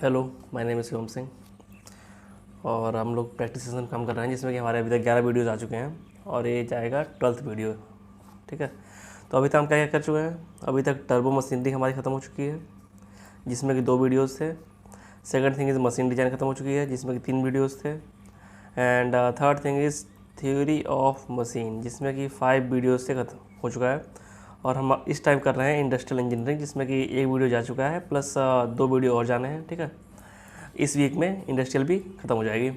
Hello, my name is Shivam Singh और हम लोग प्रैक्टिस सेशन काम कर रहे हैं जिसमें कि हमारे अभी तक 11 वीडियोज़ आ चुके हैं और ये जाएगा 12th वीडियो। ठीक है, तो अभी तक हम क्या क्या कर चुके हैं। अभी तक टर्बो मशीनरी हमारी ख़त्म हो चुकी है जिसमें कि 2 वीडियोज़ थे। Second thing is machine design ख़त्म हो चुकी है जिसमें कि 3 वीडियोज़ थे। And third thing is theory of machine जिसमें कि 5 वीडियोज़ से ख़त्म हो चुका है। और हम इस टाइम कर रहे हैं इंडस्ट्रियल इंजीनियरिंग जिसमें कि 1 वीडियो जा चुका है प्लस 2 वीडियो और जाने हैं। ठीक है, इस वीक में इंडस्ट्रियल भी ख़त्म हो जाएगी।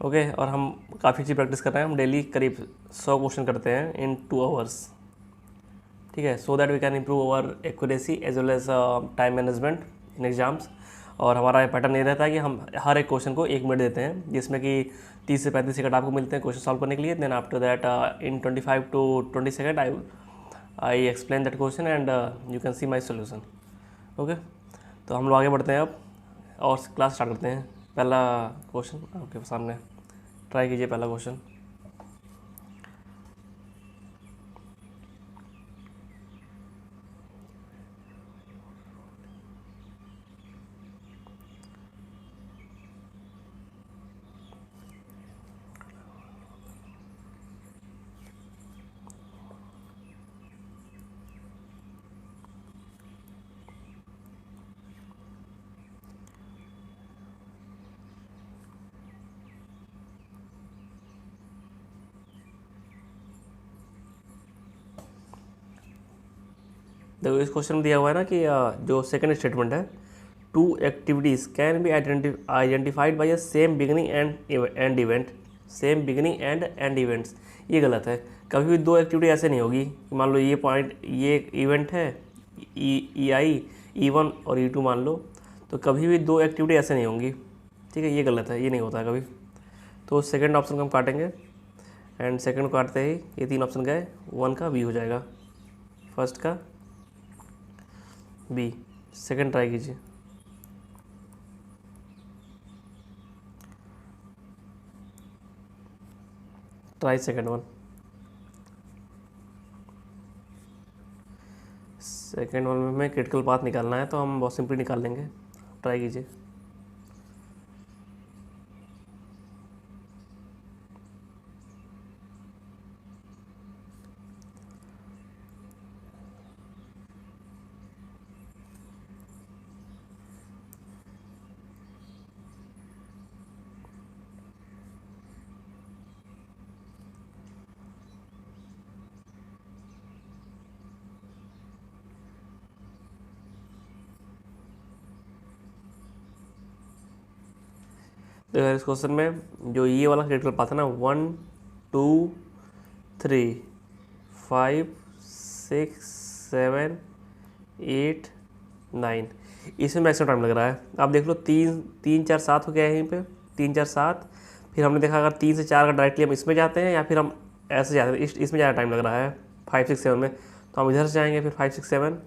ओके, और हम काफ़ी अच्छी प्रैक्टिस कर रहे हैं। हम डेली करीब 100 क्वेश्चन करते हैं इन 2 आवर्स। ठीक है, so that we can improve our accuracy as well as time management in exams. और हमारा पैटर्न ये रहता है कि हम हर एक क्वेश्चन को 1 मिनट देते हैं जिसमें कि 30 से 35 सेकंड आपको मिलते हैं क्वेश्चन सॉल्व करने के लिए। Then after that in 25 to 20 second I explain that question and you can see my solution. Okay, तो हम लोग आगे बढ़ते हैं अब और क्लास स्टार्ट करते हैं। पहला क्वेश्चन आपके सामने, ट्राई कीजिए पहला क्वेश्चन। देखो इस क्वेश्चन में दिया हुआ है ना कि जो सेकंड स्टेटमेंट है, 2 activities can be identified by a same beginning and event. Same beginning and events, ये गलत है। कभी भी 2 एक्टिविटी ऐसे नहीं होगी कि मान लो ये पॉइंट, ये इवेंट है E1 E1 और E2 मान लो, तो कभी भी 2 एक्टिविटी ऐसे नहीं होंगी। ठीक है, ये गलत है, ये नहीं होता है कभी। तो सेकंड ऑप्शन को हम काटेंगे एंड सेकंड को काटते ही ये 3 ऑप्शन गए, 1 का बी हो जाएगा, फर्स्ट का बी। सेकंड ट्राई कीजिए। Try second one. Second one में हमें क्रिटिकल पाथ निकालना है तो हम बहुत सिंपली निकाल लेंगे। ट्राई कीजिए। देखो इस क्वेश्चन में जो ये वाला क्रिटिकल पाथ है ना, 1 2 3 5 6 7 8 9, इसमें मैक्सिमम टाइम लग रहा है। आप देख लो 3 4 7 हो गया है यहीं पे, 3 4 7। फिर हमने देखा अगर 3 से 4 का डायरेक्टली हम इसमें जाते हैं या फिर हम ऐसे जाते हैं, इसमें ज़्यादा टाइम लग रहा है 5 6 7 में, तो हम इधर से जाएंगे फिर 5 6 7।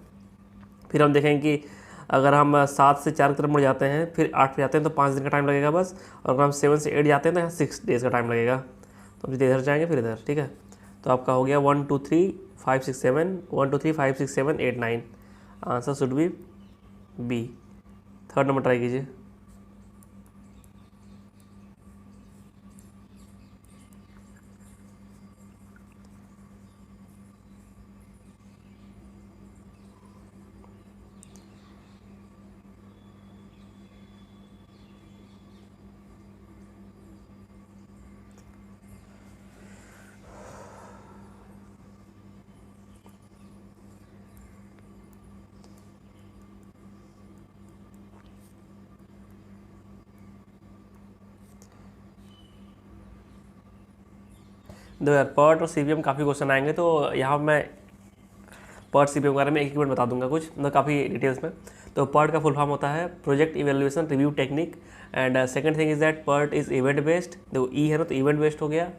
फिर हम देखेंगे कि अगर हम 7 से 4 की तरफ मुड़ जाते हैं फिर 8 पे जाते हैं तो 5 दिन का टाइम लगेगा बस। और अगर हम 7 से 8 जाते हैं तो यहाँ 6 डेज़ का टाइम लगेगा। तो हम सीधे इधर जाएंगे फिर इधर। ठीक है, तो आपका हो गया 1 2 3 5 6 7, 1 2 3 5 6 7 8 9। Answer should be B. Third number try कीजिए। दो यार, पर्ट और सीपीएम काफ़ी क्वेश्चन आएंगे तो यहाँ मैं पर्ट सीपीएम के बारे में एक मिनट बता दूंगा कुछ, मतलब काफ़ी डिटेल्स में। तो पर्ट का फुल फॉर्म होता है project evaluation review technique. And second thing is that PERT is event based. देखो ई है ना, तो इवेंट बेस्ड हो गया।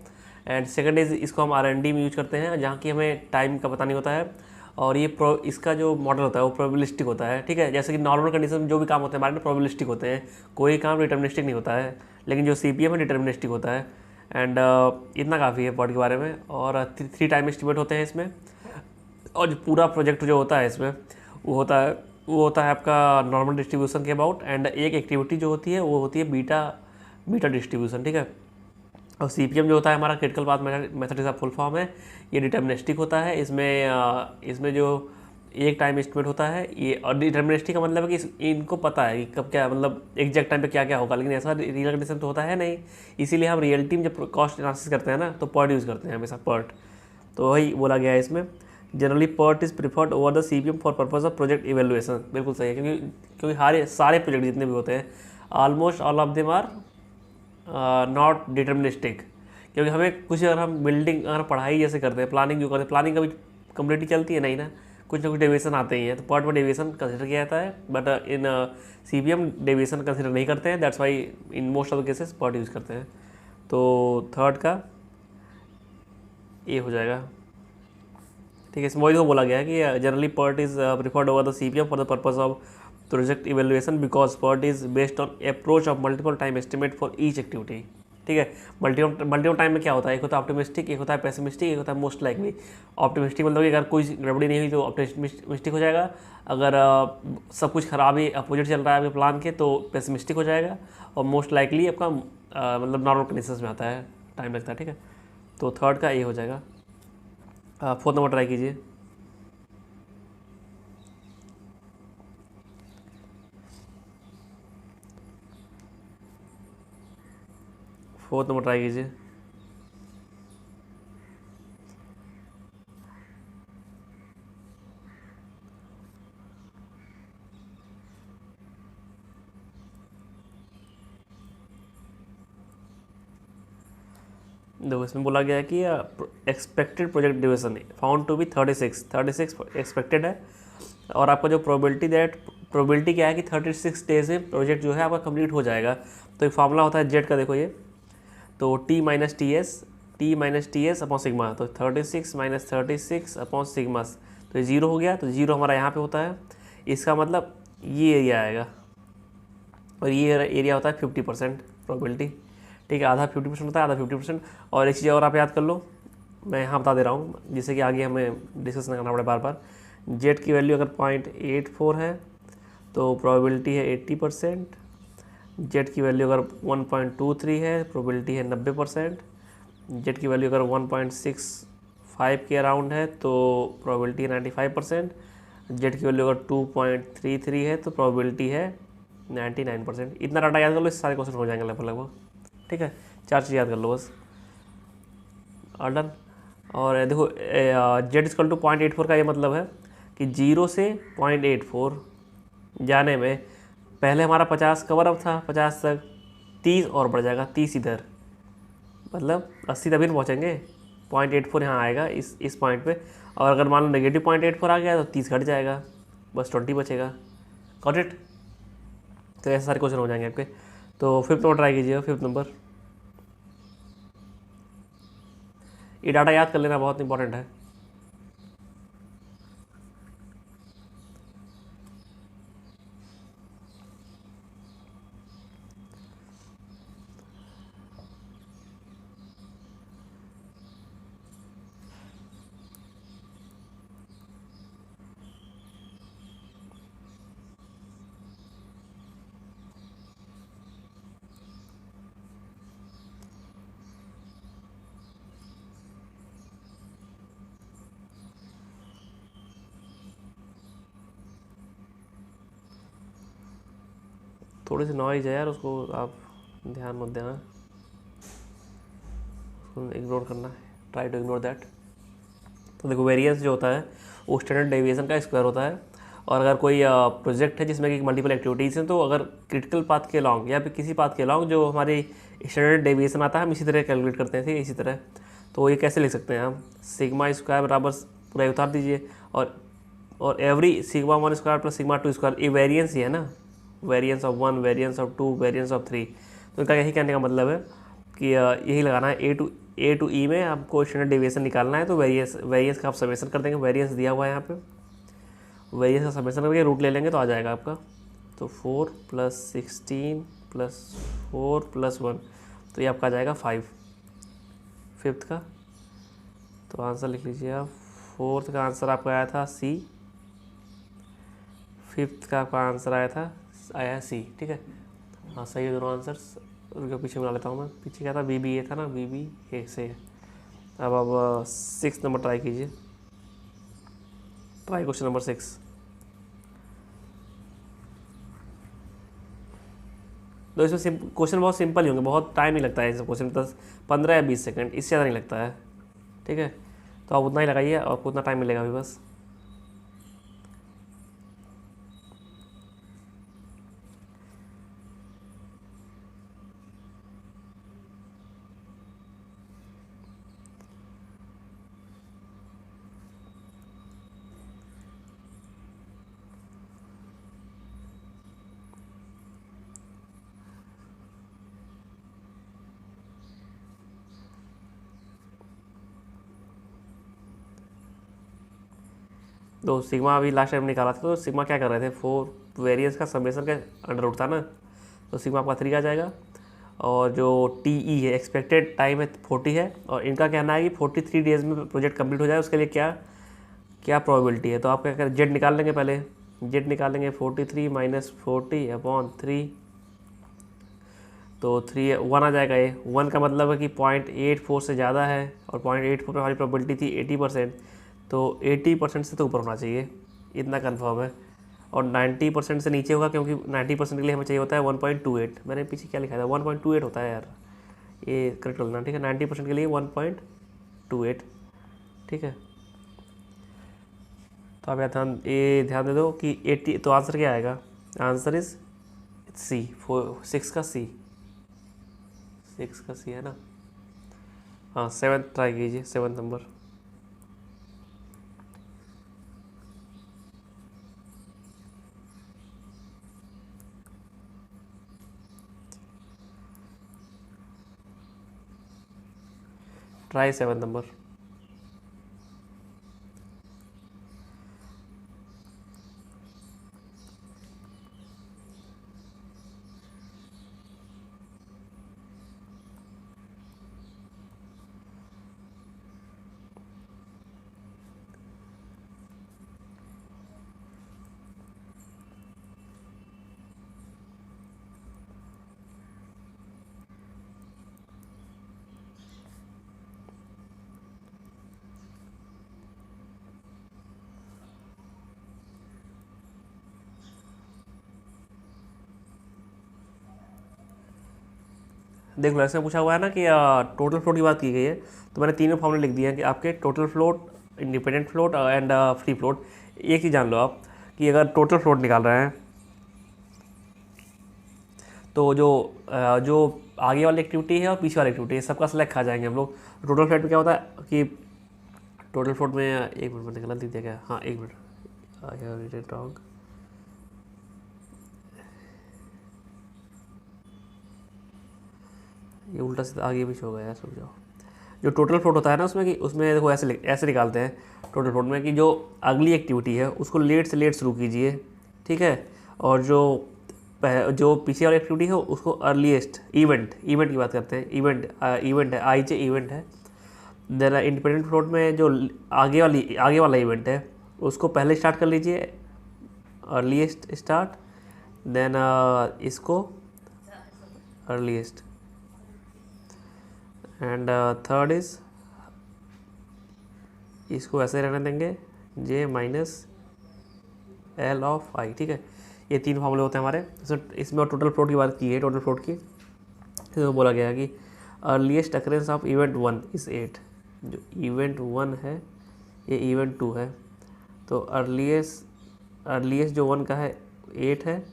एंड सेकंड इज़ इसको हम R&D में यूज करते हैं जहाँ की हमें टाइम का पता नहीं होता है। और ये इसका जो मॉडल होता है वो प्रोबेबिलिस्टिक होता है। ठीक है, जैसे कि नॉर्मल कंडीशन में जो भी काम होते हैं हमारे में प्रोबेबिलिस्टिक होते हैं, कोई काम डिटर्मिनिस्टिक नहीं होता है। लेकिन जो सीपीएम है डिटर्मिनिस्टिक होता है। एंड इतना काफ़ी है पर्ट के बारे में। और 3 टाइम एस्टिमेट होते हैं इसमें। और जो पूरा प्रोजेक्ट जो होता है इसमें वो होता है वो होता है आपका नॉर्मल डिस्ट्रीब्यूशन के अबाउट, एंड एक एक्टिविटी जो होती है वो होती है बीटा बीटा डिस्ट्रीब्यूशन, ठीक है। और सीपीएम जो होता है हमारा क्रिटिकल पाथ मेथड का फुल फॉर्म है, ये डिटर्मिनिस्टिक होता है। इसमें जो एक टाइम एस्टिमेट होता है ये, और डिटर्मिनिस्टिक का मतलब है कि इनको पता है कि कब क्या, मतलब एग्जैक्ट टाइम पे क्या क्या होगा, लेकिन ऐसा रियल कंडीशन तो होता है नहीं। इसीलिए हम रियलिटी में जब कॉस्ट एनालिसिस करते हैं ना तो पर्ट यूज़ करते हैं हमेशा, पर्ट। तो वही बोला गया है इसमें, generally PERT is preferred over the CPM for purpose of project evaluation. बिल्कुल सही है, क्योंकि सारे प्रोजेक्ट जितने भी होते हैं almost all of them are not deterministic. क्योंकि हमें कुछ, अगर हम बिल्डिंग, अगर पढ़ाई जैसे करते हैं, प्लानिंग जो करते हैं, प्लानिंग कभी कंप्लीटली चलती है नहीं ना, कुछ ना कुछ डेविएशन आते ही हैं, तो पार्ट में डेविएशन कंसिडर किया जाता है। But in CPM deviation consider नहीं करते हैं, that's why in most of the cases part use करते हैं। तो थर्ड का ये हो जाएगा, ठीक है। इसमें वही तो बोला गया है कि generally PERT is preferred over the CPM for the purpose of project evaluation because PERT is based on approach of multiple time estimate for each activity, ठीक है। मल्टीपल टाइम में क्या होता है, एक होता है ऑप्टिमिस्टिक, एक होता है पेसिमिस्टिक, एक होता है मोस्ट लाइकली। ऑप्टिमिस्टिक मतलब कि अगर कोई गड़बड़ी नहीं हुई तो ऑप्टिमिस्टिक हो जाएगा, अगर सब कुछ खराब ही अपोजिट चल रहा है आपके प्लान के तो पेसिमिस्टिक हो जाएगा, और मोस्ट लाइकली आपका मतलब नॉर्मल कंडीशंस में आता है, टाइम लगता है, ठीक है। तो थर्ड का ये हो जाएगा। फोर्थ नंबर ट्राई कीजिए। फोर्थ नंबर ट्राई कीजिए। देखो इसमें बोला गया है कि expected project duration found to be 36 expected है, और आपका जो प्रोबेबिलिटी क्या है कि 36 डेज में प्रोजेक्ट जो है आपका कंप्लीट हो जाएगा। तो एक फार्मूला होता है जेड का, देखो ये, तो T minus T S upon sigma, तो 36 माइनस 36 अपॉन सिग्मा, तो ये जीरो हो गया, तो जीरो हमारा यहाँ पे होता है। इसका मतलब ये एरिया आएगा, और ये एरिया होता है 50% प्रोबेबिलिटी, ठीक है। आधा 50% होता है, आधा 50%। और एक चीज़ और आप याद कर लो, मैं यहाँ बता दे रहा हूँ जिससे कि आगे हमें डिस्कस करना पड़े बार बार। जेड की वैल्यू अगर 0.84 है तो प्रोबेबिलिटी है 80%। जेड की वैल्यू अगर 1.23 है प्रोबेबिलिटी है 90%। जेड की वैल्यू अगर 1.65 के अराउंड है तो प्रोबेबिलिटी है 95%। जेड की वैल्यू अगर 2.33 है तो प्रोबेबिलिटी है 99%। इतना डाटा याद कर लो, इस सारे क्वेश्चन हो जाएंगे लगभग, ठीक है। 4 चीज़ याद कर लो बस, और डन। और देखो जेड इक्वल टू 0.84 का ये मतलब है कि 0 से 0.84 जाने में पहले हमारा 50 कवर अप था, 50 तक 30 और बढ़ जाएगा, 30 इधर, मतलब 80 तभी पहुँचेंगे। 0.84 यहाँ आएगा इस पॉइंट पे, और अगर मान लो नेगेटिव 0.84 आ गया तो 30 घट जाएगा, बस 20 बचेगा। Got it. तो ऐसे सारे क्वेश्चन हो जाएंगे आपके। तो फिफ्थ नंबर ट्राई कीजिएगा, फिफ्थ नंबर। ये डाटा याद कर लेना, बहुत इंपॉर्टेंट है। थोड़ी सी नॉइज है यार, उसको आप ध्यान मत देना, उसको इग्नोर करना है, ट्राई टू इग्नोर दैट। तो देखो वेरिएंस जो होता है वो स्टैंडर्ड डेविएशन का स्क्वायर होता है, और अगर कोई प्रोजेक्ट है जिसमें कि मल्टीपल एक्टिविटीज़ हैं तो अगर क्रिटिकल पाथ के लॉन्ग या फिर किसी पाथ के लॉन्ग जो हमारी स्टैंडर्ड डेविएशन आता है हम इसी तरह कैलकुलेट करते हैं, ठीक है, इसी तरह। तो ये कैसे लिख सकते हैं हम, सिग्मा स्क्वायर बराबर पूरा उतार दीजिए, और every sigma 1 square plus sigma 2 square, ये वेरिएंस ही है ना, variance of 1, variance of 2, variance of 3। तो इनका यही कहने का मतलब है कि यही लगाना है, ए टू ई में आपको स्टैंडर्ड डेविएशन निकालना है, तो वेरिएंस का आप समेशन कर देंगे, वेरिएंस दिया हुआ है यहाँ पे, वेरिएंस का समेशन करके रूट ले लेंगे तो आ जाएगा आपका। तो 4 + 16 + 4 + 1, तो ये आपका आ जाएगा 5 फिफ्थ का। तो आंसर लिख लीजिए आप, फोर्थ का आंसर आपका आया था सी। फिफ्थ का आपका आंसर आया है सी, ठीक है। हाँ सही है दोनों आंसर्स। उनके पीछे बना लेता हूँ मैं, पीछे क्या था, बी बी ए था ना, बी बी ए से है। अब 6 नंबर ट्राई कीजिए, ट्राई क्वेश्चन नंबर 6। तो इसमें क्वेश्चन बहुत सिंपल ही होंगे, बहुत टाइम नहीं लगता है इस क्वेश्चन में, 15 या 20 सेकंड, इससे ज़्यादा नहीं लगता है, ठीक है। तो आप उतना ही लगाइए, आपको उतना टाइम मिलेगा अभी बस। तो सिग्मा अभी लास्ट टाइम निकाला था, तो सिग्मा क्या कर रहे थे, 4 वेरिएंस का समेशन का अंडर रूट था ना, तो सिग्मा आपका 3 आ जाएगा। और जो टी ई है, एक्सपेक्टेड टाइम है 40 है, और इनका कहना है कि 43 डेज में प्रोजेक्ट कंप्लीट हो जाए, उसके लिए क्या क्या प्रोबेबिलिटी है। तो आप क्या करें, जेड निकाल लेंगे पहले, जेड निकालेंगे 43 माइनस 40/3, तो 1 आ जाएगा। ये 1 का मतलब है कि 0.84 से ज़्यादा है, और 0.84 पे हमारी प्रोबेबिलिटी थी 80%, तो 80% से तो ऊपर होना चाहिए, इतना कन्फर्म है। और 90% से नीचे होगा, क्योंकि 90% के लिए हमें चाहिए होता है 1.28। मैंने पीछे क्या लिखा था, 1.28 होता है यार, ये करेक्ट बोलना, ठीक है। 90% के लिए 1.28, ठीक है। तो आप ये ध्यान दे दो कि 80, तो आंसर क्या आएगा, आंसर इज सी, 6 का सी, 6 का सी है ना। हाँ 7th ट्राई कीजिए, 7th number. Try 7th number. देख लो, ऐसे पूछा हुआ है ना कि टोटल फ्लोट की बात की गई है, तो मैंने तीनों फॉर्मूले लिख दिए हैं कि आपके total float, independent float and free float. एक ही जान लो आप कि अगर टोटल फ्लोट निकाल रहे हैं, तो जो आगे वाली एक्टिविटी है और पीछे वाली एक्टिविटी है, सबका सेलेक्ट खा जाएंगे हम लोग। टोटल फ्लोट में क्या होता है कि टोटल फ्लोट में, एक मिनट मैंने गलत लिख दिया क्या, हाँ एक minute, I have written wrong. ये उल्टा सीधा आगे पीछे हो गया यार, समझाओ। जो टोटल फ्लोट होता है ना, उसमें कि उसमें देखो ऐसे निकालते हैं टोटल फ्लोट में कि जो अगली एक्टिविटी है उसको लेट से लेट शुरू कीजिए, ठीक है। और जो पीछे वाली एक्टिविटी है उसको अर्लीस्ट, इवेंट की बात करते हैं, इवेंट है, आई जे इवेंट है। देन इंडिपेंडेंट फ्लोट में जो आगे वाला इवेंट है उसको पहले स्टार्ट कर लीजिए, अर्लीस्ट स्टार्ट, देन इसको अर्लीस्ट, एंड थर्ड इज, इसको ऐसे रहने देंगे, जे माइनस एल ऑफ आई, ठीक है। ये 3 फॉर्मूले होते हैं हमारे। इसमें टोटल फ्लोट की बात की है, टोटल फ्लोट की, इसमें बोला गया है कि earliest occurrence of event 1 is 8। जो इवेंट 1 है ये इवेंट 2 है, तो अर्लीस्ट जो 1 का है 8 है,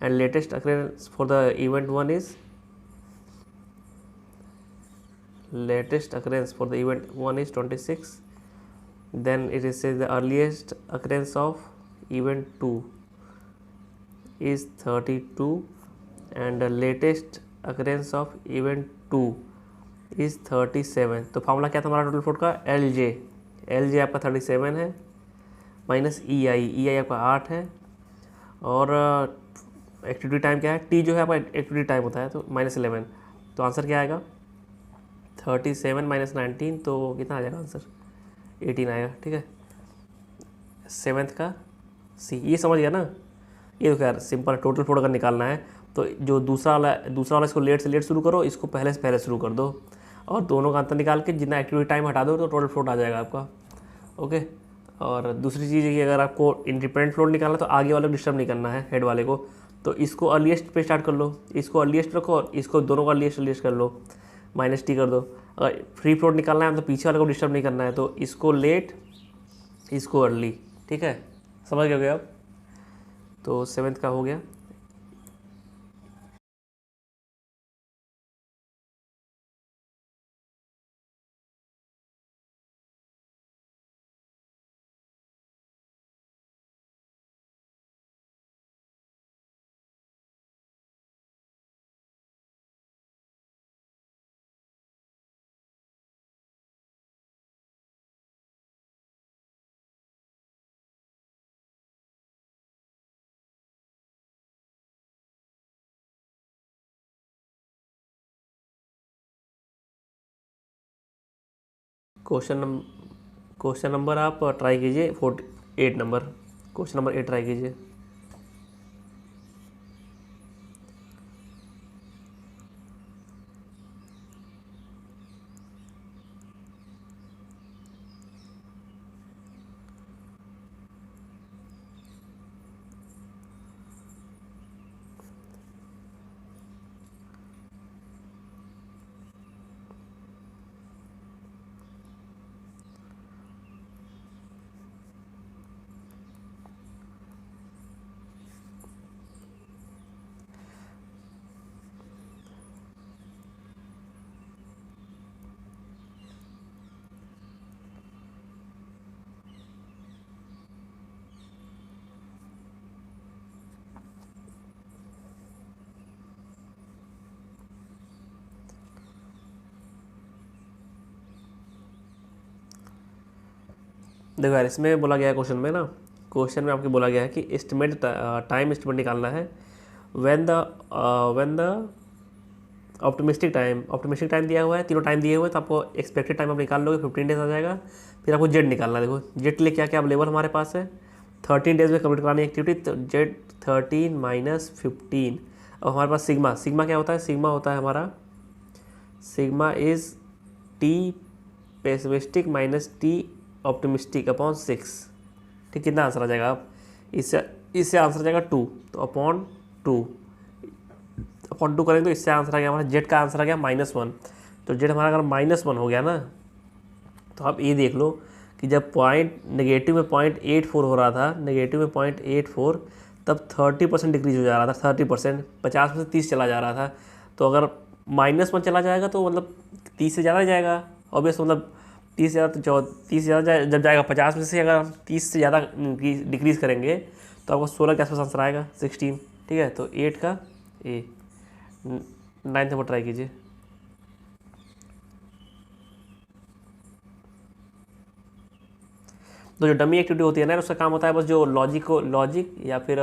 and latest occurrence for the event 1 is, latest occurrence for the event 1 is 26, then it is says the earliest occurrence of event 2 is 32, and the latest occurrence of event 2 is 37। तो formula क्या था हमारा total float का, L J आपका 37 है, minus ई आई आपका 8 है, और एक्टिविटी टाइम क्या है, टी जो है आपका एक्टिविटी टाइम होता है, तो -11। तो आंसर क्या आएगा, 37 माइनस 19, तो कितना आ जाएगा आंसर, 18 आएगा, ठीक है। 7th का सी, ये समझ गया ना। ये तो खैर सिंपल टोटल फ्लोट अगर निकालना है तो जो दूसरा वाला इसको लेट से लेट शुरू करो, इसको पहले से पहले शुरू कर दो, और दोनों का अंतर निकाल के जितना एक्टिविटी टाइम हटा दो तो टोटल फ्लोट आ जाएगा आपका। ओके। और दूसरी चीज़ है कि अगर आपको इंडिपेंडेंट फ्लोट निकालना है तो आगे वाले को डिस्टर्ब नहीं करना है, हेड वाले को, तो इसको अर्लीस्ट पे स्टार्ट कर लो, इसको अर्लीस्ट रखो और इसको दोनों को अर्लीस्ट कर लो, -t कर दो। अगर फ्री फ्लोट निकालना है तो पीछे वाले को डिस्टर्ब नहीं करना है, तो इसको लेट, इसको अर्ली। ठीक है, समझ गए आप? तो 7th का हो गया। क्वेश्चन नंबर आप ट्राई कीजिए 48 नंबर, क्वेश्चन नंबर 8 ट्राई कीजिए। देखो यार, इसमें बोला गया है क्वेश्चन में ना, क्वेश्चन में आपको बोला गया है कि एस्टिमेट टाइम एस्टिमेट निकालना है व्हेन द ऑप्टिमिस्टिक टाइम दिया हुआ है, तीनों टाइम दिए हुए हैं, तो आपको एक्सपेक्टेड टाइम आप निकाल लोगे, 15 डेज आ जाएगा। फिर आपको जेड निकालना है। देखो जेड के लिए क्या क्या अवेलेबल हमारे पास है, 13 डेज में कंप्लीट करानी एक्टिविटी, तो जेड 13 - 15। अब हमारे पास सिग्मा क्या होता है, सिग्मा होता है हमारा, sigma is T pessimistic -t optimistic upon 6। ठीक, कितना आंसर आ जाएगा आप, इससे आंसर आ जाएगा 2, तो अपॉन 2 करेंगे तो इससे आंसर आ गया हमारा, जेड का आंसर आ गया -1। तो जेड हमारा अगर -1 हो गया ना, तो आप ये देख लो कि जब नेगेटिव में 0.84 हो रहा था, नेगेटिव में 0.84, तब 30% डिक्रीज हो जा रहा था, 30%, 50 में से 30 चला जा रहा था। तो अगर -1 चला जाएगा तो मतलब 30 से ज़्यादा जाएगा ऑब्वियस, मतलब 30 से ज़्यादा, तो 30 से ज़्यादा जब जाएगा 50 में से अगर हम 30 से ज़्यादा डिक्रीज़ करेंगे तो आपको 16 के आसपास आंसर आएगा, 16। ठीक है, तो 8 का ए। 9th नंबर ट्राई कीजिए। तो जो डमी एक्टिविटी होती है ना, उसका काम होता है बस जो लॉजिक या फिर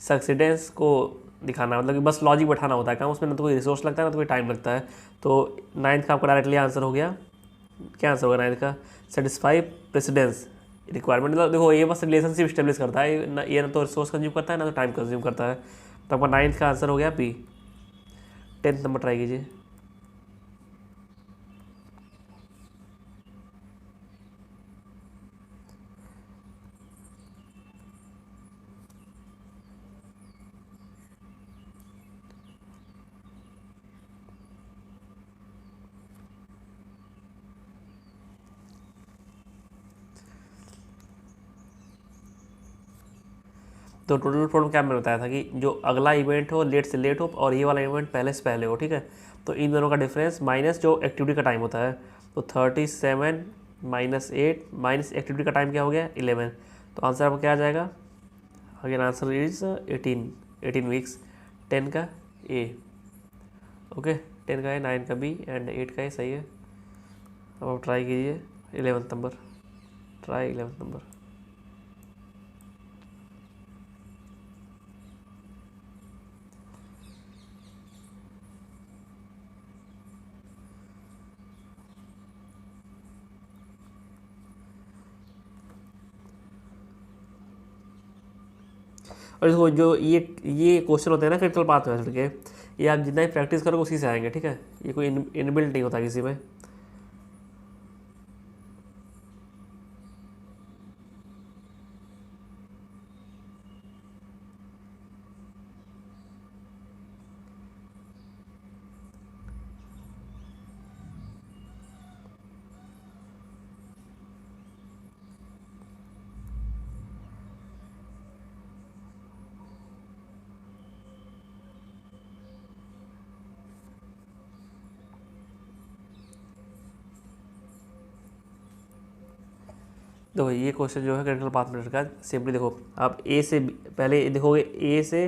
सक्सीडेंस को दिखाना, मतलब कि बस लॉजिक बैठाना होता है काम, उसमें ना तो कोई रिसोर्स लगता है ना तो कोई टाइम लगता है। तो 9th का आपका डायरेक्टली आंसर हो गया, क्या आंसर होगा 9th का, सेटिस्फाई प्रेसिडेंस रिक्वायरमेंट। मतलब देखो ये बस रिलेशनशिप स्टेब्लिश करता है, ये ना तो रिसोर्स कंज्यूम करता है ना तो टाइम कंज्यूम करता है। तो आपका 9th का आंसर हो गया बी। 10th नंबर ट्राई कीजिए। तो टोटल फ्लोट में क्या मैंने बताया था कि जो अगला इवेंट हो लेट से लेट हो और ये वाला इवेंट पहले से पहले हो। ठीक है, तो इन दोनों का डिफरेंस माइनस जो एक्टिविटी का टाइम होता है, तो 37 - 8 माइनस एक्टिविटी का टाइम क्या हो गया 11। तो आंसर आपका क्या आ जाएगा, अगेन आंसर इज 18 वीक्स। 10 का ए। ओके, 10 का ए, 9 का बी एंड 8 का ए। सही है। अब आप ट्राई कीजिए 11th number, try 11th number. और देखो जो ये क्वेश्चन होते हैं ना क्रिटिकल पाथ मेथड के, ये आप जितना ही प्रैक्टिस करोगे उसी से आएंगे, ठीक है। ये कोई इनबिल्ट नहीं होता किसी में। देखो ये क्वेश्चन जो है क्रिटिकल पाथ मेथड का, सिंपली देखो आप ए से पहले देखोगे ए से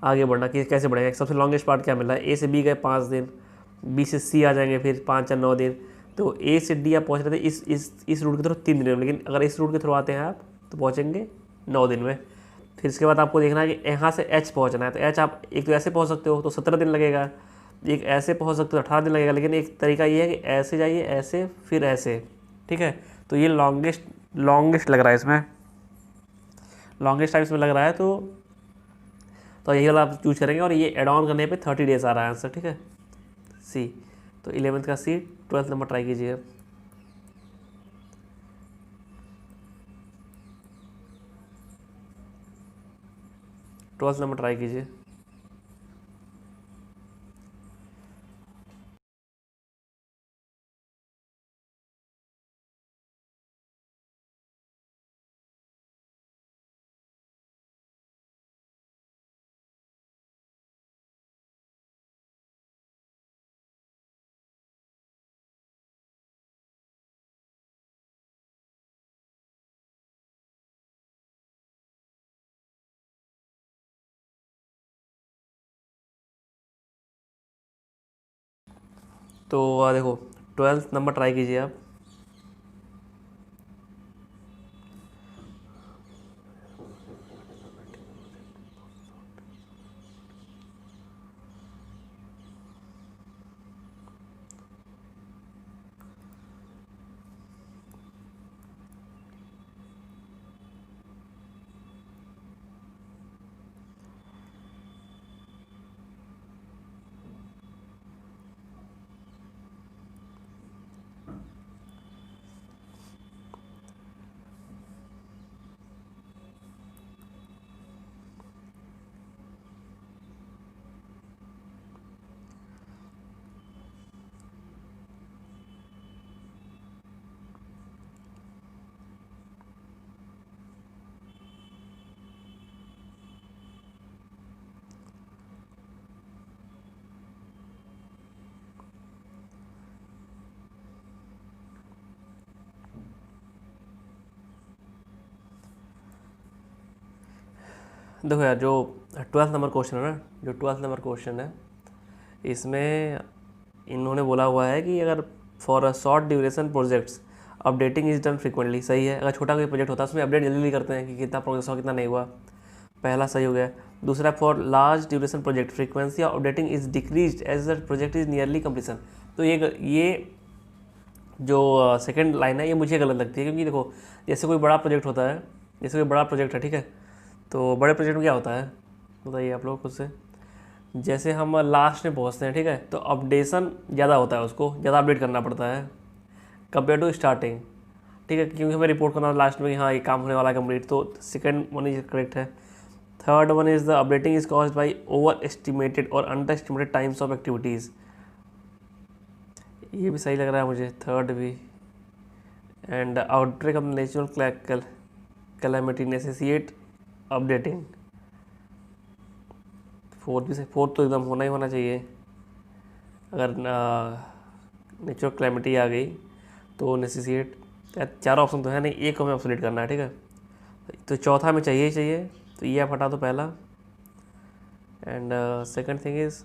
आगे बढ़ना कि कैसे बढ़ेगा। सबसे लॉन्गेस्ट पार्ट क्या मिल रहा है, ए से बी गए 5 दिन, बी से सी आ जाएंगे फिर 5 या 9 दिन। तो ए से डी आप पहुंच रहे थे इस रूट के थ्रू 3 दिन में, लेकिन अगर इस रूट के थ्रू आते हैं आप तो पहुँचेंगे 9 दिन में। फिर इसके बाद आपको देखना है कि यहाँ से एच पहुँचना है, तो एच आप एक तो ऐसे पहुँच सकते हो तो 17 दिन लगेगा, एक ऐसे पहुँच सकते हो 18 दिन लगेगा, लेकिन एक तरीका ये है कि ऐसे जाइए ऐसे फिर ऐसे, ठीक है। तो ये लॉन्गेस्ट लग रहा है इसमें, लॉन्गेस्ट टाइम इसमें लग रहा है, तो यही वाला आप चूज करेंगे। और ये एड ऑन करने पे 30 डेज आ रहा है आंसर, ठीक है। सी, तो 11th का सी। 12th नंबर ट्राई कीजिए। 12th नंबर ट्राई कीजिए। तो देखो 12th नंबर ट्राई कीजिए आप। देखो यार, जो 12th नंबर क्वेश्चन है ना, जो 12th नंबर क्वेश्चन है, इसमें इन्होंने बोला हुआ है कि अगर for a short duration projects updating is done frequently. सही है, अगर छोटा कोई प्रोजेक्ट होता है उसमें अपडेट जल्दी जल्दी करते हैं कि कितना प्रोग्रेस हुआ कितना नहीं हुआ, पहला सही हो गया। दूसरा, for large duration project frequency of updating is decrease as the project is nearly completion. तो ये जो सेकंड लाइन है ये मुझे गलत लगती है, क्योंकि देखो जैसे कोई बड़ा प्रोजेक्ट होता है, जैसे कोई बड़ा प्रोजेक्ट है, ठीक है, तो बड़े प्रोजेक्ट में क्या होता है बताइए आप लोग खुद से। जैसे हम लास्ट में पहुंचते हैं, ठीक है, तो अपडेशन ज़्यादा होता है, उसको ज़्यादा अपडेट करना पड़ता है कंपेयर टू स्टार्टिंग, ठीक है, क्योंकि हमें रिपोर्ट करना लास्ट में कि हाँ ये काम होने वाला है कंप्लीट। तो सेकंड वन इज करेक्ट है। Third one is the updating is caused by over estimated और under estimated times of activities. ये भी सही लग रहा है मुझे, थर्ड भी। And outbreak of natural calamity necessitate updating. Fourth भी सही, फोर्थ तो एकदम होना ही होना चाहिए। अगर नेचुरल कैलेमिटी आ गई तो नेसेसिएट, चार ऑप्शन तो है नहीं, एक हमें ऑब्सोलेट करना है, ठीक है। तो चौथा में चाहिए ही चाहिए, तो ये आप हटा दो पहला। एंड सेकंड थिंग इज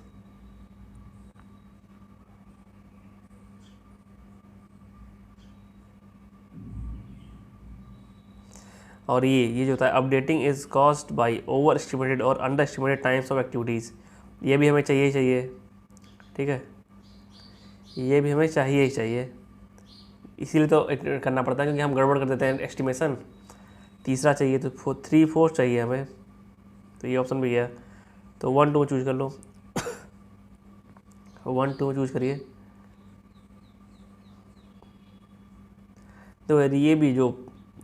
और ये जो होता है updating is caused by over estimated और under estimated times of activities, ये भी हमें चाहिए ही चाहिए, ठीक है, ये भी हमें चाहिए ही चाहिए। इसीलिए तो करना पड़ता है क्योंकि हम गड़बड़ कर देते हैं एस्टिमेशन। तीसरा चाहिए तो 3 4 चाहिए हमें, तो ये ऑप्शन भी गया। तो 1 2 चूज कर लो। 1 2 चूज करिए। तो ये भी जो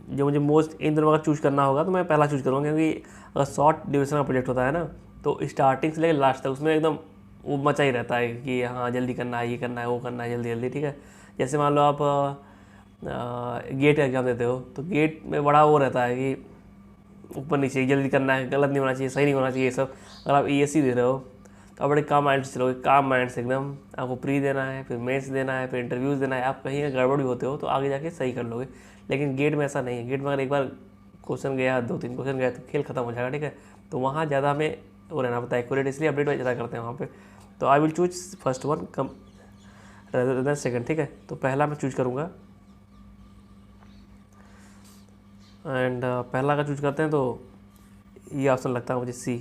जो मुझे मोस्ट इन दोनों का चूज करना होगा तो मैं पहला चूज करूँगा, क्योंकि अगर शॉर्ट ड्यूरेशन का प्रोजेक्ट होता है ना तो स्टार्टिंग से लेकर लास्ट तक उसमें एकदम वो मचा ही रहता है कि हाँ जल्दी करना है, ये करना है, वो करना है, जल्दी जल्दी, ठीक है। जैसे मान लो आप गेट का एग्ज़ाम देते हो तो गेट में बड़ा वो रहता है कि ऊपर नीचे जल्दी करना है, गलत नहीं होना चाहिए, सही नहीं होना चाहिए ये सब। अगर आप ESC दे रहे हो तो आप बड़े काम माइंड से चलोगे, काम माइंड से एकदम। आपको प्री देना है, फिर मेंस देना है, फिर इंटरव्यूज़ देना है। आप कहीं गड़बड़ भी होते हो तो आगे जाके सही कर लोगे। लेकिन गेट में ऐसा नहीं है। गेट में अगर एक बार क्वेश्चन गया, 2 3 क्वेश्चन गया तो खेल खत्म हो जाएगा, ठीक है। तो वहाँ ज़्यादा हमें वो रहना पड़ता है एक्यूरेट, इसलिए अपडेट ज़्यादा करते हैं वहाँ पे। तो I will choose first one come rather than second, ठीक है। तो पहला मैं चूज करूँगा एंड पहला का चूज करते हैं तो ये ऑप्शन लगता है मुझे C,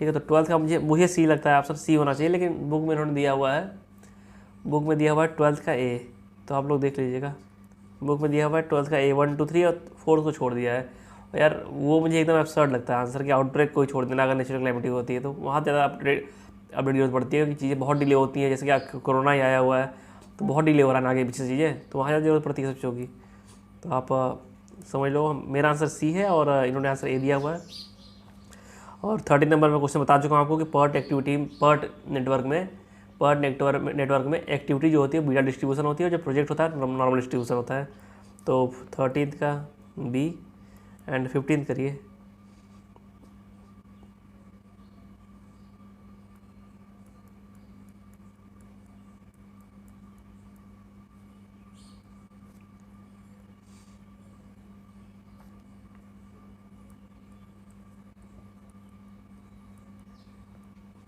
ठीक है। तो 12th का मुझे C लगता है, ऑप्शन C होना चाहिए, लेकिन बुक में इन्होंने दिया हुआ है, बुक में दिया हुआ है 12th का A। तो आप लोग देख लीजिएगा, बुक में दिया हुआ है 12th का A 1 2 3 और 4 को छोड़ दिया है। और यार वो मुझे एकदम एब्सर्ड लगता है आंसर के आउटब्रेक कोई छोड़ देना अगर नेचुरल कैलेमिटी होती है तो वहाँ ज़्यादा अपडेट जरूरत पड़ती है, क्योंकि चीज़ें बहुत डिले होती हैं। जैसे कि कोरोना ही आया हुआ है तो बहुत डिले हो रहा है आगे पीछे चीज़ें, तो वहाँ ज़्यादा जरूरत पड़ती है सब चीज़ों की। तो आप समझ लो मेरा आंसर C है और इन्होंने आंसर A दिया हुआ है। और 13 नंबर में क्वेश्चन बता चुका हूँ आपको कि पर्ट नेटवर्क में एक्टिविटी जो होती है बीटा डिस्ट्रीब्यूशन होती है, और जो प्रोजेक्ट होता है नॉर्मल डिस्ट्रीब्यूशन होता है। तो 13th का B एंड 15th करिए।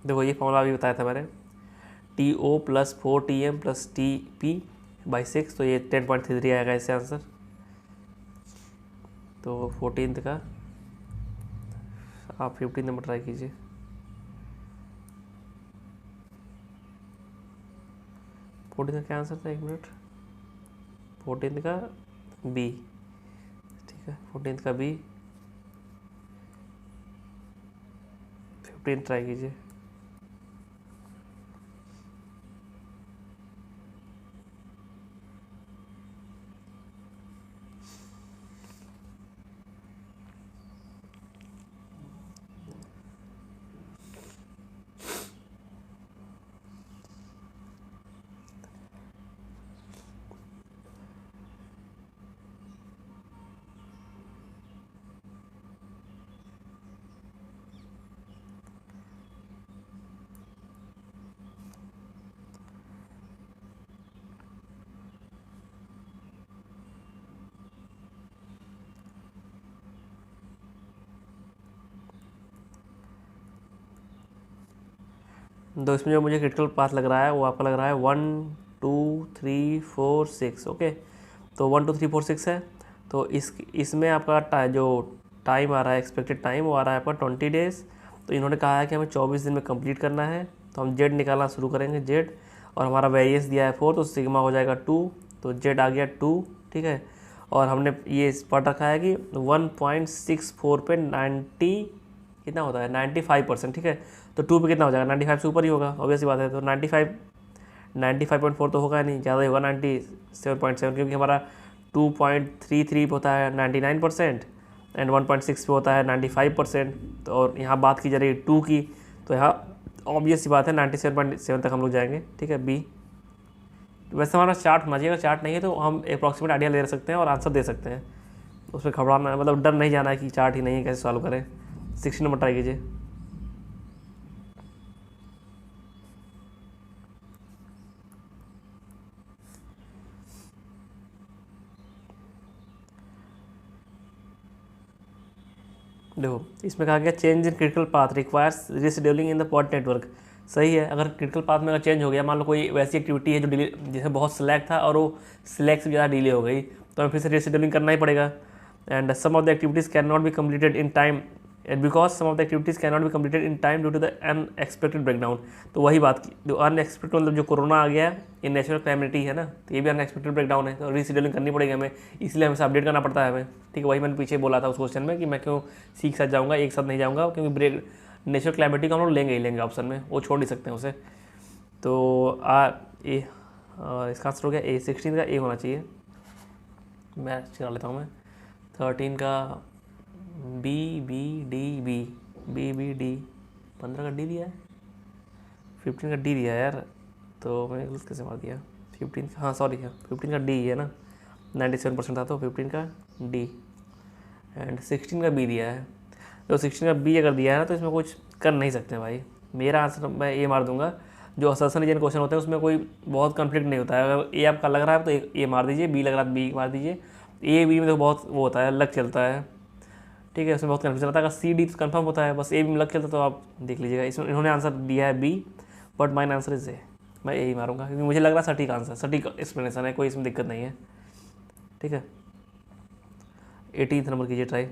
देखो ये फॉर्मूला अभी बताया था मैंने, TO + 4TM + TP/6, तो ये 10.33 आएगा इससे आंसर। तो 14th का आप 15 नंबर ट्राई कीजिए। फोर्टीन का क्या आंसर था, 1 मिनट। 14th का B, ठीक है। 14th का B 15 ट्राई कीजिए। तो इसमें जो मुझे क्रिटिकल पाथ लग रहा है वो आपका लग रहा है 1 2 3 4 6, ओके। तो 1 2 3 4 6 है। तो इसमें आपका जो टाइम आ रहा है, एक्सपेक्टेड टाइम, वो आ रहा है आपका 20 डेज़। तो इन्होंने कहा है कि हमें 24 दिन में कंप्लीट करना है। तो हम जेड निकालना शुरू करेंगे, जेड, और हमारा वेरिएंस दिया है 4, तो सिग्मा हो जाएगा 2, तो जेड आ गया 2, ठीक है। और हमने ये पढ़ रखा है कि 1.64 पे 90 कितना होता है, 95%, ठीक है। तो 2 पे कितना हो जाएगा, 95 से ऊपर ही होगा, ऑब्वियस सी बात है। तो 95.4 तो होगा नहीं, ज़्यादा ही होगा 97.7, क्योंकि हमारा 2.33 होता है 99% एंड 1.6 पे होता है 95%। तो और यहाँ बात की जा रही है 2 की, तो यहाँ ऑब्वियस सी बात है 97.7 तक हम लोग जाएंगे, ठीक है। B वैसे हमारा चार्ट होना चाहिए, अगर चार्ट नहीं है तो हम अप्रॉक्सीमेट आइडिया ले सकते हैं और आंसर दे सकते हैं। उसमें घबराना मतलब डर नहीं जाना है कि चार्ट ही नहीं है कैसे सॉल्व करें। 16 नंबर ट्राई कीजिए। देखो इसमें कहा गया change in critical path requires rescheduling in the pod network. सही है, अगर क्रिटिकल पाथ में अगर चेंज हो गया, मान लो कोई वैसी एक्टिविटी है जो डिले, जैसे बहुत स्लैक था और वो स्लैक से ज़्यादा डिले हो गई, तो हमें फिर से रीशेड्यूलिंग करना ही पड़ेगा। And some of the activities can not be completed in time and because some of the activities can not be completed in time due to the unexpected breakdown. तो वही बात की, जो अनएक्सपेक्टेड मतलब जो कोरोना आ गया ये नेचुरल कैलेमिटी है ना, तो ये भी अनएक्सपेक्टेड ब्रेकडाउन है, तो रीशेड्यूलिंग करनी पड़ेगी हमें, इसलिए हमें अपडेट करना पड़ता है हमें। ठीक है, वही मैंने पीछे बोला था उस क्वेश्चन में कि मैं क्यों सी के साथ जाऊँगा, एक साथ नहीं जाऊँगा, क्योंकि ब्रेक नेचुरल कैलेमिटी को हम लोग लेंगे ही लेंगे ऑप्शन में, वो छोड़ नहीं सकते हैं उसे। तो इसका आंसर हो गया ए, 16 का ए होना चाहिए। मैं चला लेता हूँ मैं 13 का B B D B B B D, 15 का डी दिया है, 15 का डी दिया है यार, तो मैंने गलत कैसे मार दिया। 15 का, हाँ सॉरी है 15 का डी है ना, 97% था तो 15 का डी एंड 16 का बी दिया है। तो 16 का बी अगर दिया है ना तो इसमें कुछ कर नहीं सकते भाई। मेरा आंसर मैं ए मार दूंगा। जो असर्शन रीजन क्वेश्चन होते हैं उसमें कोई बहुत कॉन्फ्लिक्ट नहीं होता है। अगर ए आपका लग रहा है तो ए मार दीजिए, बी लग रहा है बी मार दीजिए। ए बी में तो बहुत वो होता है, लक चलता है, ठीक है, उसमें बहुत कन्फ्यूजन आता है। अगर सी डी तो कन्फर्म होता है, बस ए बी में लग चलता है तो आप देख लीजिएगा। इसमें इन्होंने आंसर दिया है B, but mine answer is A. मैं ए ही मारूंगा क्योंकि मुझे लग रहा है सटीक आंसर, सटीक एक्सप्लेनेशन है, कोई इसमें दिक्कत नहीं है। ठीक है, 18th नंबर कीजिए ट्राई।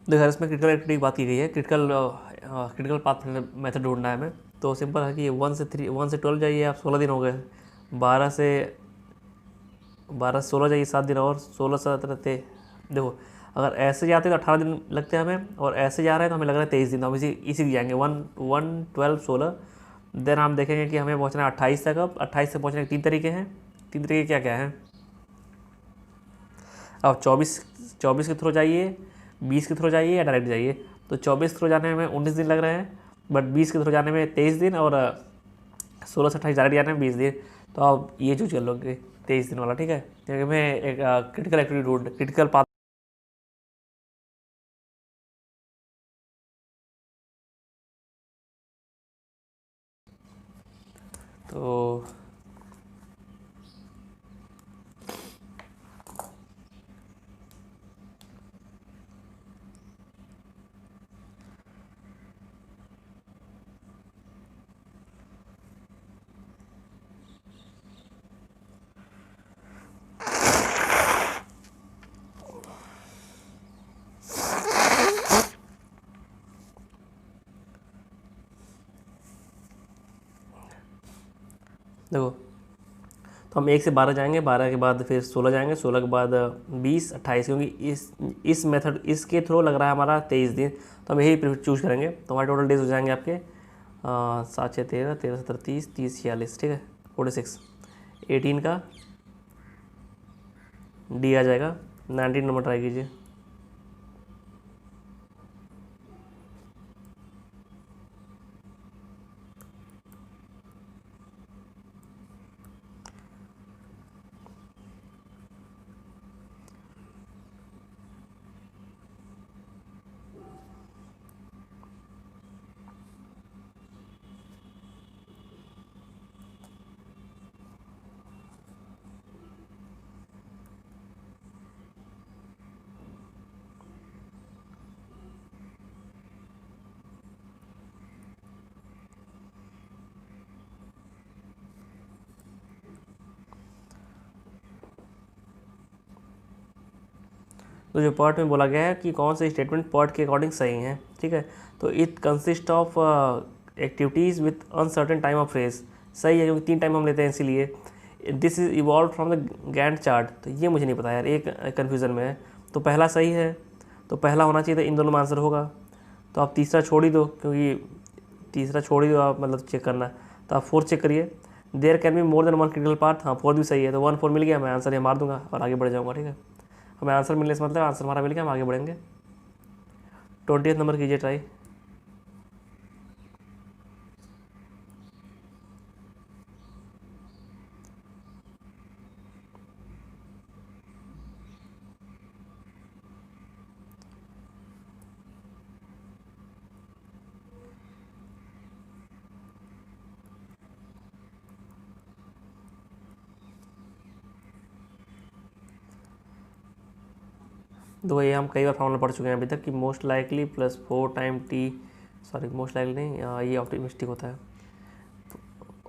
देखो यार, इसमें क्रिटिकल एक्टिविटी की बात की गई है, क्रिटिकल पाथ मेथड ढूंढना है हमें। तो सिंपल है कि 1 से 12 जाइए आप, 16 दिन हो गए। 12 से 16 जाइए, 7 दिन और, 16 17 देखो अगर ऐसे जाते हैं तो 18 दिन लगते हैं हमें, और ऐसे जा रहे हैं तो हमें लग रहा है 23 दिन। तो हम इसी जाएंगे 1 12 16। देन हम देखेंगे कि हमें पहुँचना है 28 तक। अब 28 से पहुँचने के 3 तरीके हैं। 3 तरीके क्या क्या हैं? अब 24 के थ्रू जाइए, 20 के थ्रू जाइए या डायरेक्ट जाइए। तो 24 के थ्रू जाने में 19 दिन लग रहे हैं, बट 20 के थ्रू जाने में 23 दिन, और 16 से 28 डायरेक्ट जाने में 20 दिन। तो आप ये चूज कर लोगे 23 दिन वाला, ठीक है, क्योंकि मैं एक क्रिटिकल एक्टिविटी ढूंढ, क्रिटिकल पाथ तो देखो, तो हम 1 से 12 जाएंगे, 12 के बाद फिर 16 जाएंगे, 16 के बाद 20 28, क्योंकि इस मेथड इसके थ्रू लग रहा है हमारा 23 दिन। तो हम यही चूज करेंगे। तो हमारे टोटल डेज हो जाएंगे आपके 7 6 13 13 17 30 30 46, ठीक है, 46। 18 का डी आ जाएगा। 19 नंबर ट्राई कीजिए। तो जो पार्ट में बोला गया है कि कौन से स्टेटमेंट पार्ट के अकॉर्डिंग सही हैं, ठीक है। तो it consist of activities with uncertain time of race, सही है क्योंकि 3 टाइम हम लेते हैं इसीलिए। This is evolve from the Gantt chart, तो ये मुझे नहीं पता यार, एक कन्फ्यूज़न में है। तो पहला सही है, तो पहला होना चाहिए था, इन दोनों में आंसर होगा। तो आप तीसरा छोड़ ही दो, क्योंकि तीसरा छोड़ ही दो आप, मतलब चेक करना। तो आप 4 चेक करिए। There can be more than 1 critical path, हाँ 4 भी सही है। तो 1 4 मिल गया, मैं आंसर ये मार दूंगा और आगे बढ़ जाऊँगा, ठीक है। हमें आंसर मिलने से मतलब आंसर हमारा मिल गया, हम आगे बढ़ेंगे। 20th नंबर कीजिए ट्राई। तो ये हम कई बार फॉर्मूला पढ़ चुके हैं अभी तक कि most likely plus 4 time T, sorry most likely नहीं, ये ऑप्टिमिस्टिक होता है।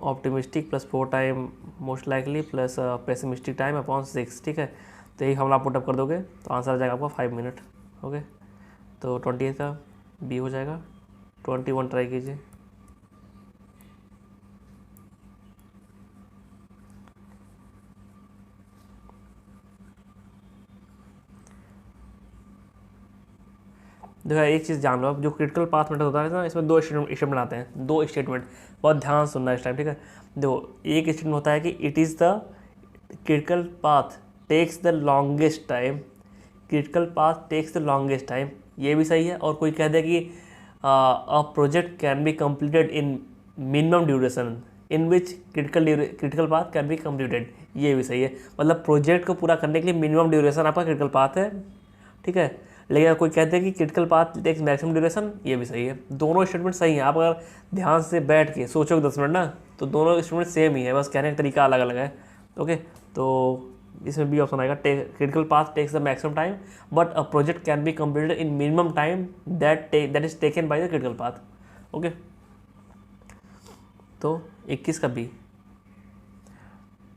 Optimistic plus 4 time most likely plus pessimistic time upon 6, ठीक है। तो यही फॉर्मूला पुटअप कर दोगे तो आंसर आ जाएगा आपका 5 मिनट। ओके, तो 28 का बी हो जाएगा। 21 ट्राई कीजिए। देखो एक चीज़ जान लो आप, जो क्रिटिकल पाथ मेथड होता है ना, इसमें 2 स्टेटमेंट आते हैं, 2 स्टेटमेंट, बहुत ध्यान से सुनना इस टाइम, ठीक है। देखो एक स्टेटमेंट होता है कि it is the critical path takes the longest time, critical path takes the longest time, ये भी सही है। और कोई कह दे कि a project can be completed in minimum duration in which critical path can be completed, ये भी सही है। मतलब प्रोजेक्ट को पूरा करने के लिए मिनिमम ड्यूरेशन आपका क्रिटिकल पाथ है, ठीक है। लेकिन अगर कोई कहते हैं कि critical path takes maximum duration, ये भी सही है। दोनों स्टेटमेंट सही हैं। आप अगर ध्यान से बैठ के सोचोगे 10 मिनट ना, तो दोनों स्टेटमेंट सेम ही है, बस कहने का तरीका अलग अलग है। ओके, तो इसमें बी ऑप्शन आएगा, critical path takes the maximum time but a project can be completed in minimum time that is taken by the critical path. Okay, तो 21 का बी।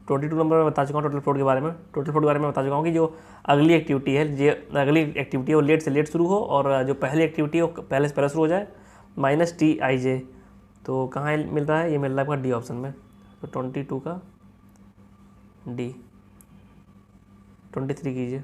22 नंबर में बता चुका हूँ टोटल फ्लोट के बारे में। टोटल फ्लोट के बारे में बता चुका हूँ कि जो अगली एक्टिविटी है, जो अगली एक्टिविटी है वो लेट से लेट शुरू हो, और जो पहली एक्टिविटी है वो पहले से पहले शुरू हो जाए, माइनस टी आई जे। तो कहाँ मिल रहा है, ये मिल रहा है आपका डी ऑप्शन में। तो 22 का डी। 23 कीजिए।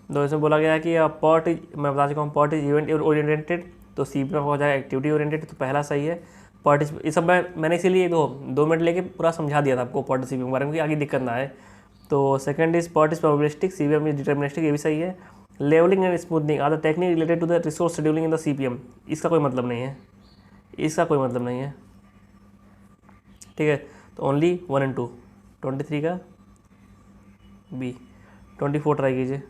तो इसमें बोला गया है कि पर्ट इज, मैं बता चुका हूँ पर्ट इज इवेंट ओरिएंटेड, तो सी में हो जाएगा एक्टिविटी ओरिएंटेड, तो पहला सही है। पर्ट इज, ये सब मैंने इसीलिए 2 मिनट लेके पूरा समझा दिया था आपको पर्ट सी के बारे में कि आगे दिक्कत ना आए। तो second is PERT is probabilistic, C P M is deterministic, ये भी सही है। Levelling and smoothening are the technique related to the resource scheduling in the C P M, इसका कोई मतलब नहीं है, इसका कोई मतलब नहीं है, ठीक है। तो ओनली 1 and 2। 23 का बी। 24 ट्राई कीजिए।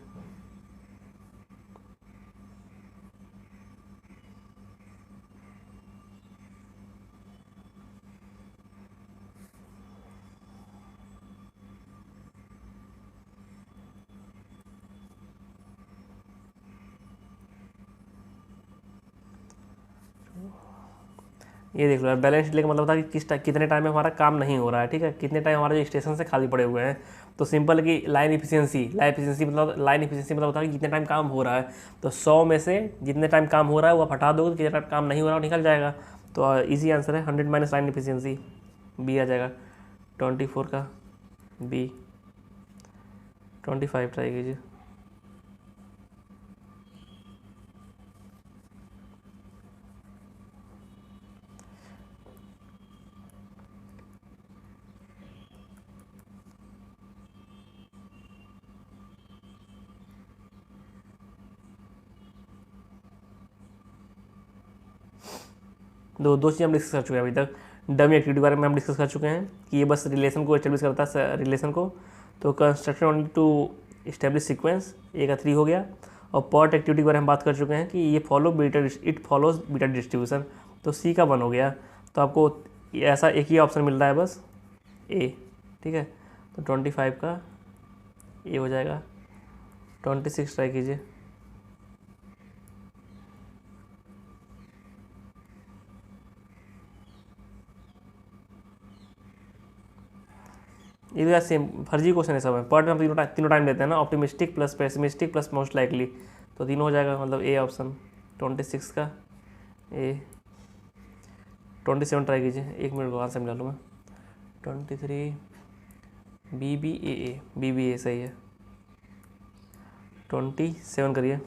ये देख लो यार, बैलेंस शीट का मतलब था कि कितने टाइम में हमारा काम नहीं हो रहा है, ठीक है, कितने टाइम हमारे जो स्टेशन से खाली पड़े हुए हैं। तो सिंपल कि लाइन इफिशियंसी मतलब होता है कि कितने टाइम काम हो रहा है। तो 100 में से जितने टाइम काम हो रहा है वो आप हटा दोगे तो कितना टाइम काम नहीं हो रहा है निकल जाएगा। तो इजी आंसर है 100 माइनस लाइन इफिशियंसी, बी आ जाएगा। 24 का बी। 25 ट्राई कीजिए। दो चीज़ हम डिस्कस कर चुके हैं अभी तक। डमी एक्टिविटी के बारे में हम डिस्कस कर चुके हैं कि ये बस रिलेशन को एस्टेब्लिश करता है, रिलेशन को। तो construction only to establish sequence, A का 3 हो गया। और पर्ट एक्टिविटी के बारे में हम बात कर चुके हैं कि ये इट फॉलोज बीटा डिस्ट्रीब्यूशन, तो सी का 1 हो गया। तो आपको ऐसा एक ही ऑप्शन मिल रहा है बस, ए, ठीक है। तो 25 का ए हो जाएगा। 26 ट्राई कीजिए। ये तो यार सेम फर्जी क्वेश्चन है सब है। पर हम तीनों टाइम देते हैं ना, optimistic plus pessimistic plus most likely, तो तीनों हो जाएगा, मतलब ए ऑप्शन 26 का ए। 27 ट्राई कीजिए, 1 मिनट को आंसर मिला लूँ मैं। 23 बी बी ए सही है। 27 करिए।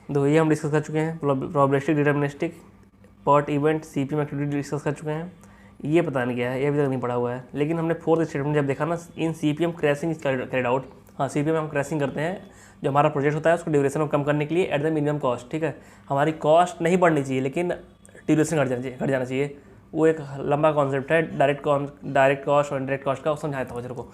तो ये हम डिस्कस कर चुके हैं, probabilistic deterministic pot event CPM activity discuss कर चुके हैं। ये पता नहीं क्या है, ये अभी तक नहीं पढ़ा हुआ है, लेकिन हमने फोर्थ स्टेटमेंट जब देखा ना, in CPM crashing is carried out. हाँ, सीपीएम हम क्रैशिंग करते हैं जो हमारा प्रोजेक्ट होता है उसको ड्यूरेशन को कम करने के लिए एट द मिनिमम कॉस्ट। ठीक है, हमारी कॉस्ट नहीं बढ़नी चाहिए लेकिन ड्यूरेशन घट जाना चाहिए। वो एक लंबा कॉन्सेप्ट है, डायरेक्ट कॉस्ट और इनडायरेक्ट कॉस्ट का, समझाया था मेरे को।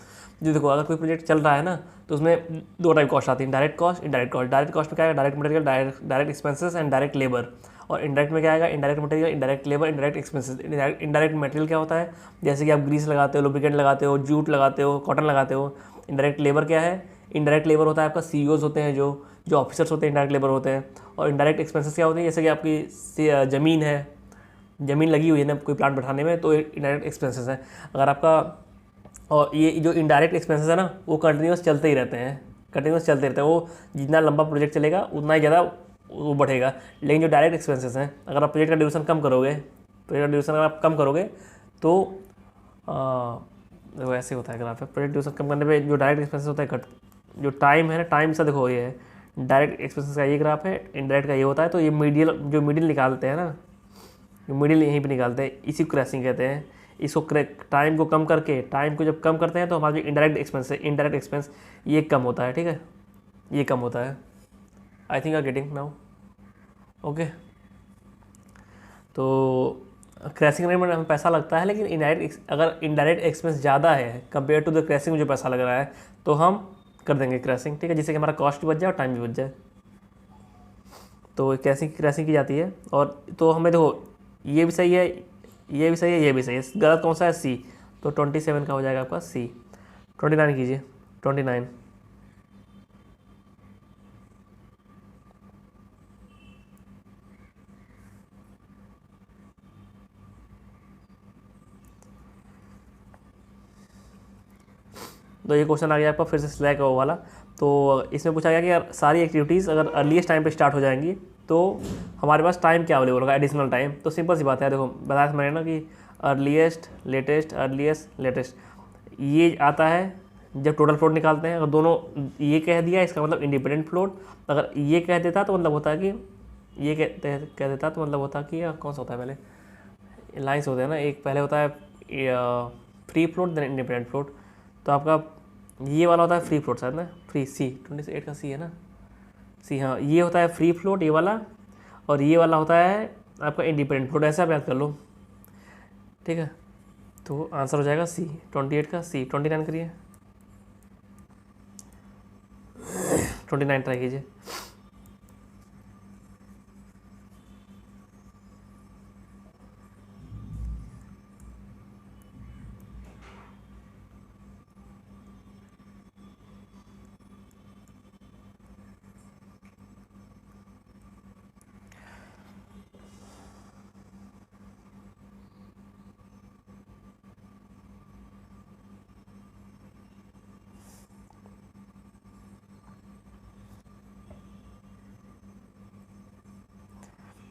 जो देखो, अगर कोई प्रोजेक्ट चल रहा है ना तो उसमें 2 टाइप कॉस्ट आती है, direct cost, indirect cost. Direct cost में क्या है, direct material, direct expenses and direct labour. और इनडायरेक्ट में क्या आएगा, indirect material, indirect labour, indirect expenses. Indirect material क्या होता है, जैसे कि आप ग्रीस लगाते हो, लुब्रिकेंट लगाते हो, जूट लगाते हो, कॉटन लगाते हो। इनडायरेक्ट लेबर क्या है, इनडायरेक्ट लेबर होता है आपका सीईओज होते हैं, जो ऑफिसर्स होते हैं, इनडायरेक्ट लेबर होते हैं। और इनडायरेक्ट एक्सपेंसेस क्या होते हैं, जैसे कि आपकी ज़मीन है, ज़मीन लगी हुई है ना कोई प्लांट बैठाने में, तो इनडायरेक्ट एक्सपेंसेस है। अगर आपका, और ये जो इनडायरेक्ट एक्सपेंसेस है ना वो कंटिन्यूस चलते ही रहते हैं, कंटिन्यूस चलते रहते हैं। वो जितना लंबा प्रोजेक्ट चलेगा उतना ही ज़्यादा वो बढ़ेगा। लेकिन जो डायरेक्ट एक्सपेंसेस हैं, अगर आप प्रोजेक्ट का ड्यूरेशन कम करोगे, प्रोजेक्ट का ड्यूरेशन अगर आप कम करोगे तो देखो ऐसे होता है ग्राफ है। प्रोजेक्ट ड्यूरेशन कम करने पे जो डायरेक्ट एक्सपेंसेस होता है जो टाइम है ना, टाइम से देखो ये है डायरेक्ट एक्सपेंसेस का ये ग्राफ है, इनडायरेक्ट का ये होता है। तो ये जो मिडिल निकालते हैं ना, जो मिडिल यहीं पे निकालते हैं, इसी को क्रैशिंग कहते हैं। इसको टाइम को कम करके, टाइम को जब कम करते हैं तो हमारा जो इनडायरेक्ट एक्सपेंस है, इनडायरेक्ट एक्सपेंस ये कम होता है। ठीक है, ये कम होता है। I think are getting now, okay. तो क्रैशिंग करने में हमें पैसा लगता है, लेकिन अगर इनडायरेक्ट एक्सपेंस ज़्यादा है कंपेयर टू द क्रैशिंग में जो पैसा लग रहा है तो हम कर देंगे क्रैशिंग। ठीक है, जिससे कि हमारा कॉस्ट भी बच जाए और टाइम भी बच जाए। तो क्रैशिंग की जाती है। और तो हमें देखो, ये भी सही है, ये भी सही है, ये भी सही है। गलत कौन सा है, सी। तो 27 का हो जाएगा आपका सी। 29 कीजिए, 29। तो ये क्वेश्चन आ गया आपका फिर से स्लैक वाला। तो इसमें पूछा गया कि सारी एक्टिविटीज़ अगर अर्लीस्ट टाइम पे स्टार्ट हो जाएंगी तो हमारे पास टाइम क्या अवेलेबल होगा, एडिशनल टाइम। तो सिंपल सी बात है, देखो बताया था मैंने ना कि अर्लीस्ट लेटेस्ट ये आता है जब टोटल फ्लोट निकालते हैं। अगर दोनों ये कह दिया इसका मतलब इंडिपेंडेंट फ्लोट, अगर ये कह देता तो मतलब होता है कि ये कह देता तो मतलब होता कि कौन सा होता है, पहले लाइन्स होते हैं ना, एक पहले होता है free float then independent float. तो आपका ये वाला होता है फ्री फ्लोट शायद ना, फ्री सी 28 का सी है ना, सी। हाँ, ये होता है फ्री फ्लोट ये वाला, और ये वाला होता है आपका इंडिपेंडेंट फ्लोट। ऐसा आप याद कर लो, ठीक है। तो आंसर हो जाएगा सी, 28 का सी। 29 करिए, 29 ट्राई कीजिए।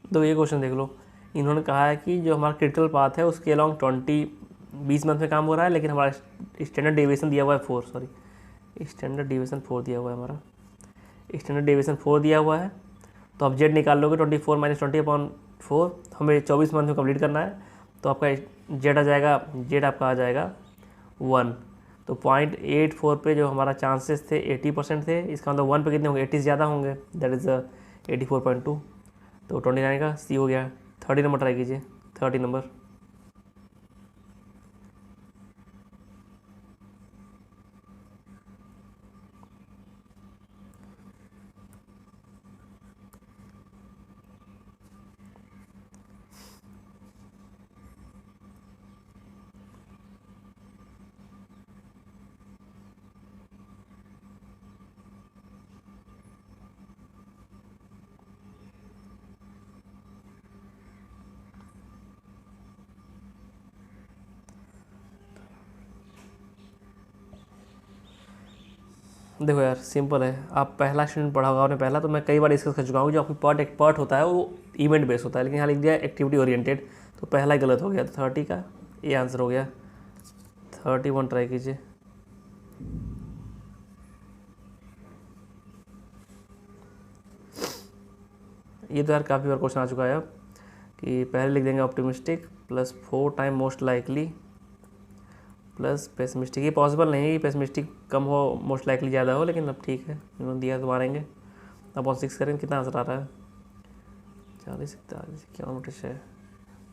तो ये क्वेश्चन देख लो, इन्होंने कहा है कि जो हमारा क्रिटिकल पाथ है उसके अलॉन्ग 20 मंथ में काम हो रहा है, लेकिन हमारा स्टैंडर्ड डेविएशन दिया हुआ है 4, सॉरी स्टैंडर्ड डेविएशन 4 दिया हुआ है, हमारा स्टैंडर्ड डेविएशन 4 दिया हुआ है। तो आप जेड निकाल लोगे, 24 - 20/4, हमें 24 मंथ में कंप्लीट करना है। तो आपका जेड आ जाएगा, जेड आपका आ जाएगा 1। तो 0.84 पे जो हमारा चांसेस थे 80% थे, इसका मतलब 1 पे कितने होंगे, 80 से ज़्यादा होंगे, दैट इज़ 84.2। तो 29 का सी हो गया। 30 नंबर ट्राई कीजिए, 30 नंबर। देखो यार सिंपल है, आप पहला स्टूडेंट पढ़ा होगा आपने पहला, तो मैं कई बार डिस्कस कर चुका हूँ जो आपकी पार्ट एक पार्ट होता है वो इवेंट बेस्ड होता है, लेकिन यहाँ लिख दिया एक्टिविटी ओरिएंटेड, तो पहला ही गलत हो गया। तो 30 का ये आंसर हो गया। 31 ट्राई कीजिए। ये तो यार काफ़ी बार क्वेश्चन आ चुका है अब, कि पहले लिख देंगे optimistic plus 4 time most likely plus pessimistic. ये पॉसिबल नहीं है कि पेसिमिस्टिक कम हो मोस्ट लाइकली ज़्यादा हो, लेकिन अब ठीक है इन्होंने दिया तो मारेंगे। अब 6 करेंगे, कितना आंसर आ रहा है? 40 41 51 6।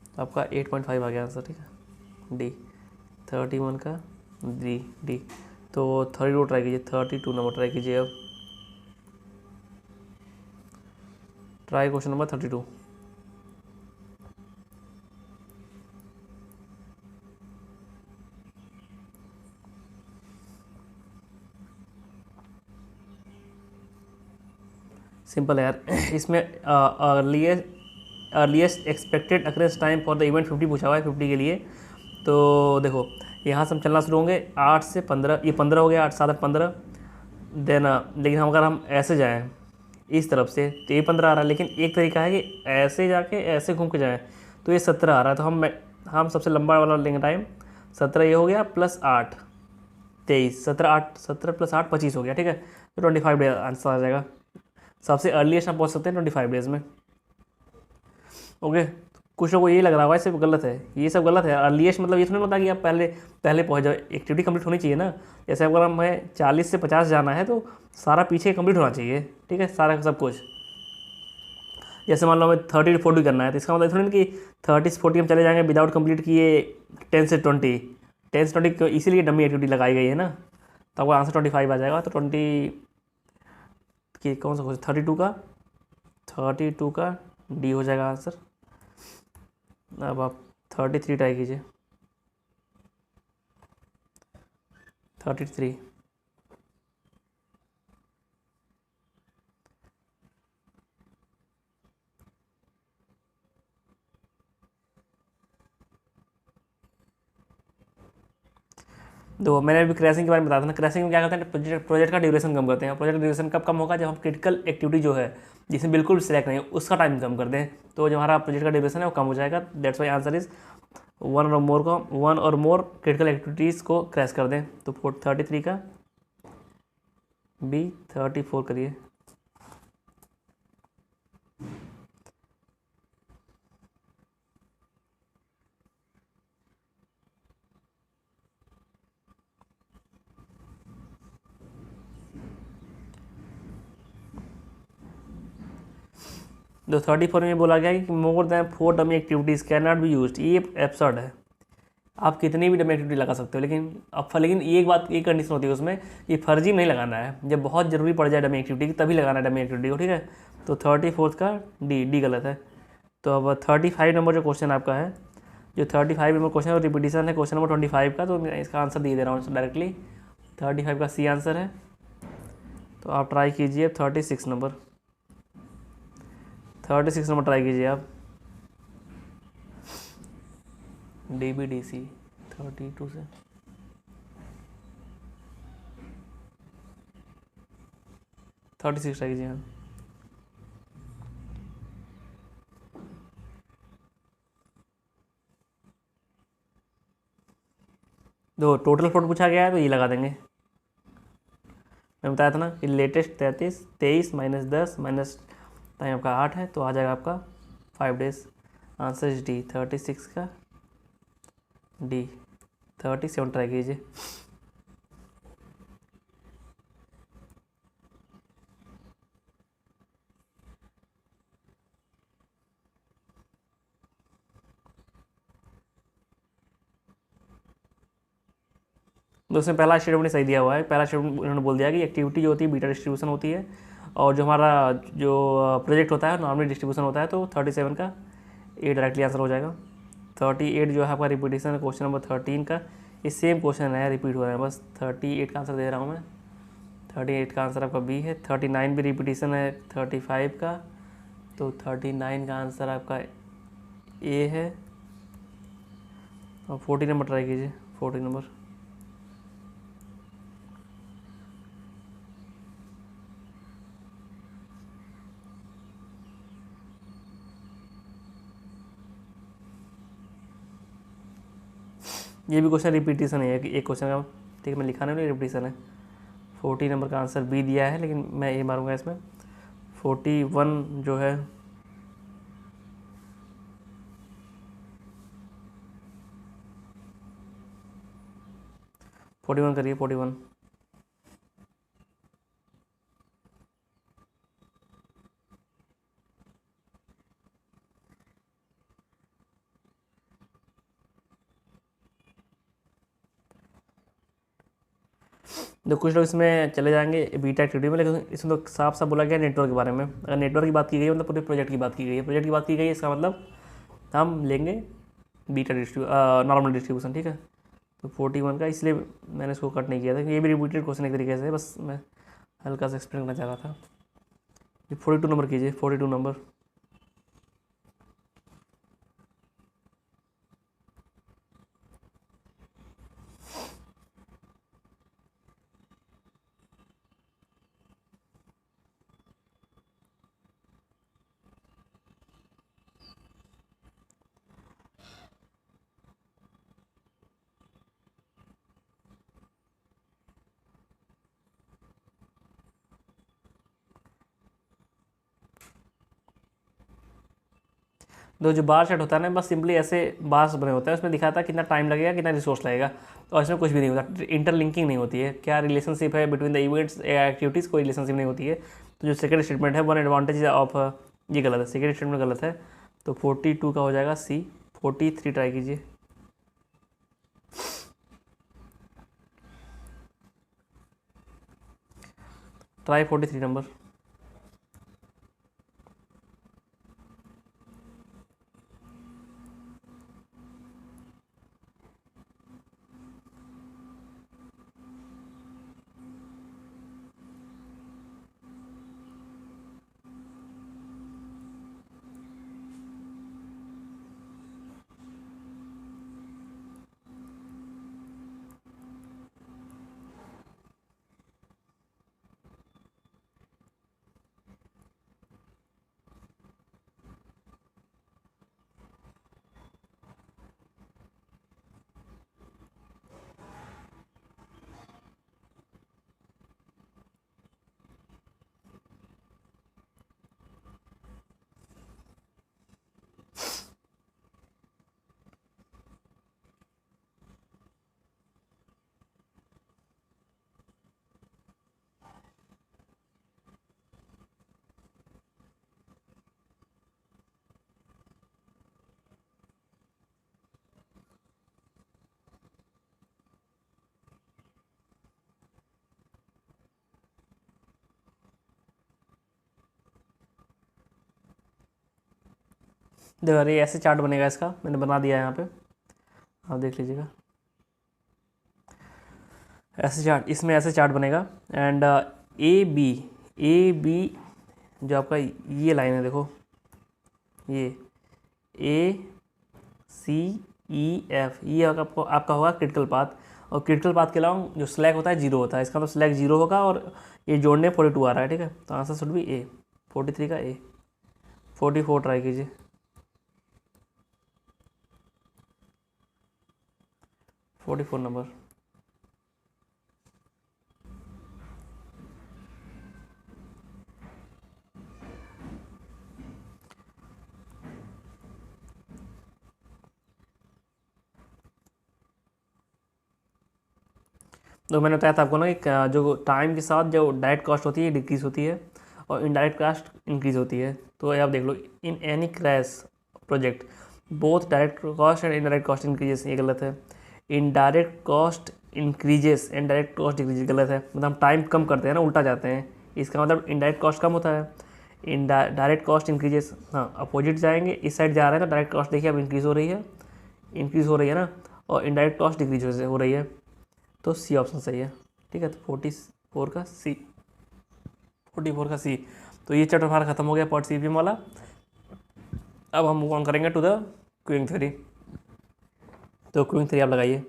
तो आपका 8.5 आ गया आंसर, ठीक है। डी 31 का डी। तो 32 ट्राई कीजिए, 32 नंबर ट्राई कीजिए। अब ट्राई क्वेश्चन नंबर 32। सिंपल है यार इसमें earliest expected occurrence time for the event 50 पूछा हुआ है, 50 के लिए। तो देखो यहाँ से हम चलना शुरू होंगे 8 से 15, ये 15 हो गया, 8 7 15 देन। लेकिन हम अगर हम ऐसे जाएँ इस तरफ से तो ये 15 आ रहा है, लेकिन एक तरीका है कि ऐसे जाके ऐसे घूम के जाएँ तो ये 17 आ रहा है। तो हम सबसे लंबा वाला लेंगे टाइम। 17 ये हो गया प्लस 8 23, 17 प्लस 8 25 हो गया, ठीक है। तो 25 डे आंसर आ जाएगा। सबसे अर्लीस्ट आप पहुँच सकते हैं 25 डेज़ में। ओके, कुछ लोगों को यही लग रहा होगा सिर्फ गलत है, ये सब गलत है। अर्लीस्ट मतलब ये थोड़ी होता कि आप पहले पहले पहुँच जाओ, एक्टिविटी कंप्लीट होनी चाहिए ना। जैसे अगर हमें 40 से 50 जाना है तो सारा पीछे कंप्लीट होना चाहिए, ठीक है, सारा सब कुछ। जैसे मान लो हमें 30 to 40 करना है, तो इसका मतलब थोड़ी ना कि 30 से 40 हम चले जाएंगे विदाउट कंप्लीट किए 10 से 20। 10 से 20 इसीलिए डमी एक्टिविटी लगाई गई है ना। तो आपका आंसर 25 आ जाएगा। तो 20 कि कौन सा क्वेश्चन? 32 का डी हो जाएगा आंसर। अब आप 33 ट्राई कीजिए। 33 देखो मैंने अभी क्रैशिंग के बारे में बताया था ना। क्रैशिंग में क्या करते हैं, प्रोजेक्ट का ड्यूरेशन कम करते हैं। प्रोजेक्ट ड्यूरेशन कब कम होगा? जब हम क्रिटिकल एक्टिविटी जो है जिसमें बिल्कुल सिलेक्ट नहीं है उसका टाइम कम कर दें, तो जो हमारा प्रोजेक्ट का ड्यूरेशन है वो कम हो जाएगा। That's why answer is one और मोर क्रिटिकल एक्टिविटीज़ को क्रैश कर दें। तो 33 का बी। 34 करिए। तो 34 में बोला गया कि more than 4 dummy activities can not be used. ये एब्सर्ड है, आप कितनी भी डमी एक्टिविटी लगा सकते हो, लेकिन एक बात, एक कंडीशन होती है उसमें, ये फर्जी नहीं लगाना है। जब बहुत ज़रूरी पड़ जाए डमी एक्टिविटी की तभी लगाना है डमी एक्टिविटी को, ठीक है। तो 34 का डी गलत है। तो अब 35 नंबर जो क्वेश्चन आपका है, जो 35 नंबर क्वेश्चन है रिपीटिशन है क्वेश्चन नंबर 25 का, तो मैं इसका आंसर दे दे रहा हूँ डायरेक्टली। 35 का सी आंसर है। तो आप ट्राई कीजिए 36 नंबर। 36 नंबर ट्राई कीजिए आप। DBDC 32 से। ट्राई कीजिए आप। दो टोटल फ्लोट पूछा गया है तो ये लगा देंगे। मैं बताया था ना कि लेटेस्ट 23 माइनस 10 माइनस टाइम आपका 8 है, तो आ जाएगा आपका 5 डेज। आंसर इज डी 36 का डी। 37 ट्राई कीजिए। तो उसमें पहला स्टेटमेंट ने सही दिया हुआ है। पहला स्टेटमेंट उन्होंने बोल दिया कि एक्टिविटी जो होती है बीटा डिस्ट्रीब्यूशन होती है, और जो हमारा जो प्रोजेक्ट होता है नॉर्मली डिस्ट्रीब्यूशन होता है। तो 37 का ए डायरेक्टली आंसर हो जाएगा। 38 जो है आपका रिपीटिशन है क्वेश्चन नंबर 13 का, ये सेम क्वेश्चन है, रिपीट हो रहा है बस। 38 का आंसर दे रहा हूँ मैं। 38 का आंसर आपका बी है। 39 भी रिपीटिशन है 35 का, तो 39 का आंसर आपका ए है। और 40 नंबर ट्राई कीजिए। 40 नंबर ये भी क्वेश्चन रिपीटेशन है कि एक क्वेश्चन का, ठीक है, मैं लिखा नहीं, रिपीटेशन है। 40 नंबर का आंसर बी दिया है, लेकिन मैं ये मारूंगा इसमें 41 जो है, फोर्टी वन करिए, 41। तो कुछ लोग इसमें चले जाएंगे बीटा एक्टिविटी में, लेकिन इसमें तो साफ साफ बोला गया नेटवर्क के बारे में। अगर नेटवर्क की बात की गई है मतलब पूरे प्रोजेक्ट की बात की गई है, प्रोजेक्ट की बात की गई है, इसका मतलब हम लेंगे बीटा नॉर्मल डिस्ट्रीब्यूशन, ठीक है। तो 41 का, इसलिए मैंने इसको कट नहीं किया था, ये भी रिपीटेड क्वेश्चन एक तरीके से, बस मैं हल्का सा एक्सप्लेन करना चाह रहा था। ये 42 नंबर कीजिए, 42 नंबर। तो जो बार चार्ट होता है ना, बस सिंपली ऐसे बार्स बने होते हैं, उसमें दिखाता है कितना टाइम लगेगा, कितना रिसोर्स लगेगा, और इसमें कुछ भी नहीं होता, इंटरलिंकिंग नहीं होती है। क्या रिलेशनशिप है बिटवीन द इवेंट्स एक्टिविटीज़, कोई रिलेशनशिप नहीं होती है। तो जो सेकंड स्टेटमेंट है, वन एडवांटेज ऑफ, ये गलत है, सेकंड स्टेटमेंट गलत है। तो 42 का हो जाएगा सी। 43 ट्राई कीजिए। Try 43 number. देखो अरे ऐसे चार्ट बनेगा इसका, मैंने बना दिया है यहाँ पे, आप देख लीजिएगा। ऐसे चार्ट, इसमें ऐसे चार्ट बनेगा। एंड ए बी जो आपका ये लाइन है, देखो ये ए सी ई एफ, ये आपका होगा क्रिटिकल पाथ। और क्रिटिकल पाथ के अलावा जो स्लैक होता है 0 होता है, इसका तो स्लैक 0 होगा, और ये जोड़ने 42 आ रहा है, ठीक है। तो आंसर शुड भी ए, 43 का ए। 44 ट्राई कीजिए। Forty four number. तो मैंने बताया था आपको ना कि जो टाइम के साथ जो डायरेक्ट कॉस्ट होती है डिक्रीज होती है, और इनडायरेक्ट कॉस्ट इंक्रीज होती है। तो आप देख लो, in any crash project both direct cost and indirect cost increases, ये गलत है। Indirect cost increases and direct cost decreases, गलत है। मतलब हम टाइम कम करते हैं ना, उल्टा जाते हैं, इसका मतलब इनडायरेक्ट कॉस्ट कम होता है, इन डायरेक्ट कॉस्ट इंक्रीजेस। हाँ, अपोजिट जाएंगे, इस साइड जा रहे हैं तो डायरेक्ट कॉस्ट देखिए अब इंक्रीज़ हो रही है, ना, और इनडायरेक्ट कॉस्ट डिक्रीज हो रही है। तो सी ऑप्शन सही है, ठीक है। तो 44 का सी, 44 का सी। तो ये चैप्टर हमारा खत्म हो गया पार्ट सी वाला। अब हम मूव ऑन करेंगे टू द क्यूइंग थ्योरी। तो क्यूइंग थ्योरी आप लगाइए।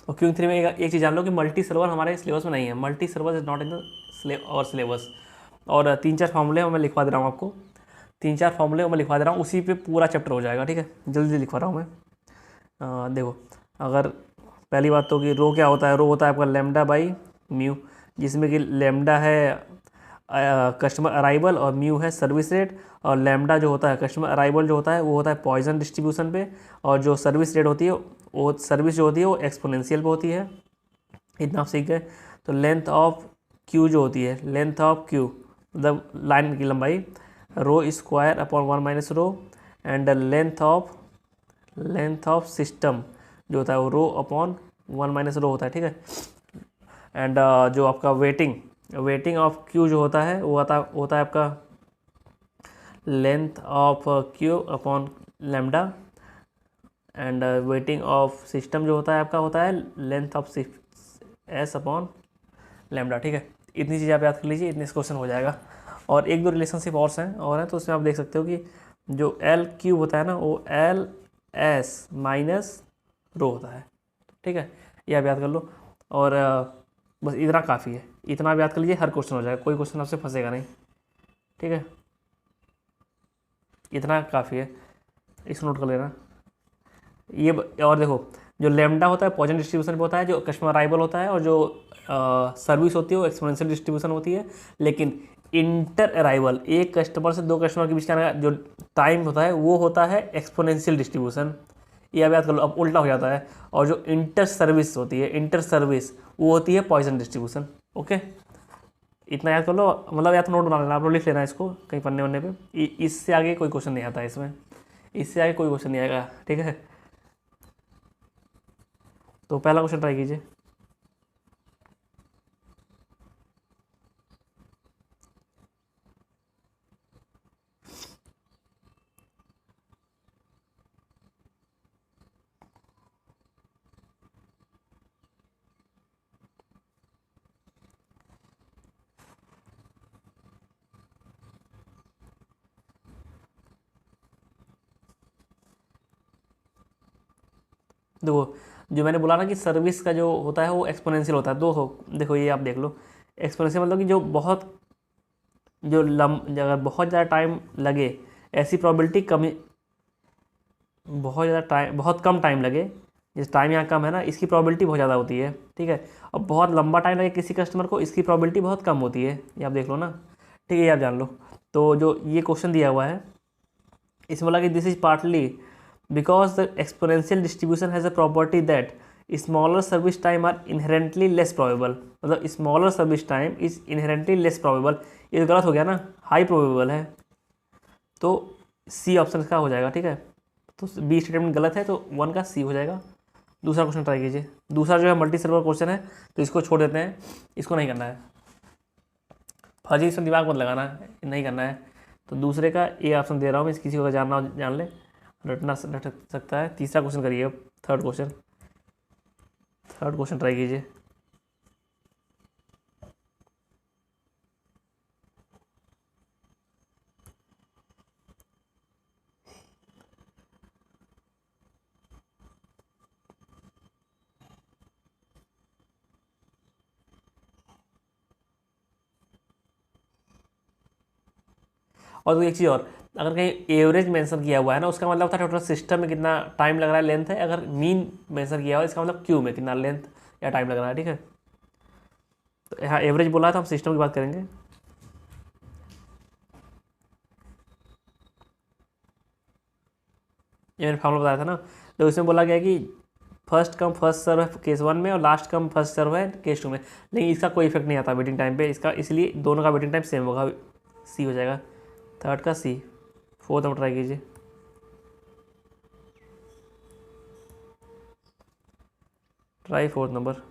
और क्यूइंग थ्योरी में एक चीज़ जान लो कि मल्टी सर्वर हमारे सिलेबस में नहीं है, multi server is not in the और सिलेबस। और 3-4 फार्मूले मैं लिखवा दे रहा हूँ आपको, 3-4 फार्मूले मैं लिखवा दे रहा हूँ, उसी पे पूरा चैप्टर हो जाएगा, ठीक है। जल्दी लिखवा रहा हूँ मैं। देखो, अगर पहली बात तो कि रो क्या होता है, रो होता है आपका लैम्डा बाई म्यू, जिसमें कि लैम्डा है कस्टमर अराइवल और म्यू है सर्विस रेट, और लैम्डा जो होता है कस्टमर अराइवल जो होता है वो होता है पॉइजन डिस्ट्रीब्यूशन पे, और जो सर्विस रेट होती है वो सर्विस जो होती है वो एक्सपोनेंशियल पे होती है। इतना आप सीख गए। तो लेंथ ऑफ क्यू जो होती है, लेंथ ऑफ क्यू मतलब लाइन की लंबाई, rho square upon 1 minus rho, and length of system जो होता है वो रो अपॉन 1 माइनस रो होता है, ठीक है। एंड जो आपका वेटिंग ऑफ क्यू जो होता है वो होता है आपका length of Q upon lambda, and waiting of system जो होता है आपका होता है length of S upon lambda, ठीक है। इतनी चीज़ आप याद कर लीजिए, इतने क्वेश्चन हो जाएगा। और एक दो रिलेशनशिप और हैं तो उसमें आप देख सकते हो कि जो एल क्यू होता है ना वो एल एस माइनस रो होता है, ठीक है। ये आप याद कर लो। और बस इतना काफ़ी है, इतना आप याद कर लीजिए, हर क्वेश्चन हो जाएगा, कोई क्वेश्चन आपसे फंसेगा नहीं, ठीक है। इतना काफ़ी है, इसको नोट कर लेना। ये और देखो, जो लेमडा होता है पॉइजन डिस्ट्रीब्यूशन पे होता है, जो कस्टमर अराइवल होता है, और जो सर्विस होती है वो एक्सपोनेंशियल डिस्ट्रीब्यूशन होती है। लेकिन इंटर अराइवल, एक कस्टमर से दो कस्टमर के बीच का जो टाइम होता है वो होता है एक्सपोनेंशियल डिस्ट्रीब्यूशन। ये अब याद कर लो, अब उल्टा हो जाता है। और जो इंटर सर्विस होती है, इंटर सर्विस वो होती है पॉइजन डिस्ट्रीब्यूशन, ओके। इतना याद कर लो, मतलब या तो नोट बना लेना, आप लोग लिख लेना इसको कहीं पन्ने वन्ने पे। इससे आगे कोई क्वेश्चन नहीं आता है इसमें, इससे आगे कोई क्वेश्चन नहीं आएगा, ठीक है। तो पहला क्वेश्चन ट्राई कीजिए। देखो, जो मैंने बोला ना कि सर्विस का जो होता है वो एक्सपोनेंशियल होता है, देखो ये आप देख लो, एक्सपोनेंशियल मतलब कि जो अगर बहुत ज़्यादा टाइम लगे, ऐसी प्रोबेबिलिटी कम, बहुत कम टाइम लगे, जिस टाइम यहाँ कम है ना, इसकी प्रोबेबिलिटी बहुत ज़्यादा होती है, ठीक है। और बहुत लंबा टाइम लगे किसी कस्टमर को, इसकी प्रोबेबिलिटी बहुत कम होती है, ये आप देख लो ना, ठीक है, ये आप जान लो। तो जो ये क्वेश्चन दिया हुआ है इसमें बोला कि this is partly because the exponential distribution has a property that smaller service time are inherently less probable, मतलब smaller service time is inherently less probable. ये गलत हो गया ना, हाई प्रोबेबल है, तो सी ऑप्शन का हो जाएगा, ठीक है। तो बी स्टेटमेंट गलत है, तो 1 का सी हो जाएगा। दूसरा क्वेश्चन ट्राई कीजिए। दूसरा जो है मल्टी सर्वर क्वेश्चन है, तो इसको छोड़ देते हैं, इसको नहीं करना है, फर्जी इसमें दिमाग मत लगाना है, नहीं करना है। तो दूसरे का ए ऑप्शन दे रहा हूँ मैं, किसी को अगर जानना हो जान ले, रट सकता है। तीसरा क्वेश्चन करिए अब, थर्ड क्वेश्चन ट्राई कीजिए। और तो एक चीज़ और, अगर कहीं एवरेज मेंशन किया हुआ है ना, उसका मतलब होता है टोटल सिस्टम में कितना टाइम लग रहा है, लेंथ है। अगर मीन मेंशन किया हुआ है, इसका मतलब क्यू में कितना लेंथ या टाइम लग रहा है, ठीक है। तो यहाँ एवरेज बोला है तो हम सिस्टम की बात करेंगे। ये मैंने फॉर्मूला बताया था ना, तो इसमें बोला गया कि फर्स्ट कम फर्स्ट सर्व है केस 1 में, और लास्ट कम फर्स्ट सर्व है केस 2 में। लेकिन इसका कोई इफेक्ट नहीं आता वेटिंग टाइम पे, इसका इसलिए दोनों का वेटिंग टाइम सेम होगा, सी हो जाएगा। थर्ड का सी। फोर्थ नंबर ट्राई कीजिए। Try fourth number.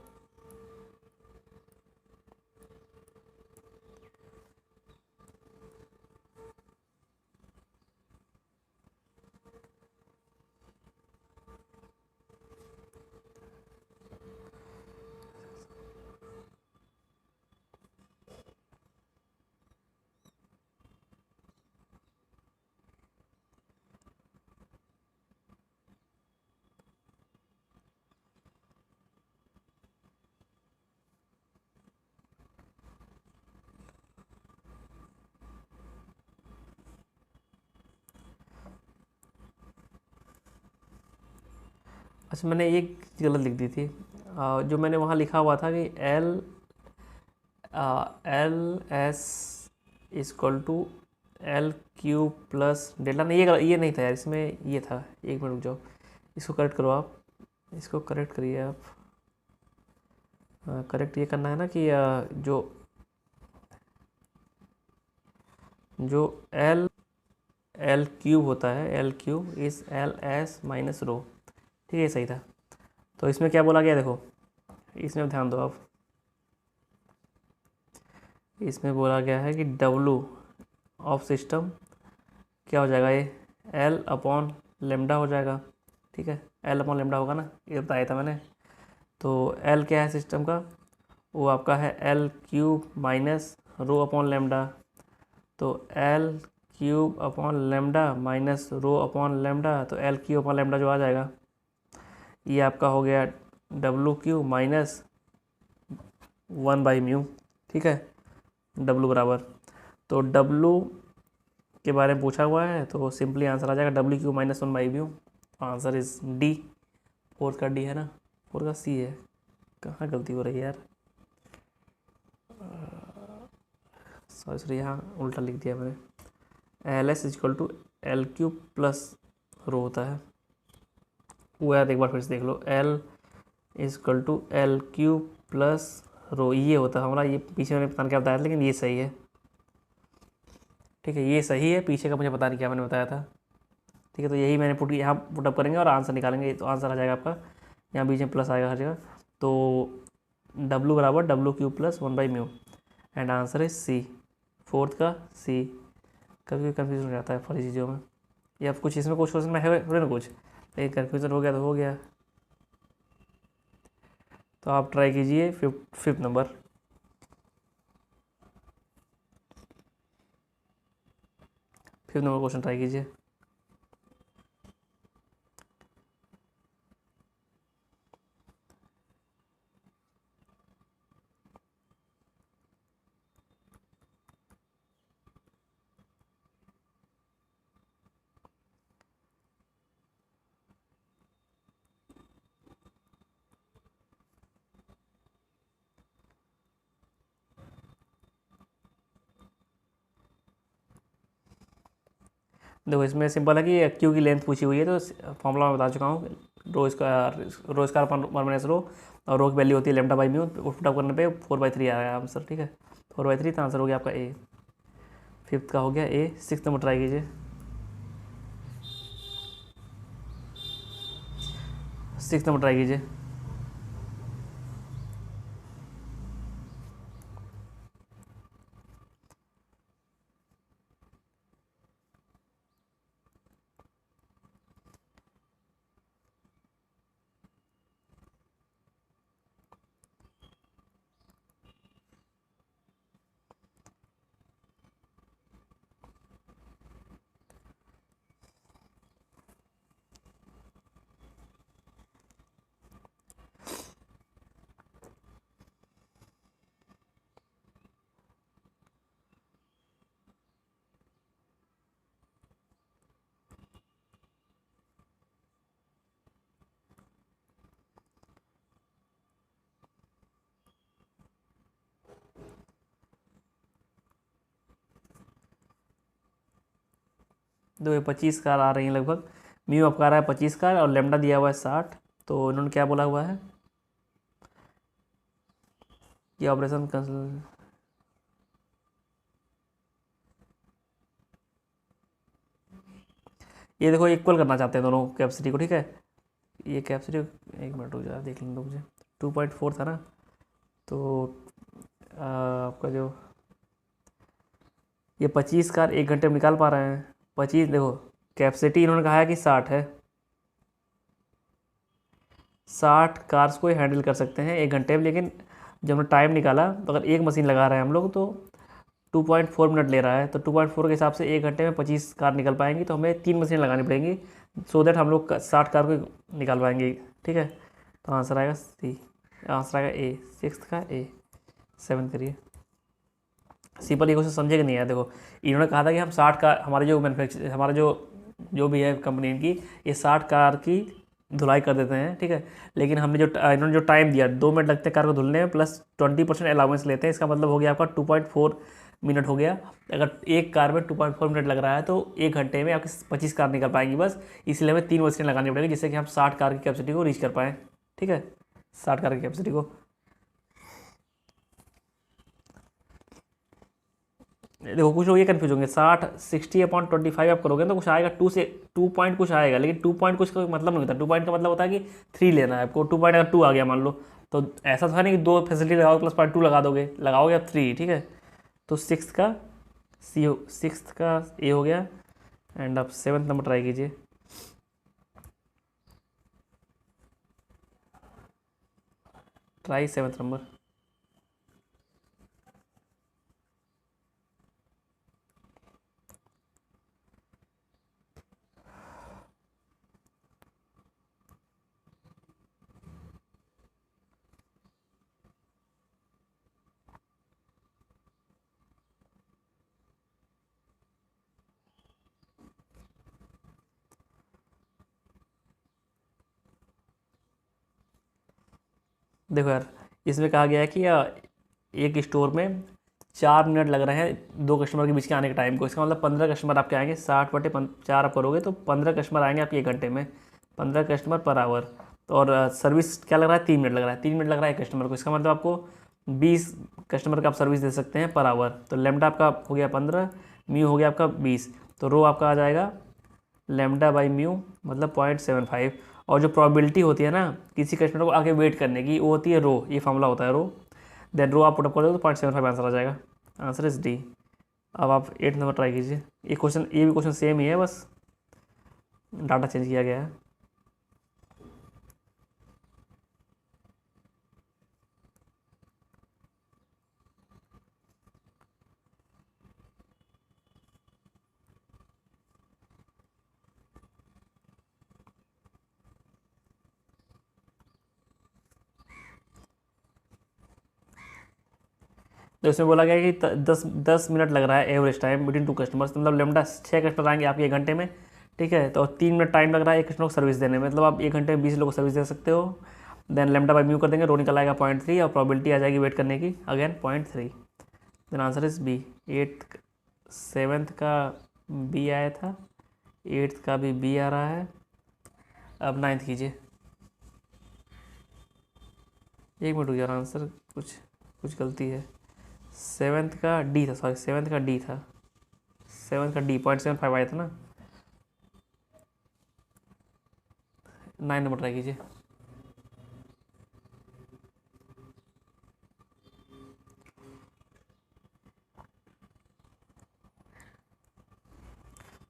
अच्छा, मैंने एक गलत लिख दी थी, जो मैंने वहाँ लिखा हुआ था कि L S equal to L Q plus delta, नहीं ये नहीं था यार, इसमें ये था, एक मिनट रुक जाओ, इसको करेक्ट करो आप, इसको करेक्ट करिए आप। करेक्ट ये करना है ना कि जो एल एल क्यूब होता है, एल क्यूब इस एल एस माइनस रो, ठीक है, सही था। तो इसमें क्या बोला गया देखो, इसमें ध्यान दो आप, इसमें बोला गया है कि डब्लू ऑफ सिस्टम क्या हो जाएगा, ये एल अपॉन लेमडा हो जाएगा, ठीक है, एल अपॉन लेमडा होगा ना, ये बताया था मैंने। तो एल क्या है सिस्टम का, वो आपका है L cube minus rho upon lambda, तो L cube upon lambda minus rho upon lambda, तो एल क्यूब अपॉन लेमडा जो आ जाएगा ये आपका हो गया डब्लू क्यू माइनस 1/μ, ठीक है, डब्लू बराबर, तो डब्लू के बारे में पूछा हुआ है तो सिंपली आंसर आ जाएगा W Q minus 1/μ। Answer is D, fourth का डी है ना, फोर्थ का सी है, कहाँ गलती हो रही है यार, सॉरी यहाँ उल्टा लिख दिया मैंने। L S equal to L cube plus rho होता है, वो यार एक बार फिर से देख लो, L equal to L cube plus rho ये होता है हमारा, ये पीछे मैंने पता नहीं क्या बताया था, लेकिन ये सही है, ठीक है, ये सही है, पीछे का मुझे पता नहीं क्या मैंने बताया था, ठीक है। तो यही मैंने यहाँ पुटअप करेंगे और आंसर निकालेंगे, तो आंसर आ जाएगा आपका, यहाँ बीच में प्लस आएगा हर जगह, तो डब्लू बराबर W Q plus 1/μ, and answer is C, fourth का सी। कभी कन्फ्यूजन हो जाता है फरी चीज़ों में, या कुछ इसमें कुछ क्वेश्चन में है ना कुछ, लेकिन कन्फ्यूज़न हो गया तो हो गया। तो आप ट्राई कीजिए fifth number. Fifth number question try कीजिए। देखो इसमें सिंपल है कि क्यू की लेंथ पूछी हुई है, तो फॉर्मूला मैं बता चुका हूँ, रो स्क्वायर अपन 1 - रो, और रो की वैल्यू होती है λ/μ, पुटअप करने पे 4/3 आया आंसर, ठीक है, 4/3, तो आंसर हो गया आपका ए, फिफ्थ का हो गया ए। सिक्स नंबर ट्राई कीजिए, सिक्स नंबर ट्राई कीजिए। दो 25 कार आ रही हैं लगभग, म्यू आपका आ रहा है 25 कार और लेमडा दिया हुआ है 60, तो इन्होंने क्या बोला हुआ है कि ऑपरेशन ये देखो इक्वल करना चाहते हैं दोनों कैपेसिटी को, ठीक है, ये कैपेसिटी, एक मिनट रुक जा देख लेंगे मुझे, 2.4 था ना, तो आपका जो ये 25 कार 1 घंटे में निकाल पा रहे हैं, 25 देखो कैपेसिटी इन्होंने कहा है कि 60 है, 60 कार्स को हैंडल कर सकते हैं 1 घंटे में, लेकिन जब हमने टाइम निकाला तो अगर एक मशीन लगा रहे हैं हम लोग तो 2.4 मिनट ले रहा है, तो 2.4 के हिसाब से 1 घंटे में 25 कार निकल पाएंगी, तो हमें 3 मशीन लगानी पड़ेंगी, सो दैट हम लोग 60 कार को निकाल पाएंगे, ठीक है। तो आंसर आएगा सी, आंसर आएगा ए, सिक्स का ए। 7 करिए, सिंपल ये क्वेश्चन समझेगा नहीं है। देखो इन्होंने कहा था कि हम 60 कार, हमारे जो मैन्युफैक्चर, हमारा जो भी है कंपनी की, ये 60 कार की धुलाई कर देते हैं, ठीक है। लेकिन हमने जो इन्होंने जो टाइम दिया 2 मिनट लगते हैं कार को धुलने में, प्लस 20% अलाउंस लेते हैं। इसका मतलब हो गया आपका 2.4 मिनट हो गया। अगर एक कार में 2.4 मिनट लग रहा है तो 1 घंटे में आपकी 25 कार निकल पाएंगी बस। इसलिए हमें 3 मशीनें लगानी पड़ेगी जिससे कि हम 60 कार की कैपेसिटी को रीच कर पाएँ, ठीक है, 60 कार की कैपेसिटी को। देखो कुछ लोग ये कन्फ्यूज होंगे, 60/25 आप करोगे तो कुछ आएगा 2 से 2 पॉइंट कुछ आएगा, लेकिन 2 पॉइंट कुछ का मतलब नहीं होता। 2 पॉइंट का मतलब होता है कि 3 लेना है आपको। 2 पॉइंट अगर 2 आ गया मान लो, तो ऐसा था नहीं कि 2 फैसिलिटी लगाओगे प्लस 0.2 लगा दोगे, लगाओगे आप 3, ठीक है। तो सिक्स का ए हो गया। एंड आप 7th नंबर ट्राई कीजिए। Try 7th number. देखो यार, इसमें कहा गया है कि एक स्टोर में 4 मिनट लग रहे हैं 2 कस्टमर के बीच के आने के टाइम को। इसका मतलब 15 कस्टमर आपके आएंगे, 60/4 आप करोगे तो 15 कस्टमर आएंगे आपके 1 घंटे में, 15 कस्टमर पर आवर। तो और सर्विस क्या लग रहा है, 3 मिनट लग रहा है, 3 मिनट लग रहा है एक कस्टमर को। इसका मतलब आपको 20 कस्टमर का आप सर्विस दे सकते हैं पर आवर। तो लेमडा आपका हो गया 15, म्यू हो गया आपका 20। तो रो आपका आ जाएगा लेमडा बाई म्यू मतलब 0.75। और जो प्रोबेबिलिटी होती है ना किसी कस्टमर को आगे वेट करने की, वो होती है रो। ये फॉर्मूला होता है रो। देन रो आप पुटअप कर दो तो 0.75 आंसर आ जाएगा। Answer is D. अब आप 8th नंबर ट्राई कीजिए। ये भी क्वेश्चन सेम ही है, बस डाटा चेंज किया गया है। तो इसमें बोला गया है कि 10 मिनट लग रहा है एवरेज टाइम बिटवीन 2 कस्टमर्स। मतलब लेमडा 6 कस्टमर आएंगे आपके 1 घंटे में, ठीक है। तो 3 मिनट टाइम लग रहा है एक कस्टमर को सर्विस देने में, मतलब आप 1 घंटे में 20 लोगों को सर्विस दे सकते हो। देन लेमडा बाई म्यू कर देंगे, रो निकल आएगा 0.3 और प्रोबेबिलिटी आ जाएगी वेट करने की again 0.3। Then answer is B. 7th का बी आया था, 8th का भी बी आ रहा है। अब 9th कीजिए। 1 मिनट हो गया, आंसर कुछ गलती है। 7th का डी था, सॉरी 7th का डी था, 7th का डी 0.75 आया था ना। 9 नंबर ट्राई कीजिए।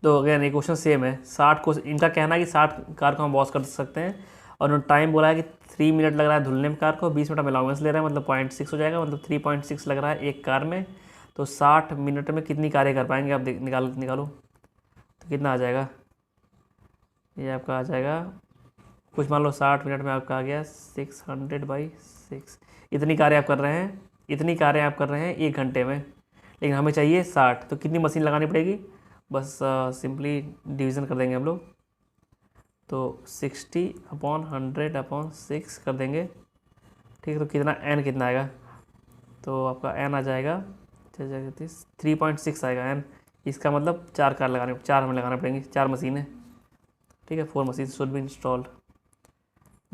तो अगेन ये क्वेश्चन सेम है। 60 को इनका कहना है कि 60 कार को हम वॉश कर सकते हैं, और उन्होंने टाइम बोला है कि 3 मिनट लग रहा है धुलने में कार को, 20 मिनट हम अलाउंस ले रहे हैं, मतलब 0.6 हो जाएगा, मतलब 3.6 लग रहा है एक कार में। तो 60 मिनट में कितनी कारें कर पाएंगे आप निकालो तो कितना आ जाएगा। ये आपका आ जाएगा कुछ मान लो 60 मिनट में आपका आ गया 600/6। इतनी कारें आप कर रहे हैं, 1 घंटे में, लेकिन हमें चाहिए 60। तो कितनी मशीन लगानी पड़ेगी, बस सिंपली डिवीज़न कर देंगे हम लोग। तो 60/100/6 कर देंगे, ठीक है। तो कितना एन कितना आएगा, तो आपका एन आ जाएगा 3.6 आएगा एन। इसका मतलब 4 हमें लगाने पड़ेंगे, 4 मशीनें, ठीक है। 4 machine should be installed.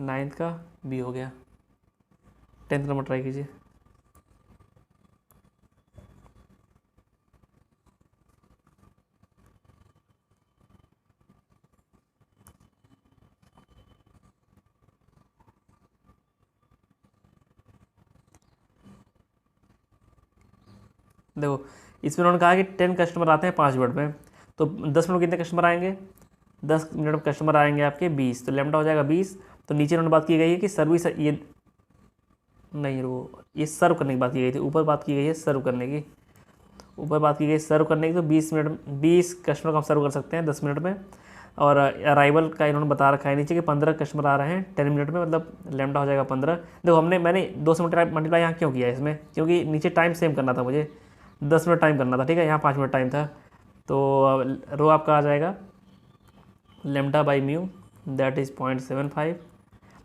9th का बी हो गया। 10th नंबर ट्राई कीजिए। देखो इसमें उन्होंने कहा कि 10 कस्टमर आते हैं 5 मिनट में, तो 10 मिनट में कितने कस्टमर आएंगे, 10 मिनट में कस्टमर आएंगे आपके 20, तो लेमडा हो जाएगा 20। तो नीचे उन्होंने बात की गई है कि सर्विस ये नहीं, वो ये सर्व करने की बात की गई थी, ऊपर बात की गई है सर्व करने की, ऊपर बात की गई सर्व करने की। तो 20 कस्टमर को हम सर्व कर सकते हैं 10 मिनट में। और अराइवल का इन्होंने बता रखा है नीचे कि 15 कस्टमर आ रहे हैं 10 मिनट में, मतलब लेमडा हो जाएगा 15। देखो मैंने 2 से मल्टीप्लाई यहाँ क्यों किया है इसमें, क्योंकि नीचे टाइम सेम करना था मुझे, 10 मिनट टाइम करना था, ठीक है। यहाँ 5 मिनट टाइम था। तो रो आपका आ जाएगा lambda by mu that is 0.75।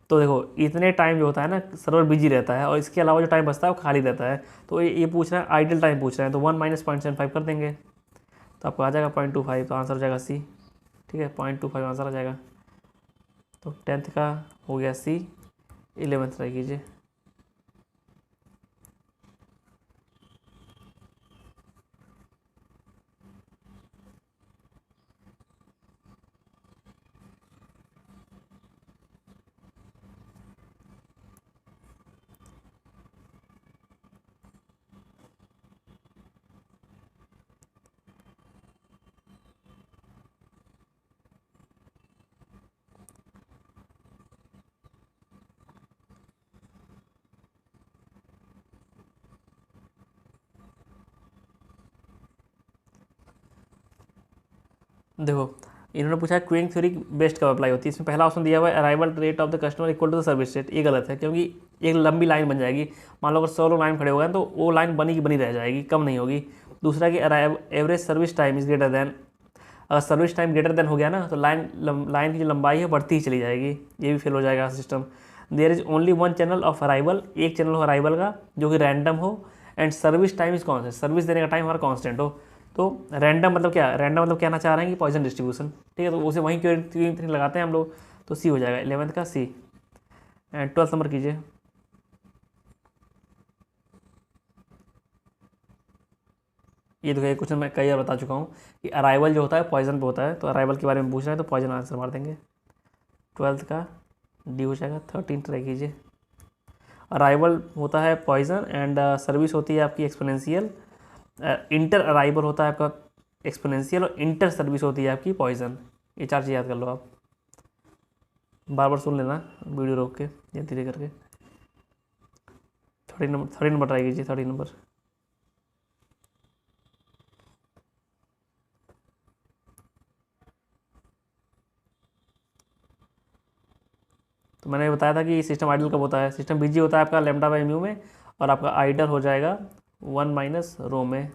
तो देखो इतने टाइम जो होता है ना सर्वर बिजी रहता है, और इसके अलावा जो टाइम बचता है वो खाली रहता है। तो ये पूछ रहे हैं आइडल टाइम पूछ रहे हैं, तो 1 माइनस 0.75 कर देंगे तो आपको आ जाएगा 0.25, तो आंसर हो जाएगा सी। ठीक है, 0.25 आंसर आ जाएगा। तो 10th का हो गया सी। 11th ट्राई कीजिए। देखो इन्होंने पूछा है क्यूइंग थ्योरी बेस्ट कब अप्लाई होती है। इसमें पहला ऑप्शन दिया हुआ है arrival rate of the customer equal to the service rate. ये गलत है, क्योंकि एक लंबी लाइन बन जाएगी। मान लो अगर 100 लोग लाइन खड़े हो गए तो वो लाइन बनी की बनी रह जाएगी, कम नहीं होगी। दूसरा कि average service time is greater than, अगर सर्विस टाइम ग्रेटर देन हो गया ना तो लाइन की जो लंबाई है बढ़ती ही चली जाएगी, ये भी फेल हो जाएगा system. There is only one channel of arrival, एक चैनल हो अराइवल का जो कि रैंडम हो, and service time is constant, service देने का टाइम हमारा कॉन्स्टेंट हो। तो रैंडम मतलब क्या, रैंडम मतलब कहना चाह रहे हैं कि पॉइजन डिस्ट्रीब्यूशन। ठीक है, तो उसे वहीं क्यों लगाते हैं हम लोग, तो सी हो जाएगा 11th का सी। एंड 12th नंबर कीजिए। ये तो क्वेश्चन मैं कई बार बता चुका हूँ कि अराइवल जो होता है पॉइजन पे होता है, तो अराइवल के बारे में पूछ रहे हैं तो पॉइजन आंसर मार देंगे। 12th का डी हो जाएगा। 13 ट्राई कीजिए। अराइवल होता है पॉइजन, एंड सर्विस होती है आपकी एक्सपोनेंशियल। इंटर अराइवल होता है आपका एक्सपोनेंशियल, और इंटर सर्विस होती है आपकी पॉइजन। ये 4 चीज़ याद कर लो आप, बार बार सुन लेना वीडियो रोक के या धीरे करके। 30 नंबर ट्राई कीजिए। 30 नंबर। तो मैंने बताया था कि सिस्टम आइडल कब होता है, सिस्टम बिजी होता है आपका लैम्डा बाई म्यू में, और आपका आइडल हो जाएगा 1 माइनस रो में।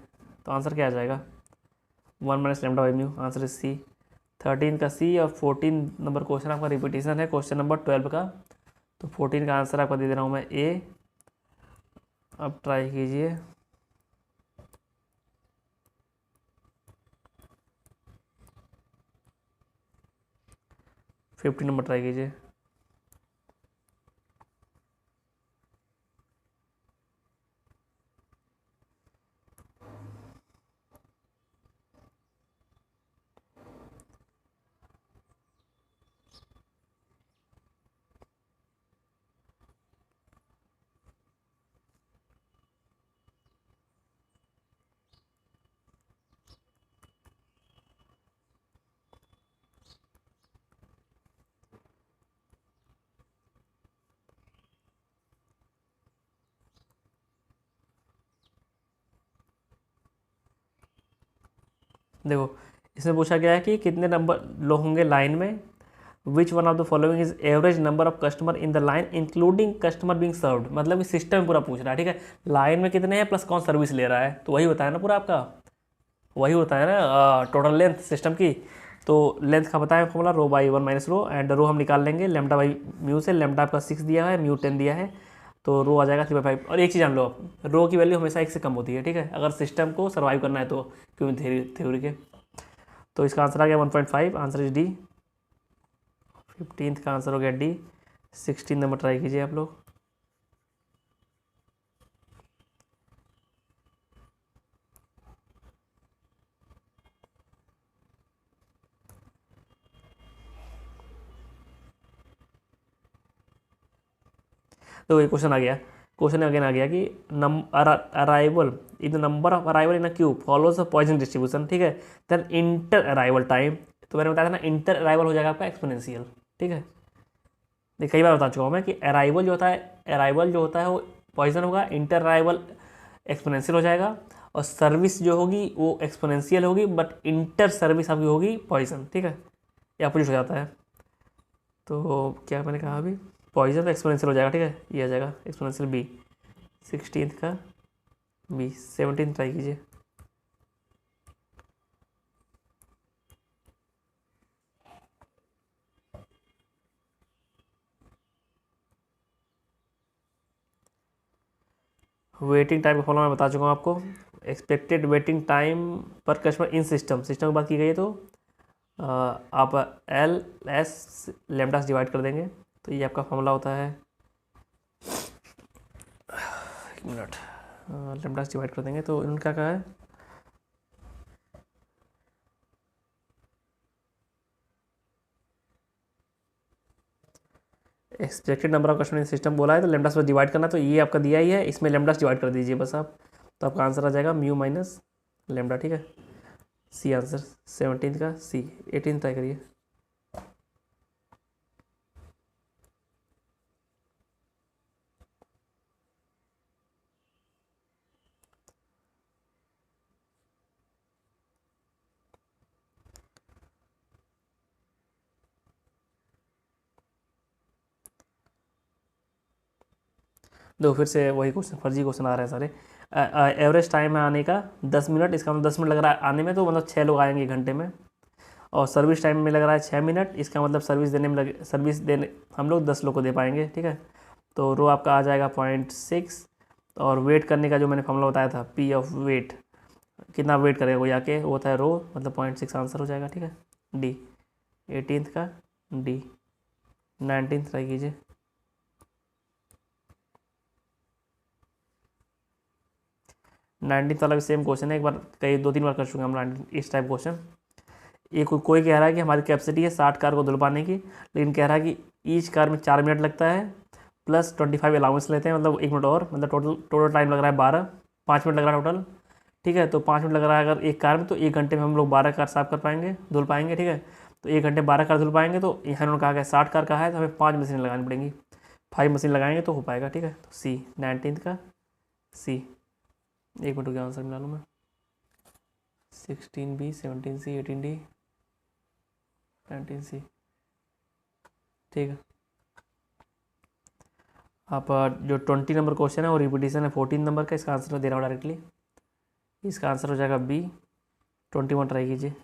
तो आंसर क्या आ जाएगा, 1 minus lambda by mu. Answer is C. 13 का सी। और 14 नंबर क्वेश्चन आपका रिपीटेशन है क्वेश्चन नंबर 12 का। तो 14 का आंसर आपका दे दे रहा हूँ मैं ए। अब ट्राई कीजिए। 15 नंबर ट्राई कीजिए। देखो इसमें पूछा गया है कि कितने नंबर लोग होंगे लाइन में, which one of the following is average number of customer in the line including customer being served. मतलब कि सिस्टम पूरा पूछ रहा है। ठीक है, लाइन में कितने हैं प्लस कौन सर्विस ले रहा है, तो वही होता है ना पूरा आपका, वही होता है ना टोटल लेंथ सिस्टम की। तो लेंथ का बताया formula rho by 1 minus rho, and rho हम निकाल लेंगे लेमडा बाई म्यू से। लेमडा आपका 6 दिया है, म्यू 10 दिया है, तो रो आ जाएगा 3/5। और एक चीज़ जान लो आप, रो की वैल्यू हमेशा 1 से कम होती है। ठीक है, अगर सिस्टम को सर्वाइव करना है तो, क्योंकि थ्योरी के। तो इसका आंसर आ गया 1.5। Answer is D. 15th का आंसर हो गया डी। 16 नंबर ट्राई कीजिए आप लोग। तो ये क्वेश्चन आ गया, क्वेश्चन अगेन आ गया कि arrival in the number of arrival in a cube follows a Poisson distribution. ठीक है, देन इंटर अराइवल टाइम, तो मैंने बताया था ना इंटर अराइवल हो जाएगा आपका एक्सपोनेंशियल। ठीक है, ये कई बार बता चुका हूँ मैं कि अराइवल जो होता है, अराइवल जो होता है वो पॉइजन होगा, इंटर अराइवल एक्सपोनेंशियल हो जाएगा, और सर्विस जो होगी वो एक्सपोनेंशियल होगी, बट इंटर सर्विस आपकी होगी पॉइजन। ठीक है, ये अपोजिट हो जाता है। तो क्या मैंने कहा अभी, पॉइजन एक्सपोनेंशियल हो जाएगा। ठीक है, ये आ जाएगा एक्सपोनेंशियल बी। 16th का बी। 17 ट्राई कीजिए। वेटिंग टाइम का फॉर्मूला मैं बता चुका हूँ आपको। एक्सपेक्टेड वेटिंग टाइम पर कस्टमर इन सिस्टम की बात की गई है, तो आप एल एस लेमडा से डिवाइड कर देंगे, तो ये आपका फॉर्मूला होता है, एक मिनट, लेमडा से डिवाइड कर देंगे तो इनका क्या है, expected number of customer in system बोला है, तो लेमडा से डिवाइड करना, तो ये आपका दिया ही है, इसमें लेमडा से डिवाइड कर दीजिए बस आप, तो आपका आंसर आ जाएगा म्यू माइनस लेमडा। ठीक है, सी आंसर 17 का सी। 18 ट्राई करिए। दो फिर से वही क्वेश्चन, फर्जी क्वेश्चन आ रहे हैं सारे। एवरेज टाइम है आने का 10 मिनट, इसका मतलब 10 मिनट लग रहा है आने में, तो मतलब 6 लोग आएंगे 1 घंटे में। और सर्विस टाइम में लग रहा है 6 मिनट, इसका मतलब सर्विस देने हम लोग 10 लोग को दे पाएंगे। ठीक है, तो रो आपका आ जाएगा 0.6। और वेट करने का जो मैंने फॉर्मूला बताया था, पी ऑफ वेट, कितना वेट करेगा कोई आके, वो होता है रो, मतलब 0.6 आंसर हो जाएगा। ठीक है, डी 18 का डी। 19 ट्राई कीजिए। 19 वाला भी सेम क्वेश्चन है, एक बार कई 2-3 बार कर चुके हैं हम 19 इस टाइप क्वेश्चन। ये कोई कह रहा है कि हमारी कैपेसिटी है 60 कार को धुल पाने की, लेकिन कह रहा है कि ईच कार में 4 मिनट लगता है प्लस 25 अलाउंस लेते हैं, मतलब 1 मिनट और, मतलब टोटल टाइम लग रहा है 12, 5 मिनट लग रहा है टोटल। ठीक है, तो 5 मिनट लग रहा है अगर एक कार में, तो 1 घंटे में हम लोग 12 कार साफ कर पाएंगे, धुल पाएंगे। ठीक है, तो 1 घंटे 12 कार धुल पाएंगे, तो यहाँ उन्होंने कहा कि 60 कार का है, तो हमें 5 मशीन लगानी पड़ेंगी, 5 मशीन लगाएंगे तो हो पाएगा। ठीक है, तो सी 19 का सी। 1 मिनट का आंसर मिला लूँ मैं। 16B 17C 18D 19C। ठीक है, आप जो 20 नंबर क्वेश्चन है वो रिपीटिशन है 14 नंबर का, इसका आंसर दे रहा हूँ डायरेक्टली। इसका आंसर हो जाएगा बी 21 ट्राई कीजिए।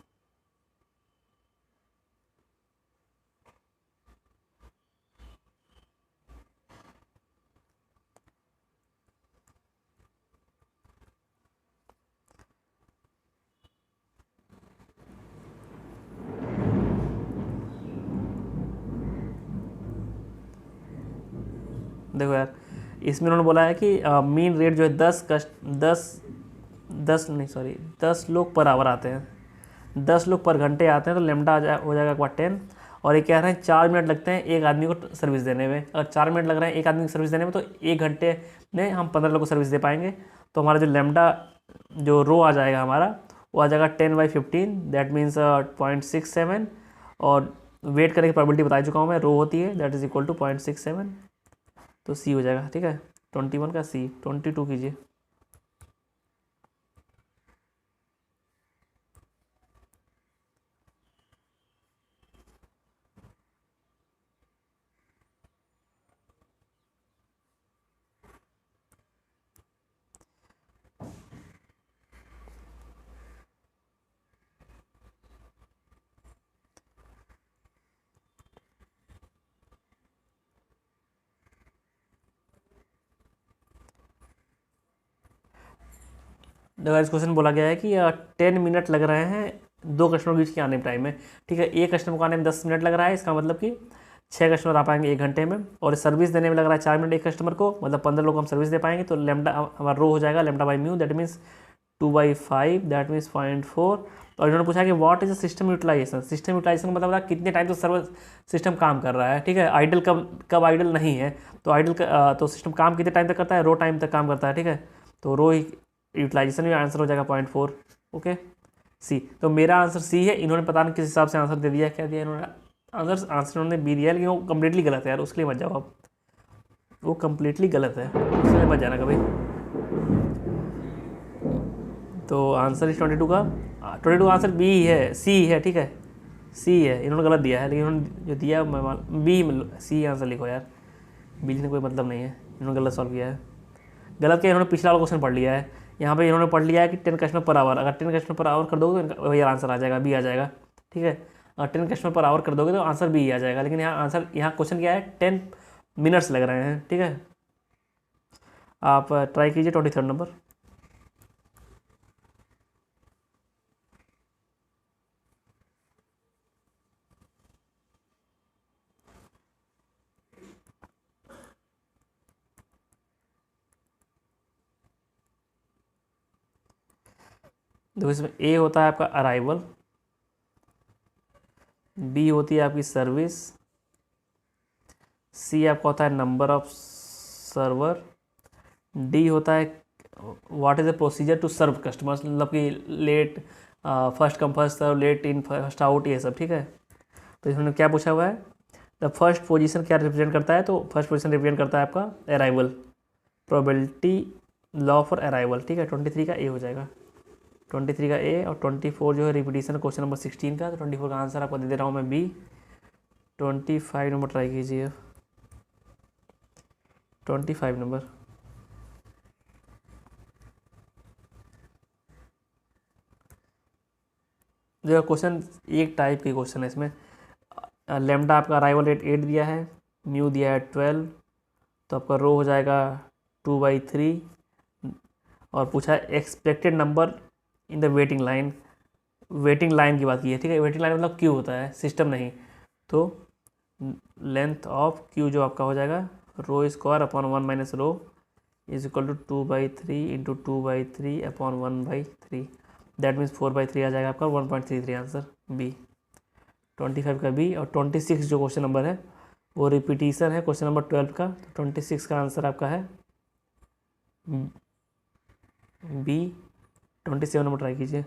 देखो यार, इसमें उन्होंने बोला है कि मीन रेट जो है 10 लोग पर आवर आते हैं, 10 लोग पर घंटे आते हैं, तो लेमडा हो जाएगा आपका 10। और ये कह रहे हैं 4 मिनट लगते हैं एक आदमी को सर्विस देने में, अगर 4 मिनट लग रहे हैं एक आदमी को सर्विस देने में, तो 1 घंटे में हम 15 लोग को सर्विस दे पाएंगे। तो हमारा जो लेमडा जो रो आ जाएगा हमारा, वो आ जाएगा 10/15, दैट मीन्स 0.67। और वेट करने की प्रोबेबिलिटी बता चुका हूँ मैं, रो होती है, दैट इज इक्वल टू 0.67, तो सी हो जाएगा। ठीक है, 21 का सी। 22 कीजिए। देखो इस क्वेश्चन बोला गया है कि 10 मिनट लग रहे हैं 2 कस्टमर के बीच के आने में टाइम में। ठीक है, एक कस्टमर को आने में 10 मिनट लग रहा है, इसका मतलब कि 6 कस्टमर आ पाएंगे 1 घंटे में। और सर्विस देने में लग रहा है 4 मिनट एक कस्टमर को, मतलब 15 लोग हम सर्विस दे पाएंगे। तो लेमडा हमारा रो हो जाएगा lambda by mu, that means 2/5, that means 0.4। और इन्होंने पूछा कि what is the system utilization. System utilization मतलब कितने टाइम तक सर्वर सिस्टम काम कर रहा है। ठीक है, आइडल कब आइडल नहीं है, तो आइडल तो सिस्टम काम कितने टाइम तक करता है, रो टाइम तक काम करता है। ठीक है, तो रो यूटिलाइजेशन में आंसर हो जाएगा 0.4। ओके, सी। तो मेरा आंसर सी है, इन्होंने पता नहीं किस हिसाब से आंसर दे दिया, क्या दिया इन्होंने आंसर उन्होंने बी दिया, लेकिन वो कम्प्लीटली गलत है यार, उसके लिए मत जाओ आप, वो कम्प्लीटली गलत है, उसके मत जाना कभी। तो आंसर इस 22 आंसर बी ही है, सी है। ठीक है, सी है, इन्होंने गलत दिया है, लेकिन इन्होंने जो दिया बी, सी आंसर लिखो यार, बी लिखने कोई मतलब नहीं है, इन्होंने गलत सॉल्व किया है। गलत क्या, इन्होंने पिछला वाला क्वेश्चन पढ़ लिया है, यहाँ पे इन्होंने पढ़ लिया है कि 10 कस्टमर पर आवर, अगर 10 कस्टमर पर आवर कर दोगे तो वही आंसर आ जाएगा, बी आ जाएगा। ठीक है, अगर 10 कस्टमर पर आवर कर दोगे तो आंसर बी आ जाएगा, लेकिन यहाँ आंसर, यहाँ क्वेश्चन क्या है, 10 मिनट्स लग रहे हैं। ठीक है, आप ट्राई कीजिए 23rd नंबर। देखो इसमें ए होता है आपका अराइवल, बी होती है आपकी सर्विस, सी आपका होता है नंबर ऑफ सर्वर, डी होता है what is the procedure to serve customers, मतलब कि let, first come first serve, let in first out, ये सब। ठीक है, तो इसमें क्या पूछा हुआ है, द फर्स्ट पोजीशन क्या रिप्रेजेंट करता है, तो फर्स्ट पोजीशन रिप्रेजेंट करता है आपका arrival, probability law for arrival. ठीक है, 23 का ए हो जाएगा, 23 का ए, और 24 जो है रिपीटिशन क्वेश्चन नंबर 16 का, तो 24 का आंसर आपको दे दे रहा हूँ मैं बी। 25 नंबर ट्राई कीजिए, 25 नंबर। जो क्वेश्चन एक टाइप के क्वेश्चन है इसमें, लेमडा आपका अराइवल रेट 8 दिया है, म्यू दिया है 12, तो आपका रो हो जाएगा 2/3, और पूछा है expected number in the waiting line, waiting line की बात की है। ठीक है, वेटिंग लाइन मतलब क्यू होता है, सिस्टम नहीं, तो लेंथ ऑफ क्यू जो आपका हो जाएगा rho square upon 1 minus rho is equal to 2/3 into 2/3 upon 1/3, that means 4/3 आ जाएगा आपका, 1.33 आंसर बी। 25 का बी, और 26 जो क्वेश्चन नंबर है वो रिपीटिशन है क्वेश्चन नंबर 12 का, तो 26 का आंसर आपका है बी। 27 नंबर ट्राई कीजिए,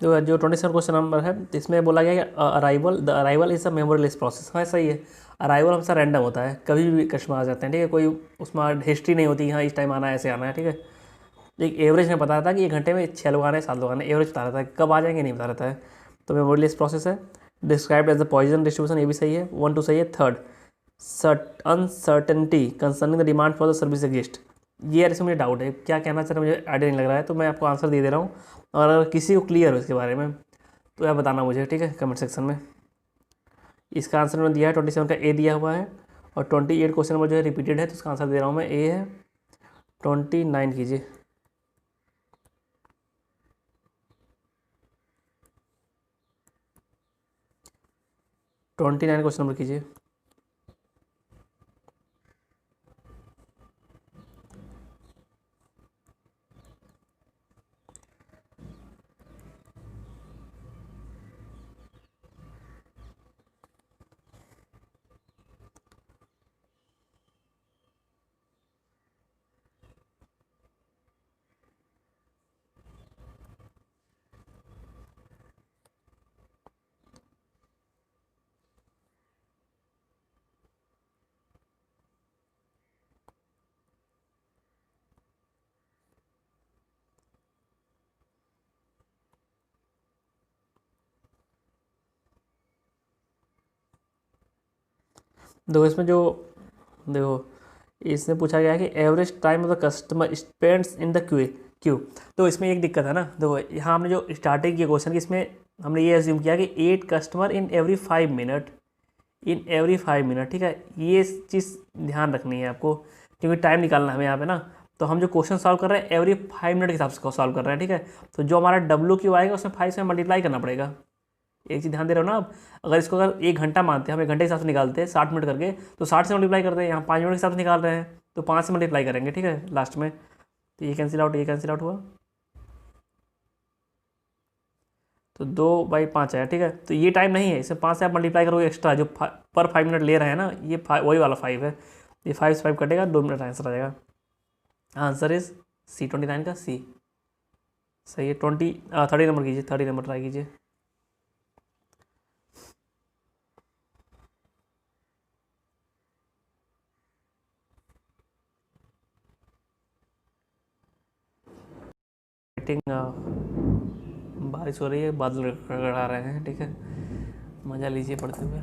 जो 27 क्वेश्चन नंबर है इसमें बोला गया कि arrival, the arrival is a memoryless process. हाँ सही है, अराइवल हमेशा रैंडम होता है, कभी भी कस्टमर आ जाते हैं। ठीक है, कोई उसमें हिस्ट्री नहीं होती, हाँ इस टाइम आना है, ऐसे आना है। ठीक है, एक एवरेज में बता रहा था कि 1 घंटे में 6 लोग आना है, 7 लोग आना है, एवरेज बता रहा था, कब आ जाएंगे नहीं बता रहता है। तो मेमोरीलेस प्रोसेस है। Described as the Poisson distribution, ये भी सही है, 1 2 सही है। Third, uncertainty concerning the demand for the service exist, ये यार इसमें मुझे डाउट है, क्या कहना चाह रहे हैं मुझे आइडिया नहीं लग रहा है, तो मैं आपको आंसर दे दे रहा हूँ, और अगर किसी को क्लियर हो इसके बारे में तो आप बताना मुझे। ठीक है, कमेंट सेक्शन में। इसका आंसर मैंने दिया है, 27 का ए दिया हुआ है, और 28 क्वेश्चन नंबर जो है रिपीटेड है, तो उसका आंसर दे रहा हूँ मैं, ए है। 29 कीजिए, क्वेश्चन नंबर कीजिए। देखो इसमें जो, देखो इसमें पूछा गया है कि average time of the customer spends in the Q. तो इसमें एक दिक्कत है ना, देखो यहाँ हमने जो स्टार्टिंग किया क्वेश्चन की, इसमें हमने ये एज्यूम किया कि 8 customer in every 5 minute, in every 5 minute. ठीक है, ये चीज़ ध्यान रखनी है आपको, क्योंकि टाइम निकालना है हमें यहाँ पे ना। तो हम जो क्वेश्चन सॉल्व कर रहे हैं एवरी 5 मिनट के हिसाब से सॉल्व कर रहे हैं। ठीक है, तो जो हमारा WQ आएगा उसमें 5 से मल्टीप्लाई करना पड़ेगा। एक चीज़ ध्यान दे रहे हो ना आप, अगर इसको अगर 1 घंटा मानते हैं, हम 1 घंटे के हिसाब से निकालते हैं 60 मिनट करके, तो 60 से मल्टीप्लाई करते हैं, यहाँ 5 मिनट के हिसाब से निकाल रहे हैं, तो 5 से मल्टीप्लाई करेंगे। ठीक है, लास्ट में तो ये कैंसिल आउट, ये कैंसिल आउट हुआ, तो 2/5 आया। ठीक है, तो ये टाइम नहीं है, इसे 5 से आप मल्टीप्लाई करोगे एक्स्ट्रा, जो पर 5 मिनट ले रहे हैं ना, ये वही वाला 5 है, ये 5 से 5 कटेगा, 2 मिनट आंसर आ जाएगा। आंसर इज सी, 29 का सी सही है। 30 नंबर कीजिए, 30 नंबर ट्राई कीजिए। बारिश हो रही है, बादल गड़गड़ा रहे हैं। ठीक है, मज़ा लीजिए पढ़ते हुए।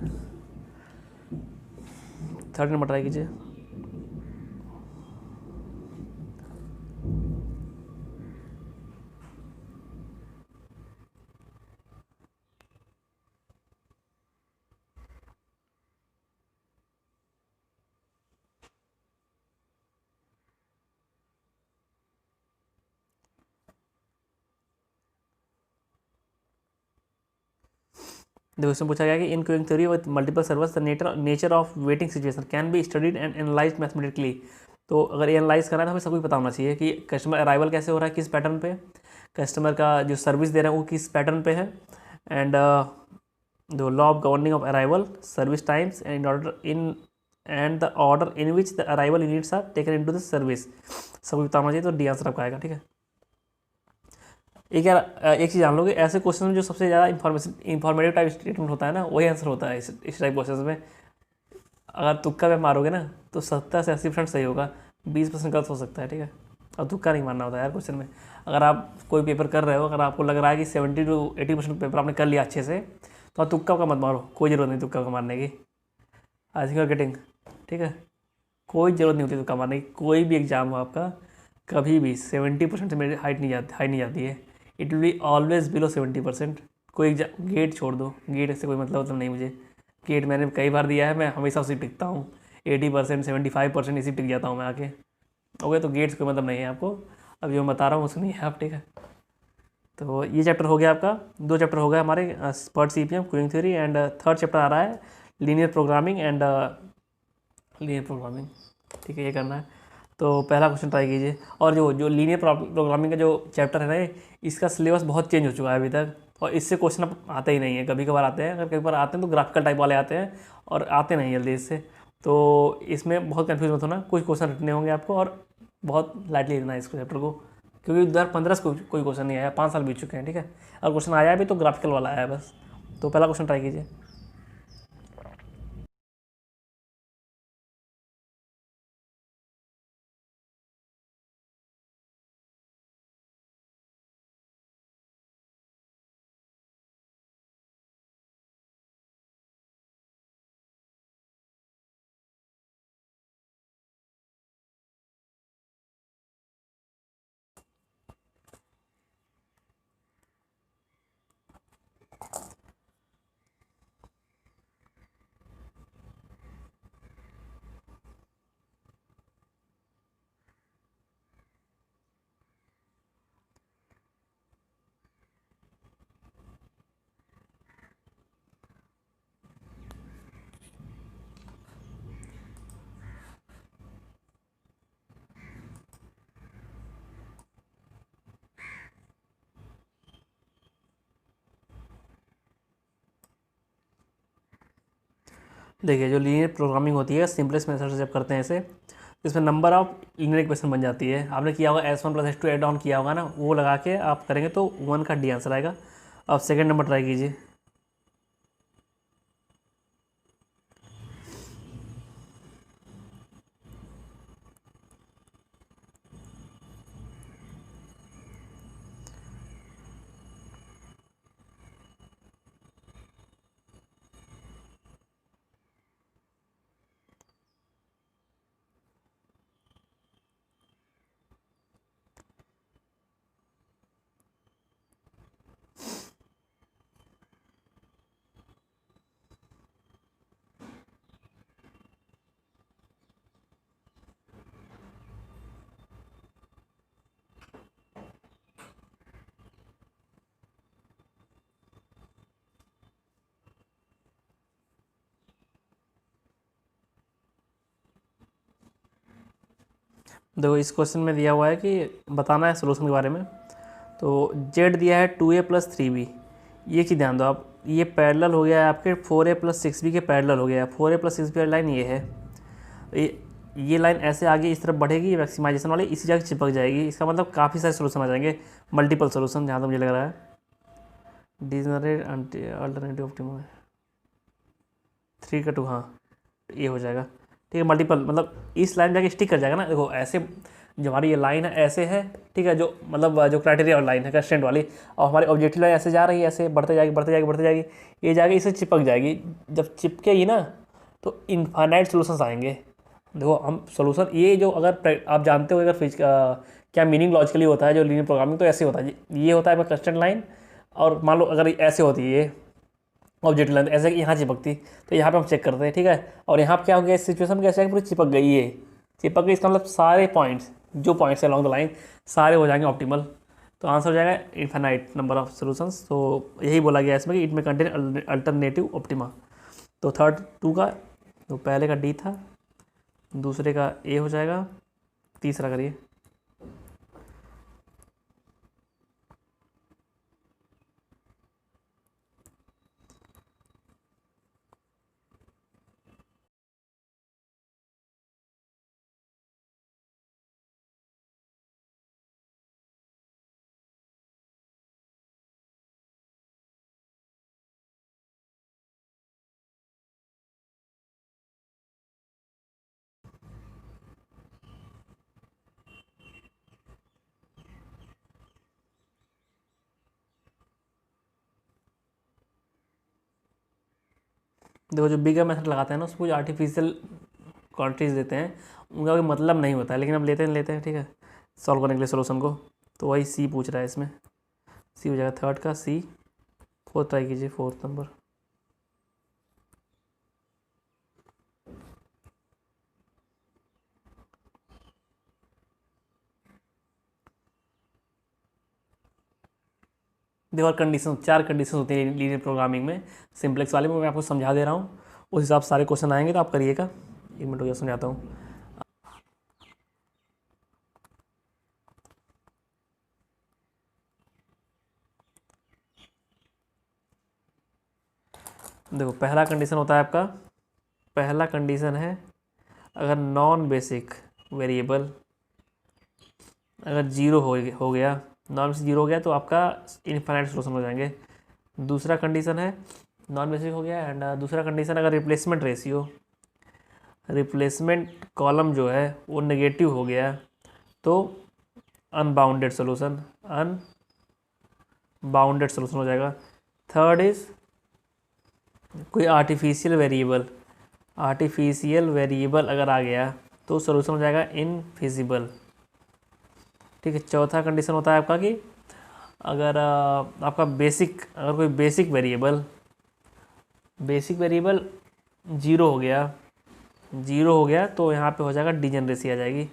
थर्ड नंबर ट्राई कीजिए। देखो इसमें पूछा गया कि in queuing theory with multiple servers the nature of waiting situation can be studied and analyse mathematically. तो अगर एनालाइज करना है तो हमें सब कुछ पता होना चाहिए कि कस्टमर अराइवल कैसे हो रहा है, किस पैटर्न पे, कस्टमर का जो सर्विस दे रहा है वो किस पैटर्न पे है, and the law of governing of arrival, service times, and the order in which the arrival units are taken into the service, सब कुछ बताना चाहिए। तो डी आंसर आपका आएगा। ठीक है, एक यार एक चीज़ जान लोगे, ऐसे क्वेश्चन में जो सबसे ज़्यादा इंफॉर्मेटिव टाइप स्टेटमेंट होता है ना, वही आंसर होता है इस टाइप क्वेश्चन में। अगर तुक्का पे मारोगे ना तो 70 से 80% सही होगा, 20% गलत हो सकता है। ठीक है, और तुक्का नहीं मारना होता है यार क्वेश्चन में। अगर आप कोई पेपर कर रहे हो, अगर आपको लग रहा है कि 70 to 80% पेपर आपने कर लिया अच्छे से, तो आप तुक्का का मत मारो, कोई ज़रूरत नहीं तुक्का का मारने की। I think getting. ठीक है, कोई ज़रूरत नहीं होती तुक्का मारने की। कोई भी एग्जाम हो आपका, कभी भी 70% से मेरी हाई नहीं जाती है। It will be always below 70%। कोई एग्जाम गेट छोड़ दो, गेट से कोई मतलब नहीं मुझे। गेट मैंने कई बार दिया है, मैं हमेशा उसी टिकता हूँ। 80% 75% इसी टिक जाता हूँ मैं आके। ओके, तो गेट से कोई मतलब नहीं है आपको। अब जो मैं बता रहा हूँ उसको नहीं है आप। ठीक है, तो ये चैप्टर हो गया आपका, 2 चैप्टर हो गए हमारे, PERT CPM, queuing theory, and third chapter आ रहा है linear programming and linear programming. ठीक है, ये करना है। तो पहला क्वेश्चन ट्राई कीजिए। और जो लीनियर प्रोग्रामिंग का जो चैप्टर है ना, इसका सिलेबस बहुत चेंज हो चुका है अभी तक, और इससे क्वेश्चन अब आते ही नहीं है। कभी कभार आते हैं, अगर कभी बार आते हैं तो ग्राफिकल टाइप वाले आते हैं, और आते नहीं जल्दी इससे। तो इसमें बहुत कन्फ्यूज मत होना, कुछ क्वेश्चन रटने होंगे आपको, और बहुत लाइटली लेना है इस चैप्टर को, क्योंकि 2015 से कोई क्वेश्चन नहीं आया, 5 साल बीत चुके हैं। ठीक है, और क्वेश्चन आया भी तो ग्राफिकल वाला आया है बस। तो पहला क्वेश्चन ट्राई कीजिए। देखिए, जो लीनियर प्रोग्रामिंग होती है सिंपलेस्ट मेथड से जब करते हैं इसे, तो इसमें नंबर ऑफ लीनियर इक्वेशन बन जाती है। आपने किया होगा S1 + S2 एड ऑन किया होगा ना, वो लगा के आप करेंगे तो 1 का डी आंसर आएगा। अब सेकंड नंबर ट्राई कीजिए। देखो, इस क्वेश्चन में दिया हुआ है कि बताना है सोल्यूशन के बारे में। तो जेड दिया है 2a + 3b। ये चीज़ ध्यान दो आप, ये पैरेलल हो गया है आपके 4a + 6b के पैरेलल हो गया है। 4a + 6b वाली लाइन ये है, ये लाइन ऐसे आगे इस तरफ बढ़ेगी, मैक्सिमाइजेशन वाली इसी जगह चिपक जाएगी। इसका मतलब काफ़ी सारे सोल्यूशन आ जाएंगे, मल्टीपल सोल्यूशन, जहाँ तक मुझे लग रहा है। डिजनरेट अल्टरनेटिव ऑप्टिमम 3 का 2, हाँ ये हो जाएगा। ठीक है, मल्टीपल मतलब इस लाइन जाके स्टिक कर जाएगा ना। देखो ऐसे जो हमारी ये लाइन है ऐसे है, ठीक है, जो मतलब जो क्राइटेरिया लाइन है कंस्ट्रेंट वाली, और हमारी ऑब्जेक्टिव लाइन ऐसे जा रही है, ऐसे बढ़ते जाएगी बढ़ते जाएगी बढ़ते जाएगी, ये जाएगी इससे चिपक जाएगी। जब चिपकेगी ना तो इनफाइनाइट सॉल्यूशंस आएंगे। देखो हम सॉल्यूशन, ये जो अगर आप जानते हो अगर क्या मीनिंग लॉजिकली होता है जो लीनियर प्रोग्रामिंग, तो ऐसे होता है, ये होता है कंस्ट्रेंट लाइन, और मान लो अगर ऐसे होती है ये ऑब्जेक्ट लाइन, ऐसे कि यहाँ चिपकती, तो यहाँ पे हम चेक करते हैं, ठीक है। और यहाँ पे क्या हो गया, इस सिचुएशन में कैसे है, पूरी चिपक गई है, चिपक गई, इसका मतलब सारे पॉइंट्स, जो पॉइंट्स है अलॉन्ग द लाइन, सारे हो जाएंगे ऑप्टिमल। तो आंसर हो जाएगा इनफाइनाइट नंबर ऑफ सॉल्यूशंस। तो यही बोला गया इसमें कि इट में कंटेन अल्टरनेटिव ऑप्टिमा। तो थर्ड टू का, तो पहले का डी था, दूसरे का ए हो जाएगा, तीसरा करिए। देखो जो बिगर मेथड लगाते हैं ना, उसको आर्टिफिशियल क्वांटिटीज देते हैं, उनका कोई मतलब नहीं होता है, लेकिन अब लेते हैं, ठीक है, सॉल्व करने के लिए सोल्यूशन को। तो वही सी पूछ रहा है इसमें, सी हो जाएगा थर्ड का सी। फोर्थ ट्राई कीजिए, फोर्थ नंबर। देखो कंडीशन, 4 कंडीशन होती है लीनियर प्रोग्रामिंग में, सिंप्लेक्स वाले में मैं आपको समझा दे रहा हूँ, उस हिसाब से सारे क्वेश्चन आएंगे, तो आप करिएगा। 1 मिनट हो गया, समझाता हूँ। देखो पहला कंडीशन होता है आपका, पहला कंडीशन है अगर नॉन बेसिक वेरिएबल अगर जीरो हो गया, नॉन बेसिक जीरो हो गया, तो आपका इनफाइनाइट सोल्यूशन हो जाएंगे। दूसरा कंडीशन है नॉन बेसिक हो गया, एंड दूसरा कंडीशन अगर रिप्लेसमेंट रेशियो, रिप्लेसमेंट कॉलम जो है वो नेगेटिव हो गया, तो अनबाउंडेड सोल्यूशन, अनबाउंडेड सोल्यूशन हो जाएगा। थर्ड इज कोई आर्टिफिशियल वेरिएबल अगर आ गया, तो सोल्यूशन हो जाएगा इनफिजिबल, ठीक है। चौथा कंडीशन होता है आपका कि अगर आपका अगर कोई बेसिक वेरिएबल जीरो हो गया, तो यहाँ पे हो जाएगा डिजेनरेसी आ जाएगी,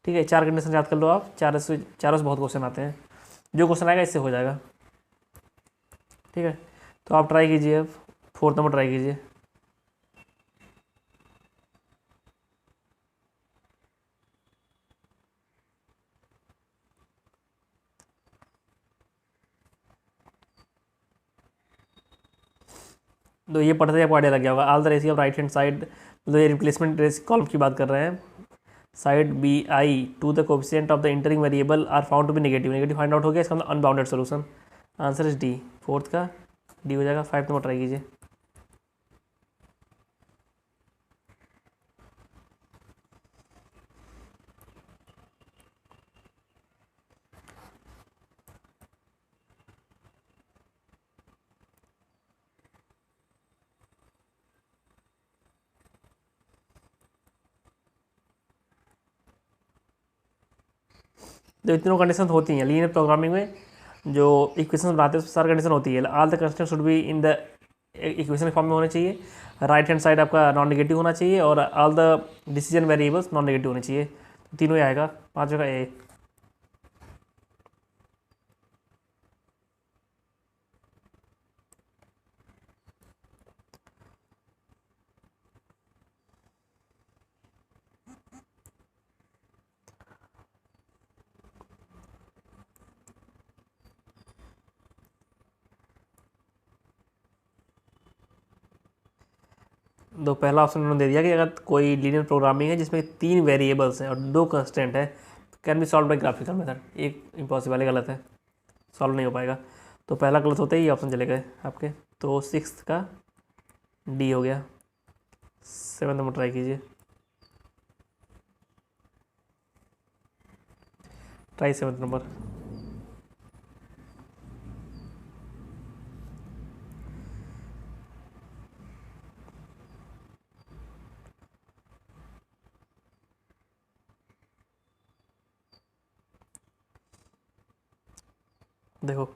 ठीक है। 4 कंडीशन याद कर लो आप, चारों से बहुत क्वेश्चन आते हैं, जो क्वेश्चन आएगा इससे हो जाएगा, ठीक है। तो आप ट्राई कीजिए, अब फोर्थ नंबर ट्राई कीजिए। तो ये पढ़ते ही आपको आइडिया लग गया होगा, all the ratio of right hand side, मतलब ये रिप्लेसमेंट रेस कॉलम की बात कर रहे हैं, side B I to the coefficient of the entering variable are found to be negative find out हो गया, इसका मतलब unbounded solution. Answer is D, fourth का डी हो जाएगा। 5 नंबर ट्राई कीजिए। तो तीनों कंडीशन होती हैं लीनियर प्रोग्रामिंग में, जो इक्वेशन बनाते हैं उसमें सारी कंडीशन होती है। All the construct should be in the equation form में होने चाहिए, राइट हैंड साइड आपका नॉन नेगेटिव होना चाहिए, और all the decision variables non negative होने चाहिए, तीनों ही आएगा। 5 का ए। तो पहला ऑप्शन उन्होंने दे दिया कि अगर कोई लीनियर प्रोग्रामिंग है जिसमें 3 वेरिएबल्स हैं और 2 कंस्टेंट है, can be solve by graphical method, एक इम्पॉसिबल है, गलत है, सॉल्व नहीं हो पाएगा। तो पहला गलत होते ही ऑप्शन चले गए आपके, तो 6 का डी हो गया। 7 नंबर ट्राई कीजिए, ट्राई 7 नंबर। देखो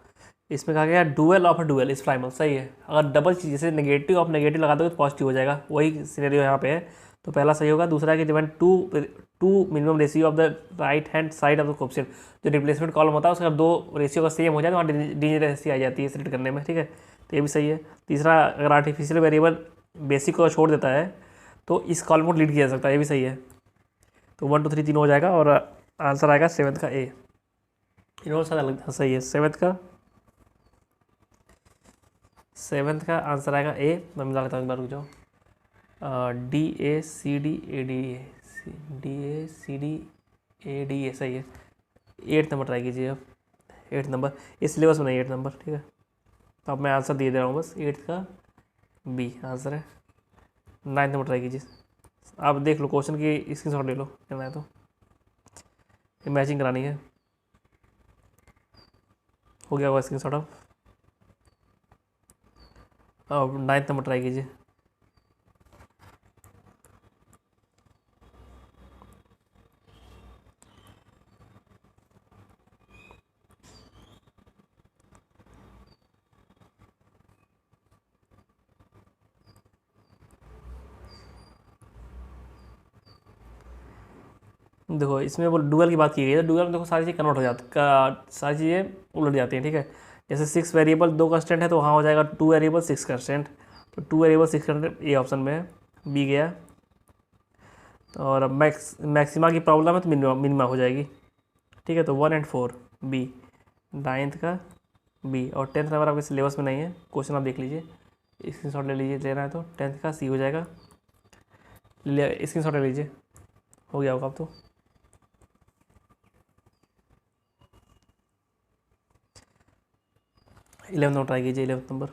इसमें कहा गया dual of dual is primal, सही है। अगर डबल चीज जैसे नेगेटिव ऑफ नेगेटिव लगा दोगे तो पॉजिटिव हो जाएगा, वही सिनेरियो यहाँ पे है। तो पहला सही होगा। दूसरा है कि depend to to minimum ratio of the right hand side of the coefficient, जो रिप्लेसमेंट कॉलम होता है उसका दो रेशियो का सेम हो जाए तो वहाँ डिजेनरेसी आ जाती है सिलेक्ट करने में, ठीक है। तो ये भी सही है। तीसरा, अगर आर्टिफिशियल वेरिएबल बेसिक को छोड़ देता है तो इस कॉलम को डिलीट किया जा सकता है, ये भी सही है। तो 1 2 3 तीनों हो जाएगा और आंसर आएगा 7th का ए। इन्होंने साथ अलग सही है। 7th का आंसर आएगा ए। मैं मिला लेता हूँ, एक बार रुक जाओ। DACDAD सही है। 8 नंबर ट्राई कीजिए अब। 8 नंबर इस सिलेबस में नहीं, 8 नंबर, ठीक है। तो अब मैं आंसर दे रहा हूँ बस, 8 का बी आंसर है। 9 नंबर ट्राई कीजिए। आप देख लो क्वेश्चन की स्क्रीनशॉट ले लो, करना है तो मैचिंग करानी है। हो गया होगा स्क्रीनशॉट अब 9th नंबर ट्राई कीजिए। देखो इसमें वो डुअल की बात की गई है, तो डुअल में देखो सारी चीज़ कन्वर्ट हो जाती सारी चीज़ें उलट जाती हैं, ठीक है। जैसे 6 वेरिएबल 2 कंस्टेंट है तो वहाँ हो जाएगा 2 वेरिएबल 6 कंस्टेंट। तो 2 वेरिएबल 6 कंस्टेंट ये ऑप्शन में है, बी गया। और मैक्सिमा की प्रॉब्लम है तो मिनिमा हो जाएगी, ठीक है। तो 1 और 4 बी। 9th का बी। और 10th नंबर आपके सिलेबस में नहीं है, क्वेश्चन आप देख लीजिए, स्क्रीनशॉट ले लीजिए, लेना है तो 10th का सी हो जाएगा। स्क्रीनशॉट ले लीजिए, हो गया होगा अब तो। 11th नंबर ट्राई कीजिए, 11th नंबर।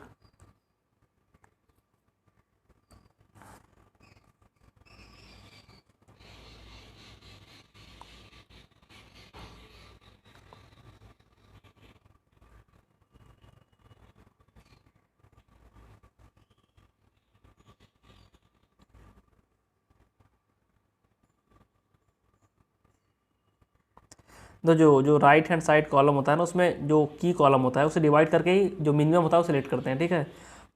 तो जो जो राइट हैंड साइड कॉलम होता है ना, उसमें जो की कॉलम होता है उसे डिवाइड करके ही जो मिनिमम होता है उसे सिलेक्ट करते हैं, ठीक है।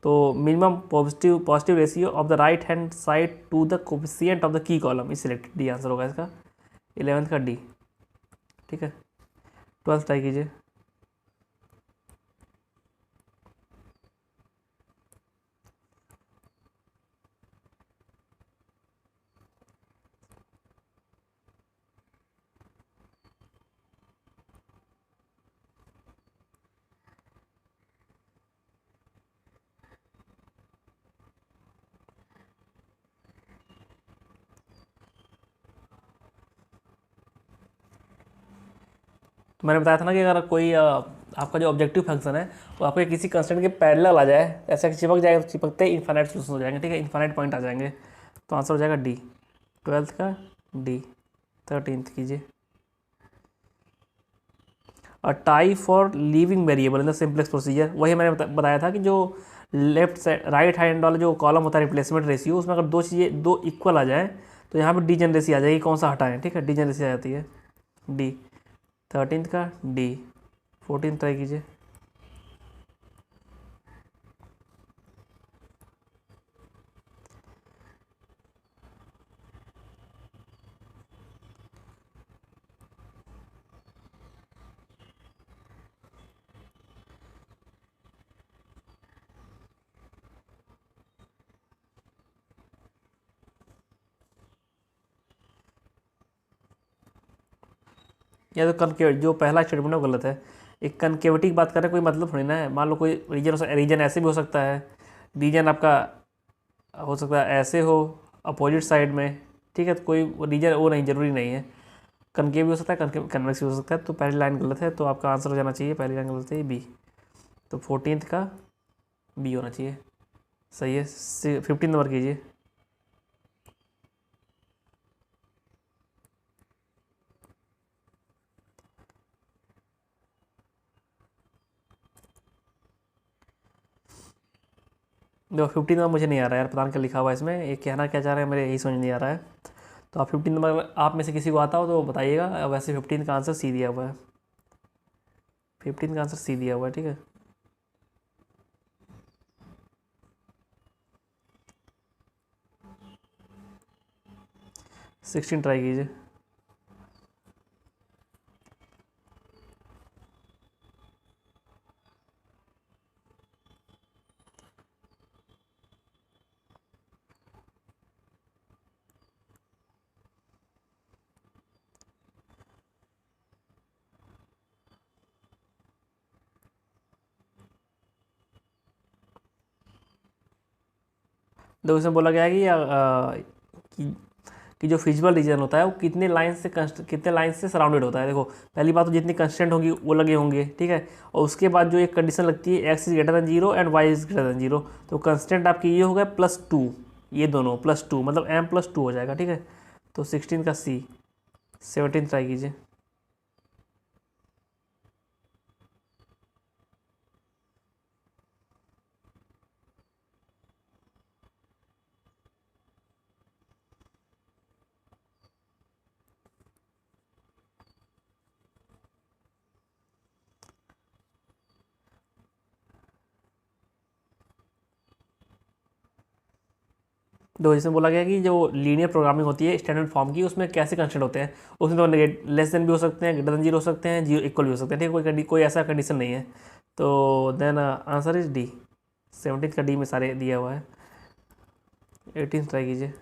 तो minimum positive ratio of the right hand side to the coefficient of the key column is select, D answer होगा इसका। 11th का डी, ठीक है। 12th ट्राई कीजिए। तो मैंने बताया था ना कि अगर कोई आपका जो ऑब्जेक्टिव फंक्शन है वो आपके किसी कंस्टेंट के पैरेलल आ जाए, ऐसे चिपक जाए, तो चिपकते ही इन्फाइनाइट सोल्यूशन हो जाएंगे, ठीक है। इन्फाइनाइट पॉइंट आ जाएंगे। तो आंसर हो जाएगा डी। 12th का डी। 13th कीजिए। A tie for leaving variable in the simplex procedure, वही मैंने बताया था कि जो लेफ्ट साइड राइट हैंड वाला जो कॉलम होता है रिप्लेसमेंट रेशियो, उसमें अगर दो चीज़ें दो इक्वल आ जाए तो यहाँ पे डीजेनरेसी आ जाएगी, कौन सा हटाएं, ठीक है। डीजेनरेसी आ जाती है, डी। 13th का डी। 14th ट्राई कीजिए। या तो कनकेव जो पहला स्टेटमेंट है वो गलत है। एक कनकेविटी की बात कर रहे हैं, कोई मतलब थोड़ी ना है। मान लो कोई रीजन ऐसे भी हो सकता है, रीजन आपका हो सकता है ऐसे हो अपोजिट साइड में, ठीक है। तो कोई रीजन वो नहीं, जरूरी नहीं है। कनकेव भी हो सकता है, कन्वेक्स भी हो सकता है। तो पहली लाइन गलत है, तो आपका आंसर हो जाना चाहिए, पहली लाइन गलत है, बी। तो 14th का बी होना चाहिए, सही है। 15 नंबर कीजिए। देखो 15 नंबर मुझे नहीं आ रहा है यार, पता नहीं क्या लिखा हुआ है इसमें, ये कहना क्या चाह रहे हैं मेरे यही समझ नहीं आ रहा है। तो आप 15 नंबर आप में से किसी को आता हो तो बताइएगा। वैसे 15 का आंसर सी दिया हुआ है। 15 का आंसर सी दिया हुआ है, ठीक है। 16 ट्राई कीजिए। देखो इसमें बोला गया है कि कि जो फिजिबल रीजन होता है वो कितने लाइन से सराउंडेड होता है। देखो पहली बात तो जितनी कंस्टेंट होगी वो लगे होंगे, ठीक है। और उसके बाद जो एक कंडीशन लगती है X is greater than zero and Y is greater than zero, तो कंस्टेंट आपकी ये होगा +2, ये दोनों +2 मतलब m+2 हो जाएगा, ठीक है। तो 16 का सी। 17 ट्राई कीजिए। दो, जिसमें बोला गया कि जो लीनियर प्रोग्रामिंग होती है स्टैंडर्ड फॉर्म की, उसमें कैसे कंस्टेंट होते हैं। उसमें तो लेस देन भी हो सकते हैं, ग्रेटर देन जीरो हो सकते हैं, जीरो इक्वल भी हो सकते हैं, ठीक है। कोई ऐसा कंडीशन नहीं है। तो देन आंसर इज डी। 17 का डी में सारे दिया हुआ है। 18 ट्राई कीजिए।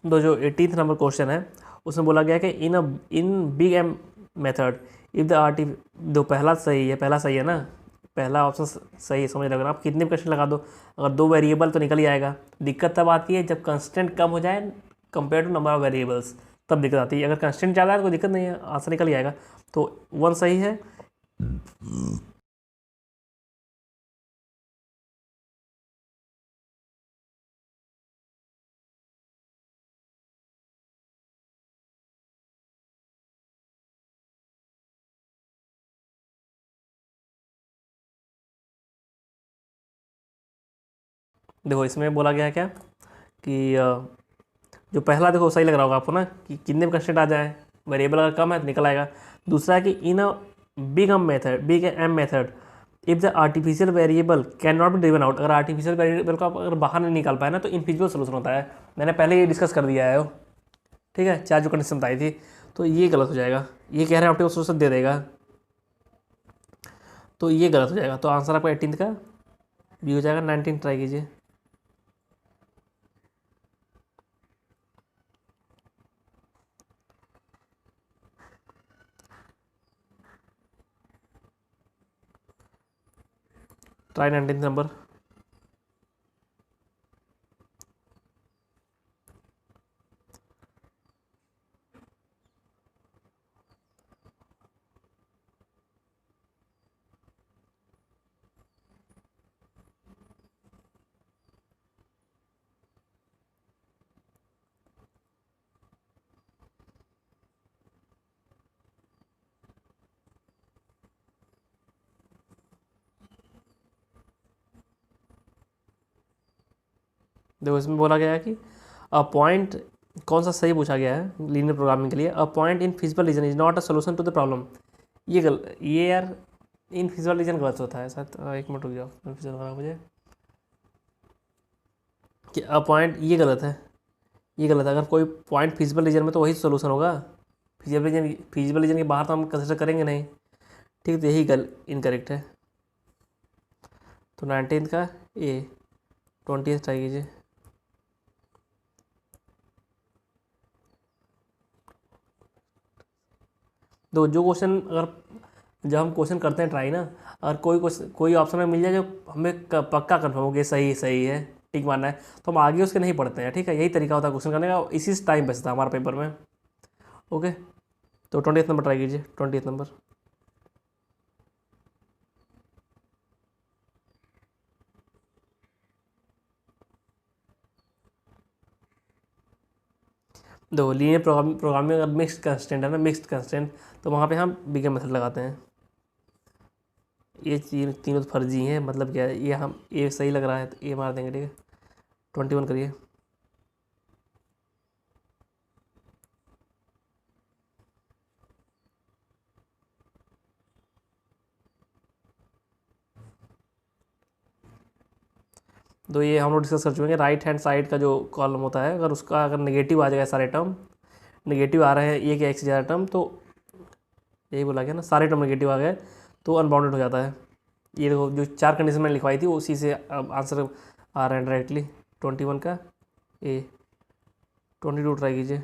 दो, जो 18th नंबर क्वेश्चन है उसमें बोला गया कि in big M method if the arti दो, पहला सही है, पहला सही है ना, पहला ऑप्शन सही है, समझ रहे हो। आप कितने भी क्वेश्चन लगा दो, अगर दो वेरिएबल तो निकल ही आएगा। दिक्कत तब आती है जब कंस्टेंट कम हो जाए compare to number of variables, तब दिक्कत आती है। अगर कंस्टेंट ज़्यादा है तो कोई दिक्कत नहीं है, आंसर निकल ही आएगा। तो 1 सही है। देखो इसमें बोला गया है क्या कि जो पहला देखो सही लग रहा होगा आपको ना, कि कितने में कंस्टेंट आ जाए, वेरिएबल अगर कम है तो निकल आएगा। दूसरा है कि in a big M method if the artificial variable can not be driven out, अगर आर्टिफिशियल वेरिएबल को आप अगर बाहर नहीं निकाल पाए ना तो इनफिजिबल सोल्यूशन होता है। मैंने पहले ये डिस्कस कर दिया है, ठीक है, चार जो कंडीशन बताई थी। तो ये गलत हो जाएगा, ये कह रहे हैं ऑप्टिमल सोल्यूशन दे देगा, तो ये गलत हो जाएगा। तो आंसर आपका 18 का बी हो जाएगा। 19 ट्राई कीजिए। Try 19 number. देखो इसमें बोला गया है कि अ पॉइंट, कौन सा सही पूछा गया है लीनियर प्रोग्रामिंग के लिए। A point in feasible region is not a solution to the problem. ये यार इन फिजिबल रीजन गलत होता है शायद। एक मिनट रुक जाओ, कंफ्यूजन हो रहा है मुझे कि अ पॉइंट, ये गलत है, ये गलत है। अगर कोई पॉइंट फिजिबल रीजन में तो वही सोल्यूशन होगा। फिजिबल रीजन के बाहर तो हम कंसिडर करेंगे नहीं, ठीक है। तो यही इनकरेक्ट है। तो 19 का ए। 20 ट्राई कीजिए। दो, जो क्वेश्चन अगर जब हम क्वेश्चन करते हैं ट्राई ना, अगर कोई ऑप्शन में मिल जाए जो हमें पक्का कन्फर्म हो गया सही सही है, ठीक मानना है, तो हम आगे उसके नहीं पढ़ते हैं, ठीक है। यही तरीका होता है क्वेश्चन करने का, इसी टाइम बचता है हमारे पेपर में। ओके, तो 20th नंबर ट्राई कीजिए, 20th नंबर। देखो लीनियर प्रोग्रामिंग अगर मिक्स्ड कंस्टेंट है ना, मिक्स्ड कंस्टेंट, तो वहाँ पे हम बिगर मेथड लगाते हैं। ये तीनों तो फर्जी हैं, मतलब क्या है, ये हम ये सही लग रहा है तो ये मार देंगे, ठीक है। 21 करिए। तो ये हम लोग डिस्कस कर चुके हैं, राइट हैंड साइड का जो कॉलम होता है, अगर उसका अगर नेगेटिव आ जाएगा, सारे टर्म नेगेटिव आ रहे हैं, एक या एक से ज़्यादा टर्म, तो यही बोला गया ना, सारे टर्म नेगेटिव आ गए तो अनबाउंडेड हो जाता है। ये देखो जो 4 कंडीशन मैंने लिखवाई थी उसी से अब आंसर आ रहा है डायरेक्टली। 21 का ए। 22 ट्राई कीजिए।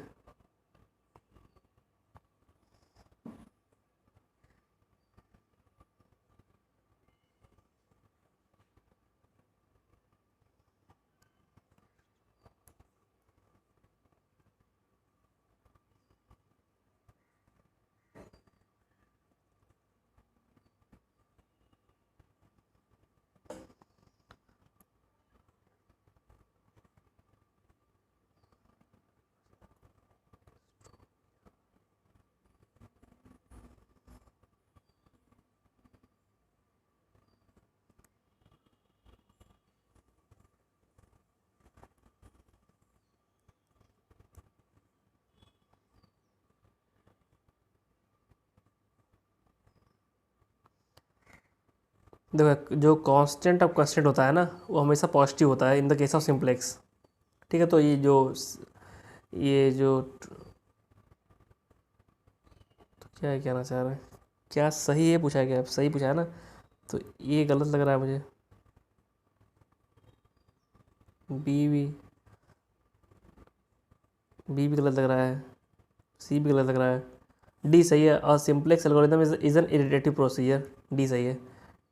देखो जो कांस्टेंट ऑफ कंस्टेंट होता है ना, वो हमेशा पॉजिटिव होता है in the case of simplex, ठीक है। तो ये जो क्या कहना चाह रहे हैं, क्या सही है पूछा है, क्या सही पूछा है ना, तो ये गलत लग रहा है मुझे। बी भी बी भी गलत लग रहा है, सी भी गलत लग रहा है, डी सही है। और simplex algorithm is an iterative procedure, D सही है,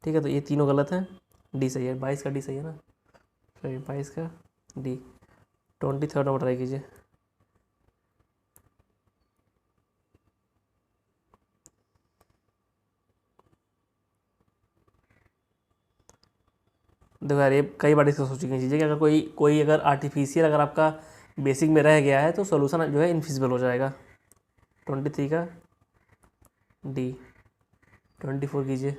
ठीक है। तो ये तीनों गलत हैं, डी सही है, 22 का डी सही है ना, सही 22 का डी। 23rd नंबर ट्राई कीजिए। देखो यार ये कई बार डिस्कस हो चुकी हैं चीज़ें कि अगर कोई कोई अगर आर्टिफिशियल अगर आपका बेसिक में रह गया है तो सोल्यूशन जो है इनफिजिबल हो जाएगा। 23 का डी। 24 कीजिए।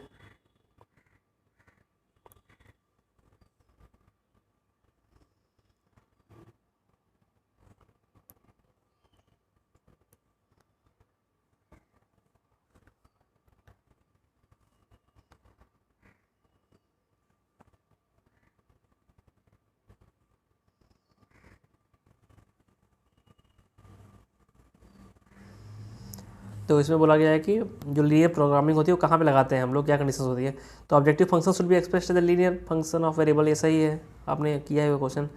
तो इसमें बोला गया है कि जो लीनियर प्रोग्रामिंग होती है वो कहाँ पे लगाते हैं हम लोग, क्या कंडीशन होती है। तो objective function should be expressed as the linear function of variable, ये सही है, आपने किया है वो question.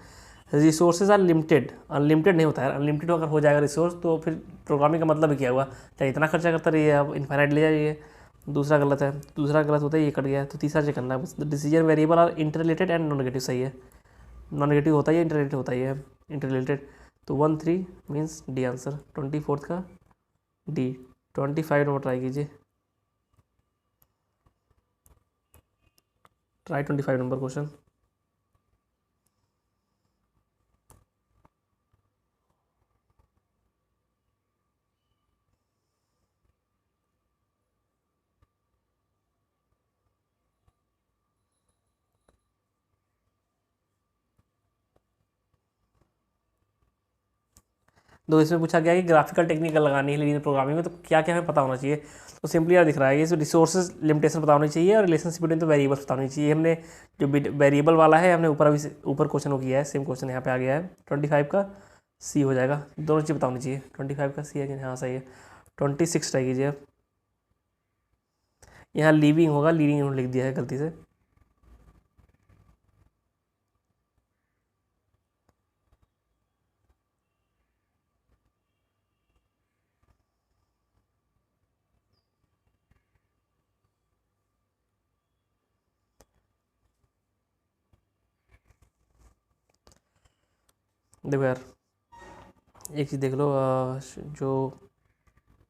Resources are limited, unlimited नहीं होता है, अनलिमिटेड अगर हो जाएगा रिसोर्स तो फिर प्रोग्रामिंग का मतलब ही क्या हुआ, चाहे इतना खर्चा करता रहिए आप, इन्फाइनाइट ले जाइए। दूसरा गलत है, दूसरा गलत होता है, ये कट गया है, तो तीसरा चेक करना है बस। Decision variable are interrelated and non negative, सही है। नॉन नेगेटिव होता है, इंटररिलेटेड होता है, इंटररिलेटेड। तो 1 3 मीन्स डी आंसर। 24 का डी। 25 नंबर ट्राई कीजिए, ट्राई 25 नंबर क्वेश्चन। तो इसमें पूछा गया कि ग्राफिकल टेक्निक लगानी है लीनियर प्रोग्रामिंग में तो क्या क्या हमें पता होना चाहिए। तो सिंपली यार दिख रहा है कि इसमें रिसोर्सेज लिमिटेशन पता होनी चाहिए और रिलेशनशिप बिटवीन द वेरिएबल्स पता होनी चाहिए। हमने जो वेरिएबल वाला है हमने ऊपर अभी ऊपर क्वेश्चन को किया है, सेम क्वेश्चन यहाँ पे आ गया है। 25 का सी हो जाएगा, दोनों चीज़ पता होनी चाहिए। 25 का सी है कि हाँ सही है। 26 ट्राई कीजिए अब। यहाँ लीविंग होगा, लीविंग लिख दिया है गलती से। देखो यार एक चीज़ देख लो, जो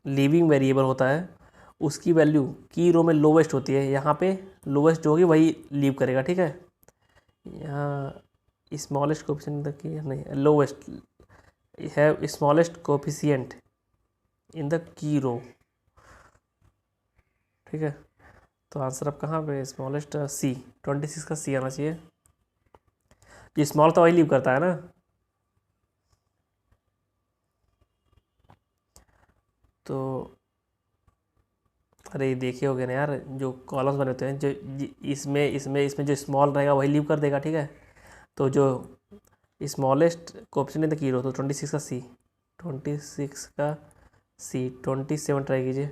लीविंग वेरिएबल होता है उसकी वैल्यू की रो में लोवेस्ट होती है, यहाँ पे लोवेस्ट जो होगी वही लीव करेगा, ठीक है। यहाँ स्मॉलेस्ट कोफिशिएंट की नहीं, लोवेस्ट है smallest coefficient in the key रो, ठीक है। तो आंसर अब कहाँ पे, स्मॉलेस्ट सी, 26 का सी आना चाहिए। ये स्मॉल तो वही लीव करता है ना। तो अरे देखे होगे ना यार, जो कॉलम्स बने होते हैं जो इसमें इसमें इसमें जो स्मॉल रहेगा वही लीव कर देगा, ठीक है। तो जो smallest coefficient in the key रो, तो 26 का सी, 26 का सी, 27 ट्राई कीजिए।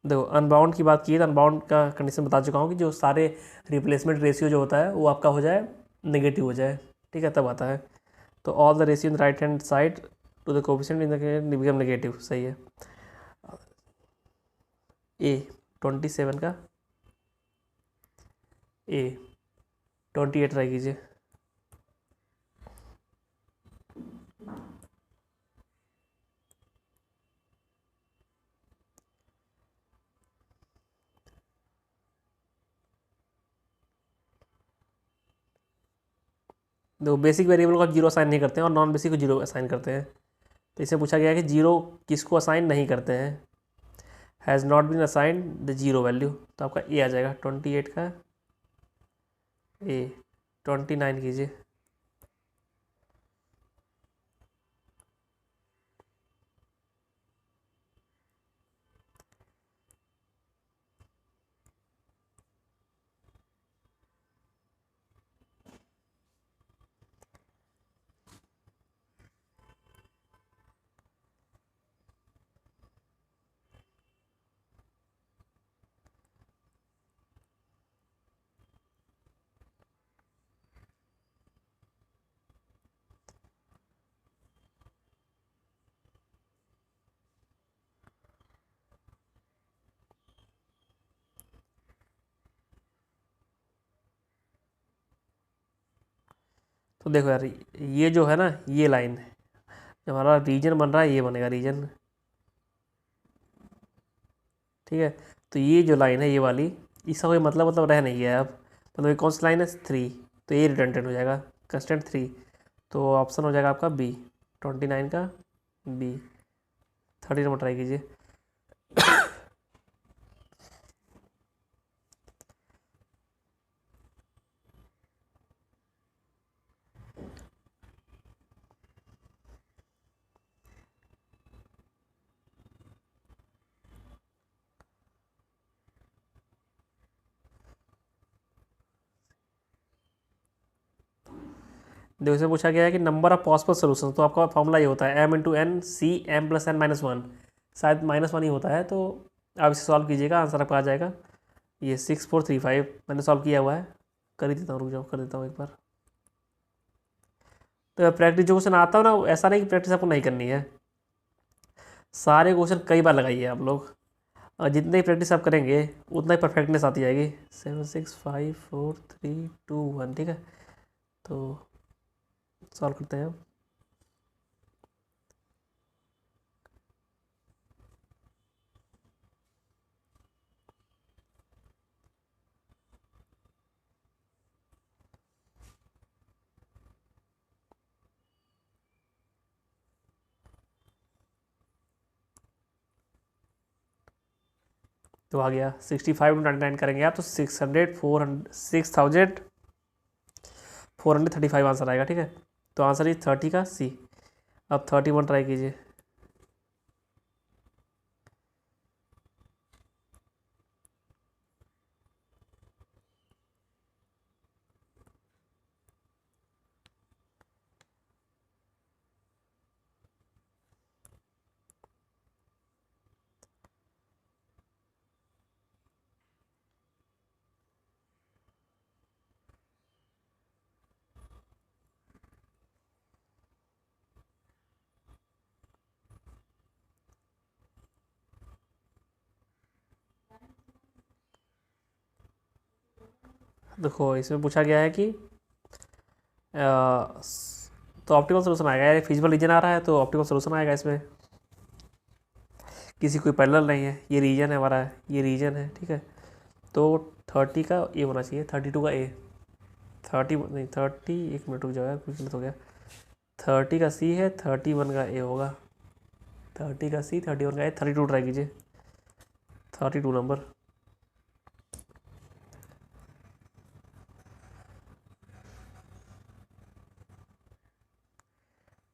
देखो अनबाउंड की बात की है तो अनबाउंड का कंडीशन बता चुका हूँ कि जो सारे रिप्लेसमेंट रेशियो जो होता है वो आपका हो जाए नेगेटिव हो जाए, ठीक है, तब आता है। तो all the ratio in the right hand side to the coefficient in the become negative, सही है। ए 27 का ए 28 ट्राई कीजिए। देखो बेसिक वेरिएबल को आप जीरो असाइन नहीं करते हैं और नॉन बेसिक को जीरो असाइन करते हैं। तो इससे पूछा गया है कि जीरो किसको असाइन नहीं करते हैं, has not been assigned the zero value, तो आपका ए आ जाएगा 28 का ए, 29 कीजिए। तो देखो यार ये जो है ना ये लाइन, जब हमारा रीजन बन रहा है ये बनेगा रीजन, ठीक है। तो ये जो लाइन है ये वाली, इसका कोई मतलब रह नहीं गया अब, मतलब ये कौन सी लाइन है, 3, तो ये रिडंडेंट हो जाएगा, कंस्टेंट 3। तो ऑप्शन हो जाएगा आपका बी, 29 का बी। 30 नंबर ट्राई कीजिए। देखो इसमें पूछा गया है कि नंबर ऑफ पॉसिबल सोल्यूशन, तो आपका फॉर्मूला ये होता है m × n c m + n - 1, शायद -1 ही होता है। तो आप इसे सॉल्व कीजिएगा, आंसर आपका आ जाएगा ये 6435, मैंने सॉल्व किया हुआ है, कर ही देता हूँ, रुक जाओ कर देता हूँ एक बार। तो प्रैक्टिस जो क्वेश्चन आता हो ना, ऐसा नहीं कि प्रैक्टिस आपको नहीं करनी है, सारे क्वेश्चन कई बार लगाइए आप लोग, और जितने ही प्रैक्टिस आप करेंगे उतना ही परफेक्टनेस आती जाएगी। 7654321, ठीक है। तो सॉल्व करते हैं अब। तो आ गया 65 × 99 करेंगे आप तो 6435 आंसर आएगा, ठीक है। तो आंसर इज 30 का सी। अब 31 ट्राई कीजिए। देखो इसमें पूछा गया है कि तो ऑप्टिमल सोल्यूशन आएगा, यार फिजिबल रीजन आ रहा है तो ऑप्टिमल सोल्यूशन आएगा इसमें। किसी कोई पैरेलल नहीं है, ये रीजन है हमारा, ये रीजन है, ठीक है। तो 30 का ए होना चाहिए, 32 का ए, 30 नहीं 30, एक मिनट रुक जाओ यार, कुछ गलत हो गया। 30 का सी है, 31 का ए होगा, 30 का सी, 31 का ए, 32 ट्राई कीजिए, 32 नंबर।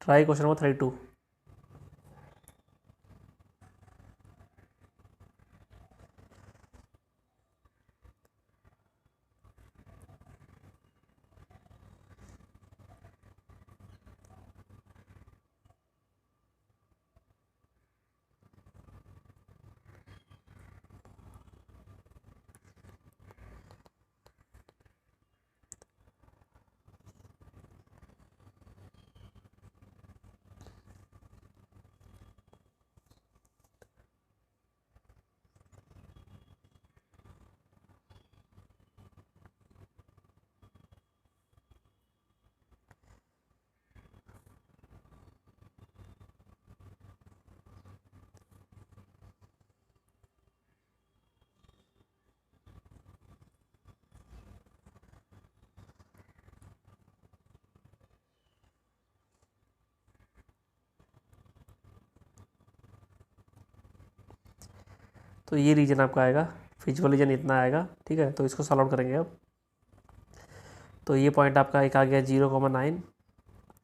Try question number 32। तो ये रीजन आपका आएगा, फिजिबल रीजन इतना आएगा, ठीक है। तो इसको सॉल्व आउट करेंगे अब। तो ये पॉइंट आपका एक आ गया 0,9,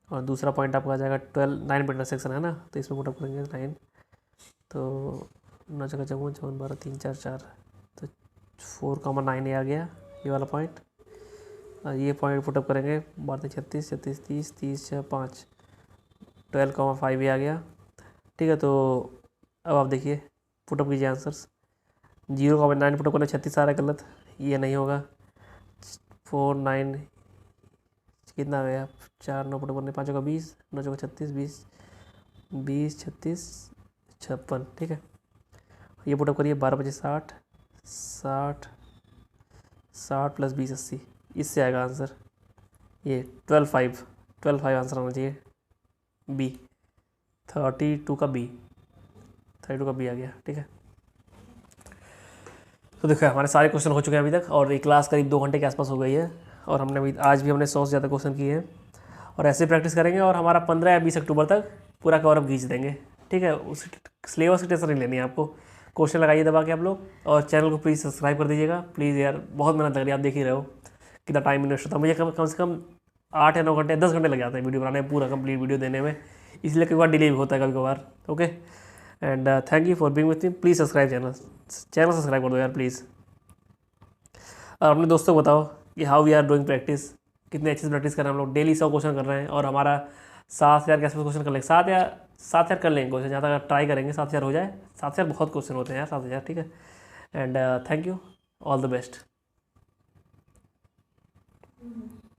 और दूसरा पॉइंट आपका आ जाएगा 12, 9 पॉइंट सेक्शन है ना, तो इसमें पुटअप करेंगे 9। तो 9 जगह 54, 54 12 3 4 4, तो 4,9 ये आ गया, ये वाला पॉइंट। और ये पॉइंट पुटअप करेंगे 12 36 36 30 30 6 5, 12,5 ये आ गया, ठीक है। तो अब आप देखिए, पुटअप कीजिए आंसर्स। 0,9 पुटअप करना 36 आ रहा है, गलत, ये नहीं होगा। 4 9 कितना आ गया, 4 9 पुटअप करने 5 का 20, 9 का 36, 20 20 36 56, ठीक है। ये पुटअप करिए 12 25 60 60 60 प्लस 20 80, इससे आएगा आंसर ये 12,5 आंसर आना चाहिए, बी 32 का बी, 32 का बी आ गया, ठीक है। तो देखो हमारे सारे क्वेश्चन हो चुके हैं अभी तक, और ये क्लास करीब 2 घंटे के आसपास हो गई है, और हमने अभी आज भी हमने 100 से ज़्यादा क्वेश्चन किए हैं, और ऐसे प्रैक्टिस करेंगे, और हमारा 15 या 20 अक्टूबर तक पूरा कवर अप खींच देंगे, ठीक है। उस सिलेबस की टेंशन नहीं लेनी है आपको। क्वेश्चन लगाइए दबा के आप लोग, और चैनल को प्लीज़ सब्सक्राइब कर दीजिएगा प्लीज़ यार, बहुत मेहनत लग रही है, आप देख ही रहे हो कितना टाइम इन्वेस्ट होता है मुझे, कम से कम 8 या 9 घंटे 10 घंटे लग जाते हैं वीडियो बनाने में, पूरा कंप्लीट वीडियो देने में, इसलिए कई बार डिले भी होता है कभी कभार। Okay, and thank you for being with me. Please subscribe channel subscribe कर दो यार प्लीज़। और अपने दोस्तों को बताओ कि how we are doing practice, कितने अच्छे से प्रैक्टिस कर रहे हैं हम लोग, डेली 100 क्वेश्चन कर रहे हैं, और हमारा 7,000 के आसपास क्वेश्चन कर लेंगे, 7,000 कर लेंगे क्वेश्चन, जहाँ तक ट्राई करेंगे 7,000 हो जाए। 7,000 बहुत क्वेश्चन होते हैं यार, 7,000, ठीक है। And thank you, all the best.